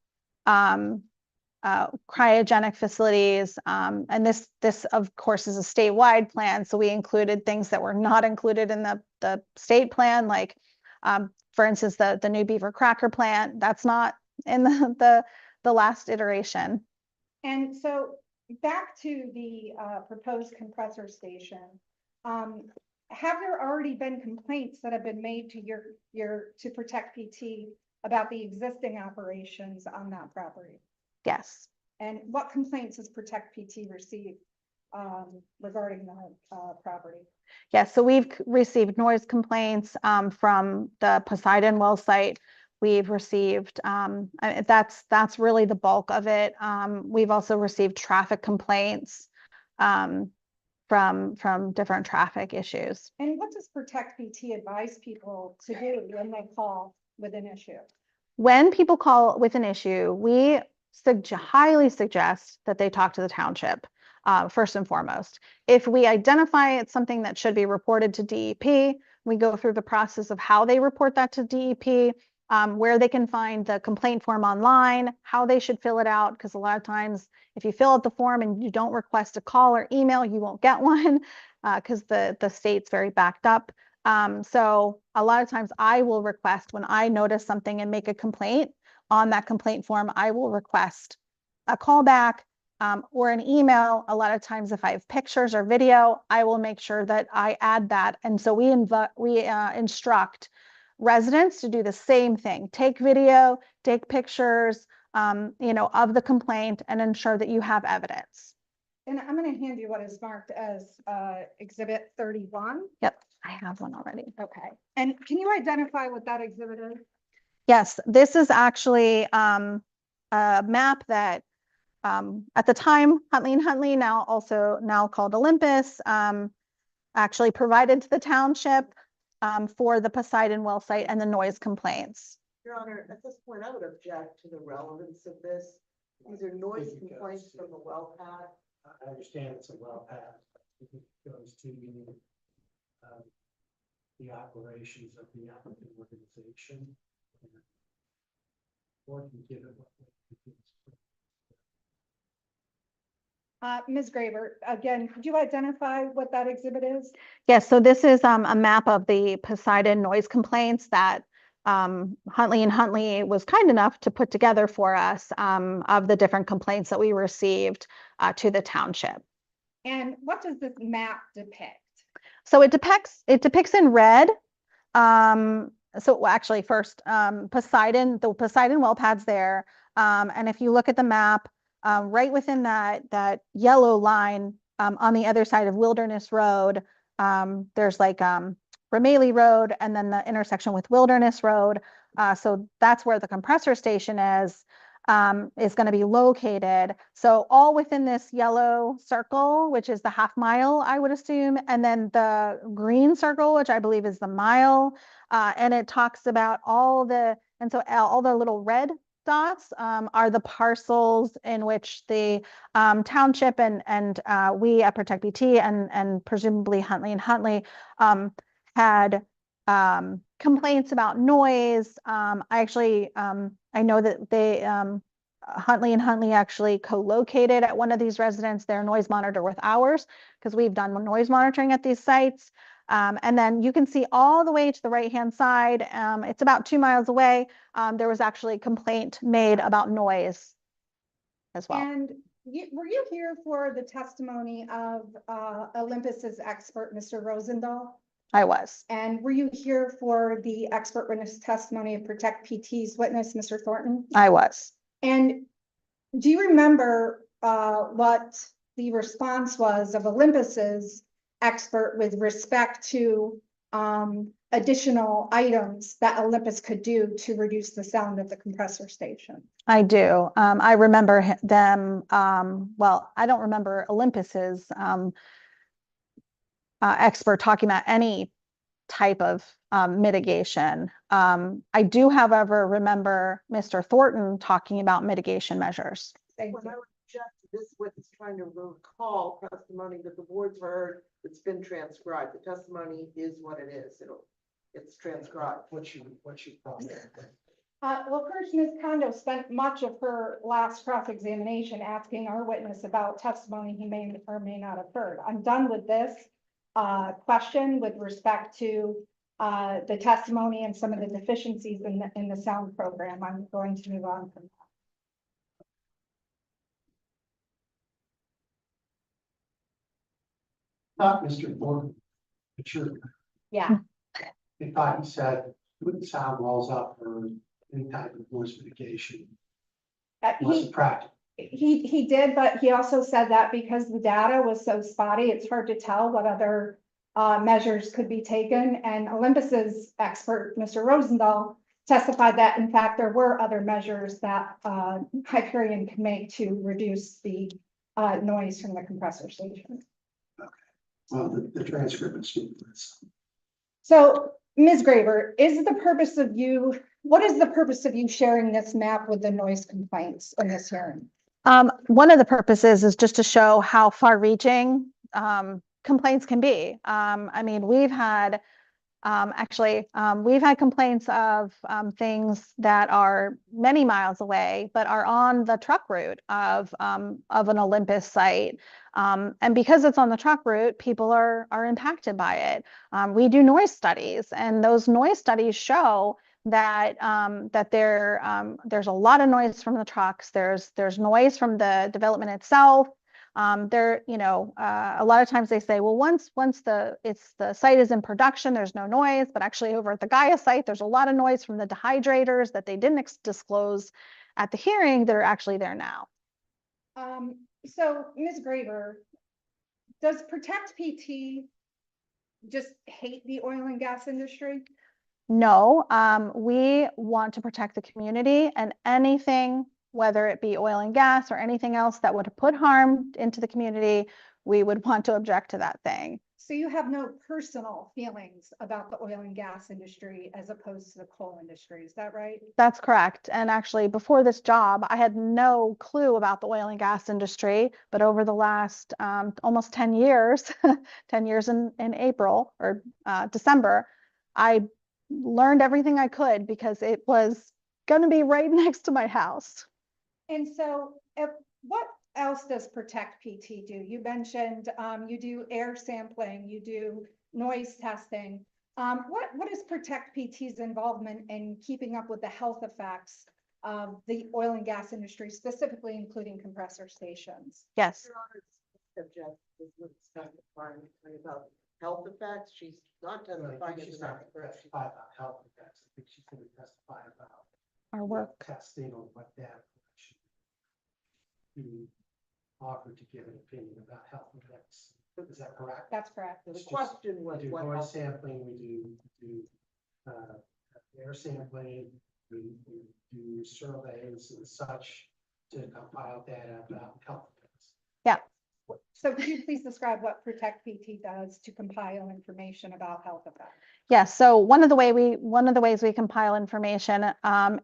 cryogenic facilities. And this of course is a statewide plan. So we included things that were not included in the state plan, like for instance, the new Beaver Cracker plant, that's not in the last iteration. And so back to the proposed compressor station. have there already been complaints that have been made to to Protect PT about the existing operations on that property? Yes. And what complaints has Protect PT received regarding the property? Yes, so we've received noise complaints from the Poseidon well site. We've received, that's really the bulk of it. We've also received traffic complaints from different traffic issues. And what does Protect PT advise people to do when they call with an issue? When people call with an issue, we highly suggest that they talk to the township, first and foremost. If we identify it's something that should be reported to DEP, we go through the process of how they report that to DEP, where they can find the complaint form online, how they should fill it out, because a lot of times if you fill out the form and you don't request a call or email, you won't get one because the state's very backed up. So a lot of times I will request when I notice something and make a complaint on that complaint form, I will request a callback or an email. A lot of times if I have pictures or video, I will make sure that I add that. And so we instruct residents to do the same thing. Take video, take pictures, of the complaint and ensure that you have evidence. And I'm going to hand you what is marked as Exhibit 31. Yep, I have one already. Okay. And can you identify what that exhibit is? Yes, this is actually a map that at the time Huntley and Huntley, now called Olympus, actually provided to the township for the Poseidon well site and the noise complaints. Your Honor, at this point, I would object to the relevance of this. These are noise complaints from the well pad. I understand it's a well path. It goes to the operations of the applicant organization. Or can give it what Ms. Graber, again, could you identify what that exhibit is? Yes, so this is a map of the Poseidon noise complaints that Huntley and Huntley was kind enough to put together for us of the different complaints that we received to the township. And what does this map depict? So it depicts in red. So actually first, the Poseidon well pad's there. And if you look at the map, right within that yellow line on the other side of Wilderness Road, there's like Ramaley Road and then the intersection with Wilderness Road. So that's where the compressor station is going to be located. So all within this yellow circle, which is the half mile, I would assume, and then the green circle, which I believe is the mile. And it talks about all the little red dots are the parcels in which the township and we at Protect BT and presumably Huntley and Huntley had complaints about noise. I know that they Huntley and Huntley actually co-located at one of these residents their noise monitor with ours because we've done noise monitoring at these sites. And then you can see all the way to the right-hand side, it's about 2 miles away. There was actually a complaint made about noise as well. And were you here for the testimony of Olympus's expert, Mr. Rosendahl? I was. And were you here for the expert witness testimony of Protect PT's witness, Mr. Thornton? I was. And do you remember what the response was of Olympus's expert with respect to additional items that Olympus could do to reduce the sound of the compressor station? I do. I remember them. Well, I don't remember Olympus's expert talking about any type of mitigation. I do, however, remember Mr. Thornton talking about mitigation measures. Thank When you. I would object to this witness trying to recall testimony that the board's heard that's been transcribed. The testimony is what it is. It's transcribed. what you thought. Well, first, Ms. Kondo spent much of her last cross-examination asking our witness about testimony he may or may not have heard. I'm done with this question with respect to the testimony and some of the deficiencies in the sound program. I'm going to move on from that. Mr. Gordon, Sure. Yeah. I thought he said, putting sound walls up or any type of noise mitigation wasn't He, practical. he did, but he also said that because the data was so spotty, it's hard to tell what other measures could be taken. And Olympus's expert, Mr. Rosendahl, testified that in fact, there were other measures that Hyperion can make to reduce the noise from the compressor station. Well, the transcript is stupid. So, Ms. Graver, what is the purpose of you sharing this map with the noise complaints in this hearing? One of the purposes is just to show how far-reaching complaints can be. I mean, we've had complaints of things that are many miles away, but are on the truck route of an Olympus site. And because it's on the truck route, people are impacted by it. We do noise studies, and those noise studies show that there's a lot of noise from the trucks. There's noise from the development itself. A lot of times they say, well, once the site is in production, there's no noise, but actually over at the Gaia site, there's a lot of noise from the dehydrators that they didn't disclose at the hearing that are actually there now. So, Ms. Graver, does Protect PT just hate the oil and gas industry? No, we want to protect the community, and anything, whether it be oil and gas or anything else that would put harm into the community, we would want to object to that thing. So you have no personal feelings about the oil and gas industry as opposed to the coal industry, is that right? That's correct. And actually, before this job, I had no clue about the oil and gas industry, but over the last almost 10 years, 10 years in April or December, I learned everything I could because it was going to be right next to my house. And so what else does Protect PT do? You mentioned you do air sampling, you do noise testing. What is Protect PT's involvement in keeping up with the health effects of the oil and gas industry, specifically including compressor stations? Yes. Your Honor's subject is what's testifying about health effects. She's not testifying She's as not an going to expert. testify about health effects. I think she's going to testify about Our work. testing or what data collection to offer to give an opinion about health effects. Is that correct? That's correct. The It's just- question was We do what noise health- sampling, we do air sampling, we do surveys and such to compile data about health effects. Yeah. So could you please describe what Protect PT does to compile information about health effects? Yes. So one of the ways we compile information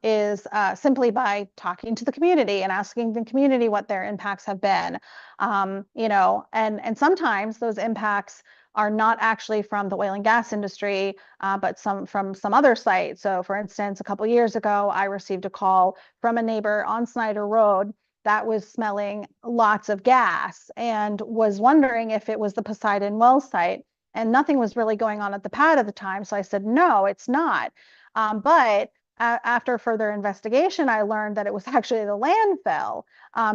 is simply by talking to the community and asking the community what their impacts have been. And sometimes those impacts are not actually from the oil and gas industry, but from some other site. So for instance, a couple of years ago, I received a call from a neighbor on Snyder Road that was smelling lots of gas and was wondering if it was the Poseidon well site. And nothing was really going on at the pad at the time. So I said, no, it's not. But after further investigation, I learned that it was actually the landfill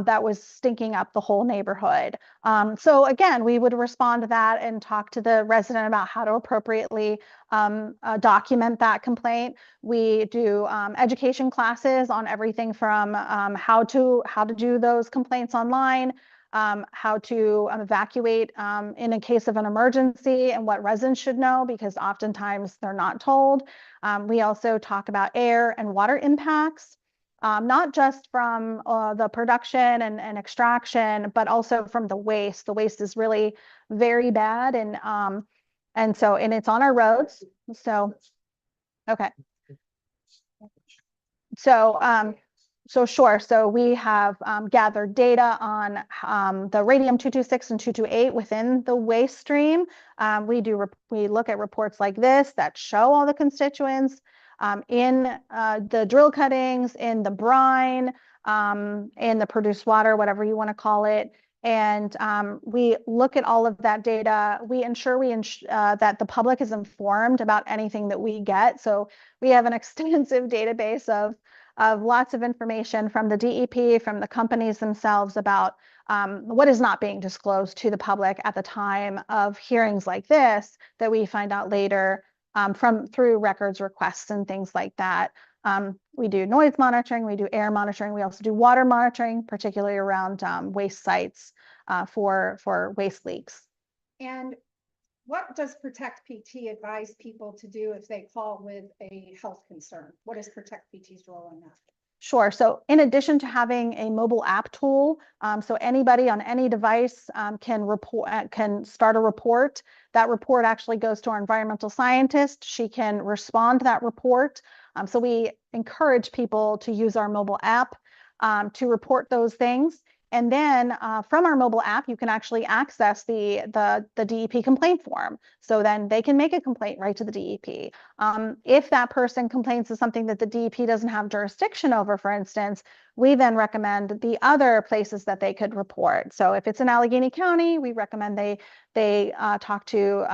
that was stinking up the whole neighborhood. So again, we would respond to that and talk to the resident about how to appropriately document that complaint. We do education classes on everything from how to do those complaints online, how to evacuate in a case of an emergency and what residents should know, because oftentimes they're not told. We also talk about air and water impacts, not just from the production and extraction, but also from the waste. The waste is really very bad, and it's on our roads. So, okay. So sure. So we have gathered data on the radium 226 and 228 within the waste stream. We look at reports like this that show all the constituents in the drill cuttings, in the brine, in the produced water, whatever you want to call it. And we look at all of that data. We ensure that the public is informed about anything that we get. So we have an extensive database of lots of information from the DEP, from the companies themselves about what is not being disclosed to the public at the time of hearings like this that we find out later through records requests and things like that. We do noise monitoring, we do air monitoring, we also do water monitoring, particularly around waste sites for waste leaks. And what does Protect PT advise people to do if they call with a health concern? What is Protect PT's role in that? Sure. So in addition to having a mobile app tool, so anybody on any device can start a report. That report actually goes to our environmental scientist. She can respond to that report. So we encourage people to use our mobile app to report those things. And then from our mobile app, you can actually access the DEP complaint form. So then they can make a complaint right to the DEP. If that person complains of something that the DEP doesn't have jurisdiction over, for instance, we then recommend the other places that they could report. So if it's in Allegheny County, we recommend they talk to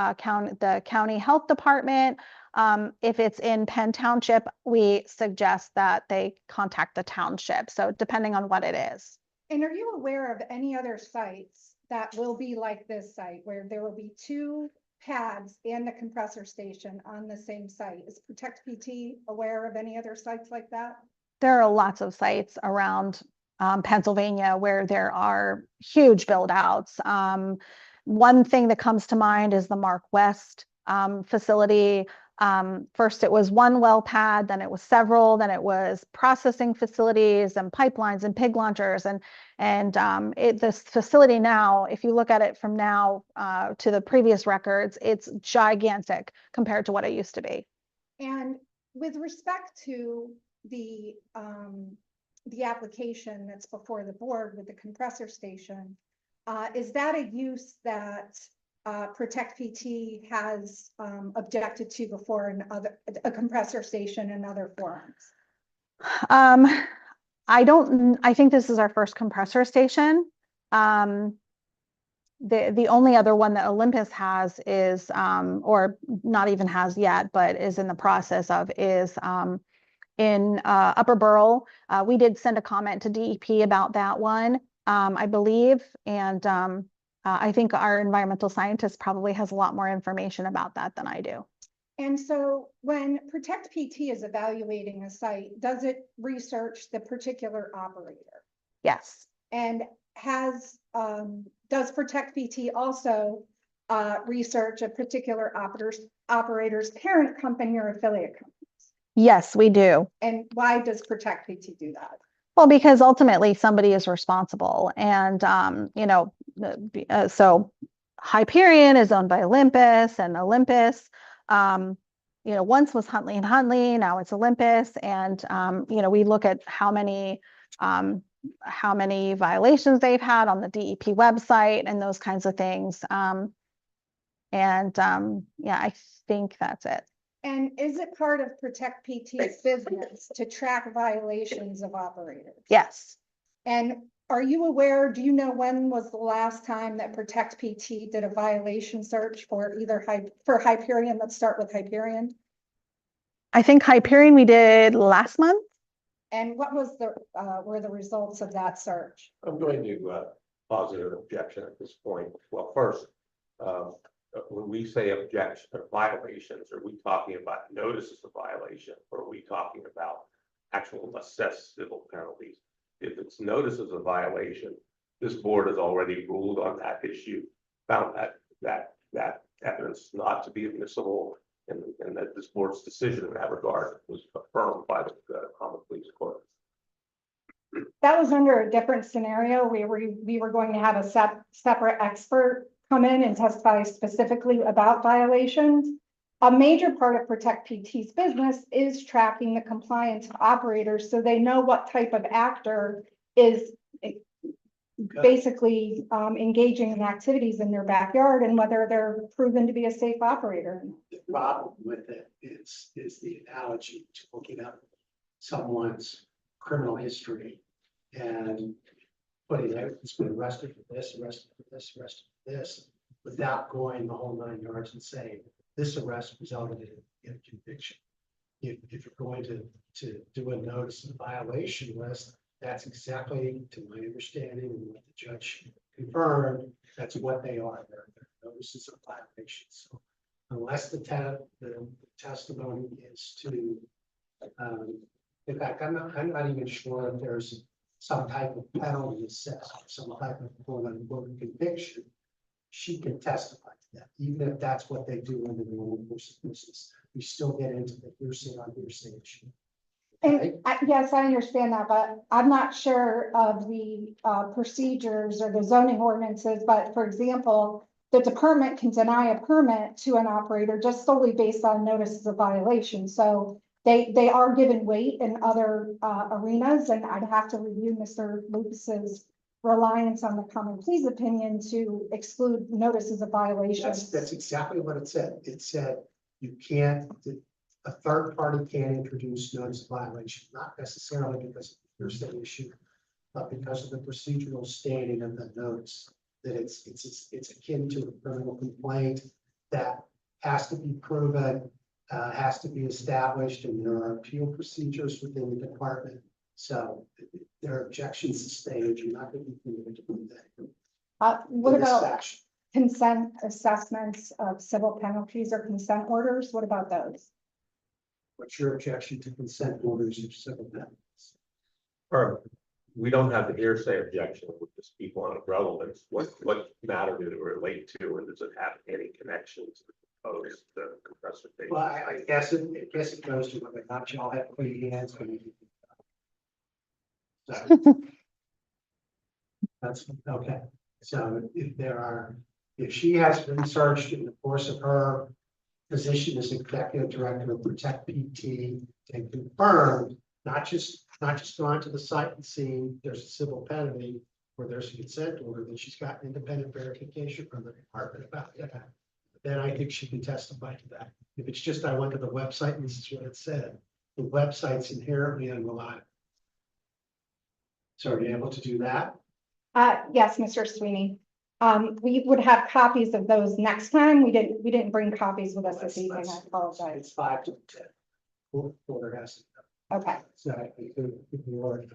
the county health department. If it's in Penn Township, we suggest that they contact the township. So depending on what it is. And are you aware of any other sites that will be like this site where there will be 2 pads and a compressor station on the same site? Is Protect PT aware of any other sites like that? There are lots of sites around Pennsylvania where there are huge build outs. One thing that comes to mind is the Mark West facility. First it was 1 well pad, then it was several, then it was processing facilities and pipelines and pig launchers. And this facility now, if you look at it from now to the previous records, it's gigantic compared to what it used to be. And with respect to the application that's before the board with the compressor station, is that a use that Protect PT has objected to before in a compressor station in other forums? I think this is our first compressor station. The only other one that Olympus has is, or not even has yet, but is in the process of, is in Upper Borough. We did send a comment to DEP about that one, I believe, and I think our environmental scientist probably has a lot more information about that than I do. And so when Protect PT is evaluating a site, does it research the particular operator? Yes. And does Protect PT also research a particular operator's parent company or affiliate company? Yes, we do. And why does Protect PT do that? Well, because ultimately somebody is responsible, and so Hyperion is owned by Olympus, and Olympus, once was Huntley and Huntley, now it's Olympus, and we look at how many violations they've had on the DEP website and those kinds of things. Yeah, I think that's it. And is it part of Protect PT's business to track violations of operators? Yes. And are you aware, do you know when was the last time that Protect PT did a violation search for for Hyperion? Let's start with Hyperion. I think Hyperion we did last month. And what was were the results of that search? I'm going to posit an objection at this point. Well, first, when we say objection or violations, are we talking about notices of violation, or are we talking about actual assessed civil penalties? If it's notices of violation, this board has already ruled on that issue, found that evidence not to be admissible, and that this board's decision in that regard was affirmed by the Common Pleas Court. That was under a different scenario where we were going to have a separate expert come in and testify specifically about violations. A major part of Protect PT's business is tracking the compliance of operators so they know what type of actor is basically engaging in activities in their backyard and whether they're proven to be a safe operator. The problem with it is the analogy to looking up someone's criminal history and putting out, it's been arrested for this, arrested for this, arrested for this, without going the whole 9 yards and saying, this arrest resulted in a conviction. If you're going to do a notice of violation list, That's exactly, to my understanding, and what the judge confirmed, that's what they are. They're notices of violation. So unless the testimony is to, in fact, I'm not even sure if there's some type of penalty assessed, some type of quote unquote conviction. She can testify to that, even if that's what they do in the normal course of business. We still get into the hearsay on hearsay issue. Okay? And yes, I understand that, but I'm not sure of the procedures or the zoning ordinances, but for example, the department can deny a permit to an operator just solely based on notices of violation. So they are given weight in other arenas, and I'd have to review Mr. Lucas's reliance on the common pleas opinion to exclude notices of violations. That's exactly what it said. It said you can't, a third party can't introduce notice of violation, not necessarily because of the hearsay issue, but because of the procedural standing of the notice. That it's akin to a criminal complaint that has to be proven, has to be established, and there are appeal procedures within the department. So there are objections sustained. You're not going to be permitted to do that. What in this about fashion. consent assessments of civil penalties or consent orders? What about those? What's your objection to consent orders of civil penalties? Or we don't have the hearsay objection with the speak on relevance. What matter did it relate to, and does it have any connection to the proposed compressor station? Well, I guess it goes to whether or not y'all have clean hands when you. So, that's okay. So if she has researched in the course of her position as executive director of Protect PT and confirmed, not just gone to the site and seen there's a civil penalty or there's a consent order, then she's got independent verification from the department about that. Then I think she can testify to that. If it's just, I went to the website and this is what it said, the website's inherently unreliable. So are you able to do that? Yes, Mr. Sweeney. We would have copies of those next time. We didn't bring copies with us this evening. I apologize. It's 5 to 10. Quarter has to go. Okay. So if you are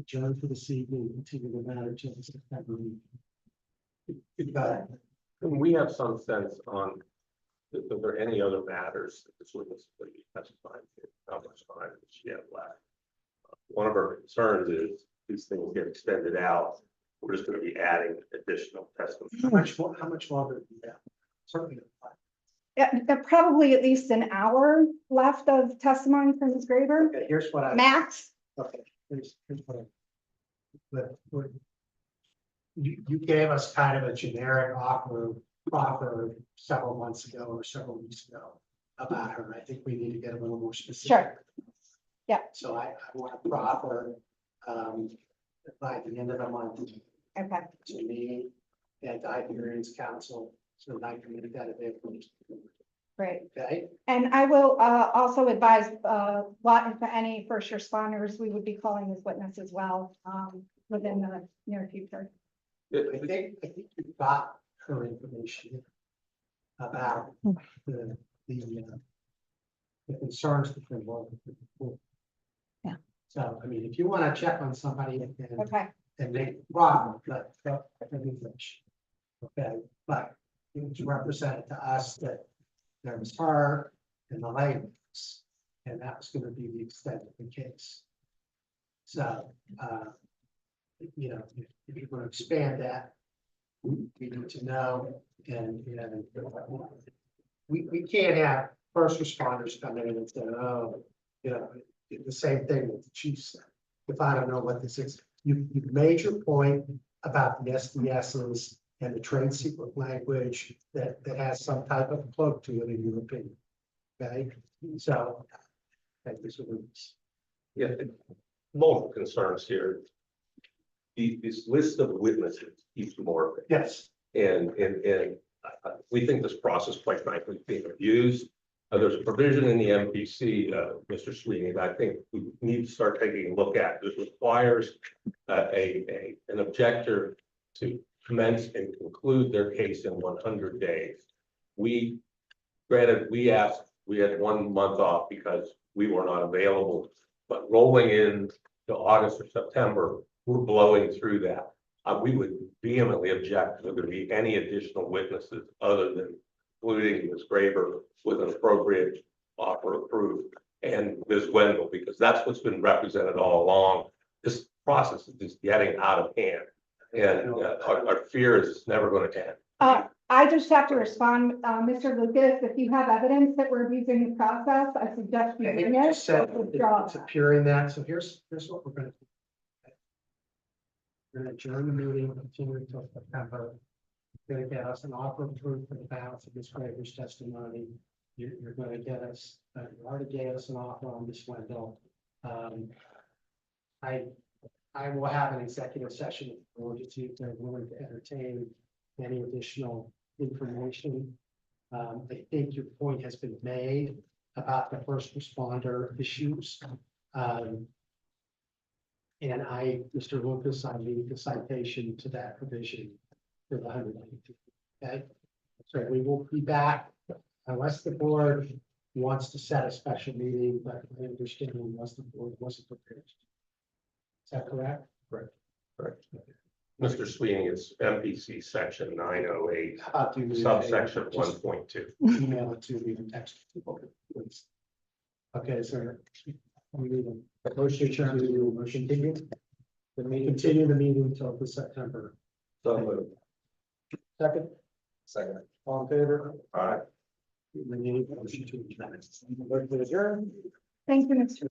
adjourned for this evening, continue the matter till September. Goodbye. Can we have some sense on, if there are any other matters that this witness would be testifying to, how much time does she have left? One of our concerns is these things get extended out. We're just going to be adding additional testimony. How much longer do you have? Certainly. Probably at least an hour left of testimony from Ms. Graver. Okay, here's what I. Max? Okay, here's what I. You gave us kind of a generic offer several months ago or several weeks ago about her. I think we need to get a little more specific. Sure. Yeah. So I want to proffer by the end of the month Okay. to me and Iberians Council, so that I can make that available. Great. Okay, And I will also advise what, if any, first responders we would be calling as witness as well within the near future. I think you've got her information about the concerns that been involved with before. Yeah. So, I mean, if you want to check on somebody Okay. and make a problem, but okay, but it was represented to us that there was her and the language, and that was going to be the extent of the case. So, you know, if you're going to expand that, we need to know, and we can't have first responders come in and say, oh, you know, the same thing that the chief said. If I don't know what this is, you've made your point about the SDSs and the trade secret language that has some type of cloak to it, in your opinion. Okay, so thank you so much. Yeah, multiple concerns here. This list of witnesses keeps morphing. Yes, And we think this process, quite frankly, is being abused. There's a provision in the MPC, Mr. Sweeney, that I think we need to start taking a look at. This requires an objector to commence and conclude their case in 100 days. We had 1 month off because we were not available But rolling in to August or September, we're blowing through that. We would vehemently object to there be any additional witnesses other than including Ms. Graber with an appropriate offer approved and Ms. Wendell, because that's what's been represented all along. This process is just getting out of hand. And our fear is it's never going to end. I just have to respond, Mr. Lucas, if you have evidence that we're abusing the process, I suggest you I bring think you it. just said or withdraw it's that. appearing that, so here's what we're gonna do. We're gonna adjourn the meeting, continue until September. Gonna get us an offer approved for the balance of Ms. Graber's testimony. You're gonna get us, you already gave us an offer on Ms. Wendell. I will have an executive session or to see if they're willing to entertain any additional information. I think your point has been made about the first responder issues. And Mr. Lucas, I need the citation to that provision for the 192. Okay, so we will be back unless the board wants to set a special meeting, but I understand unless the board wasn't prepared. Is that correct? Correct. Mr. Sweeney, it's MPC section 908, Do we- subsection just 1.2. Email it to me in text. Please. Okay, sir. We need a motion to continue. Continue the meeting until the September. So moved. Second, Second. all in favor? All right. We need a motion to adjourn. Motion to adjourn. Thank you, Mr.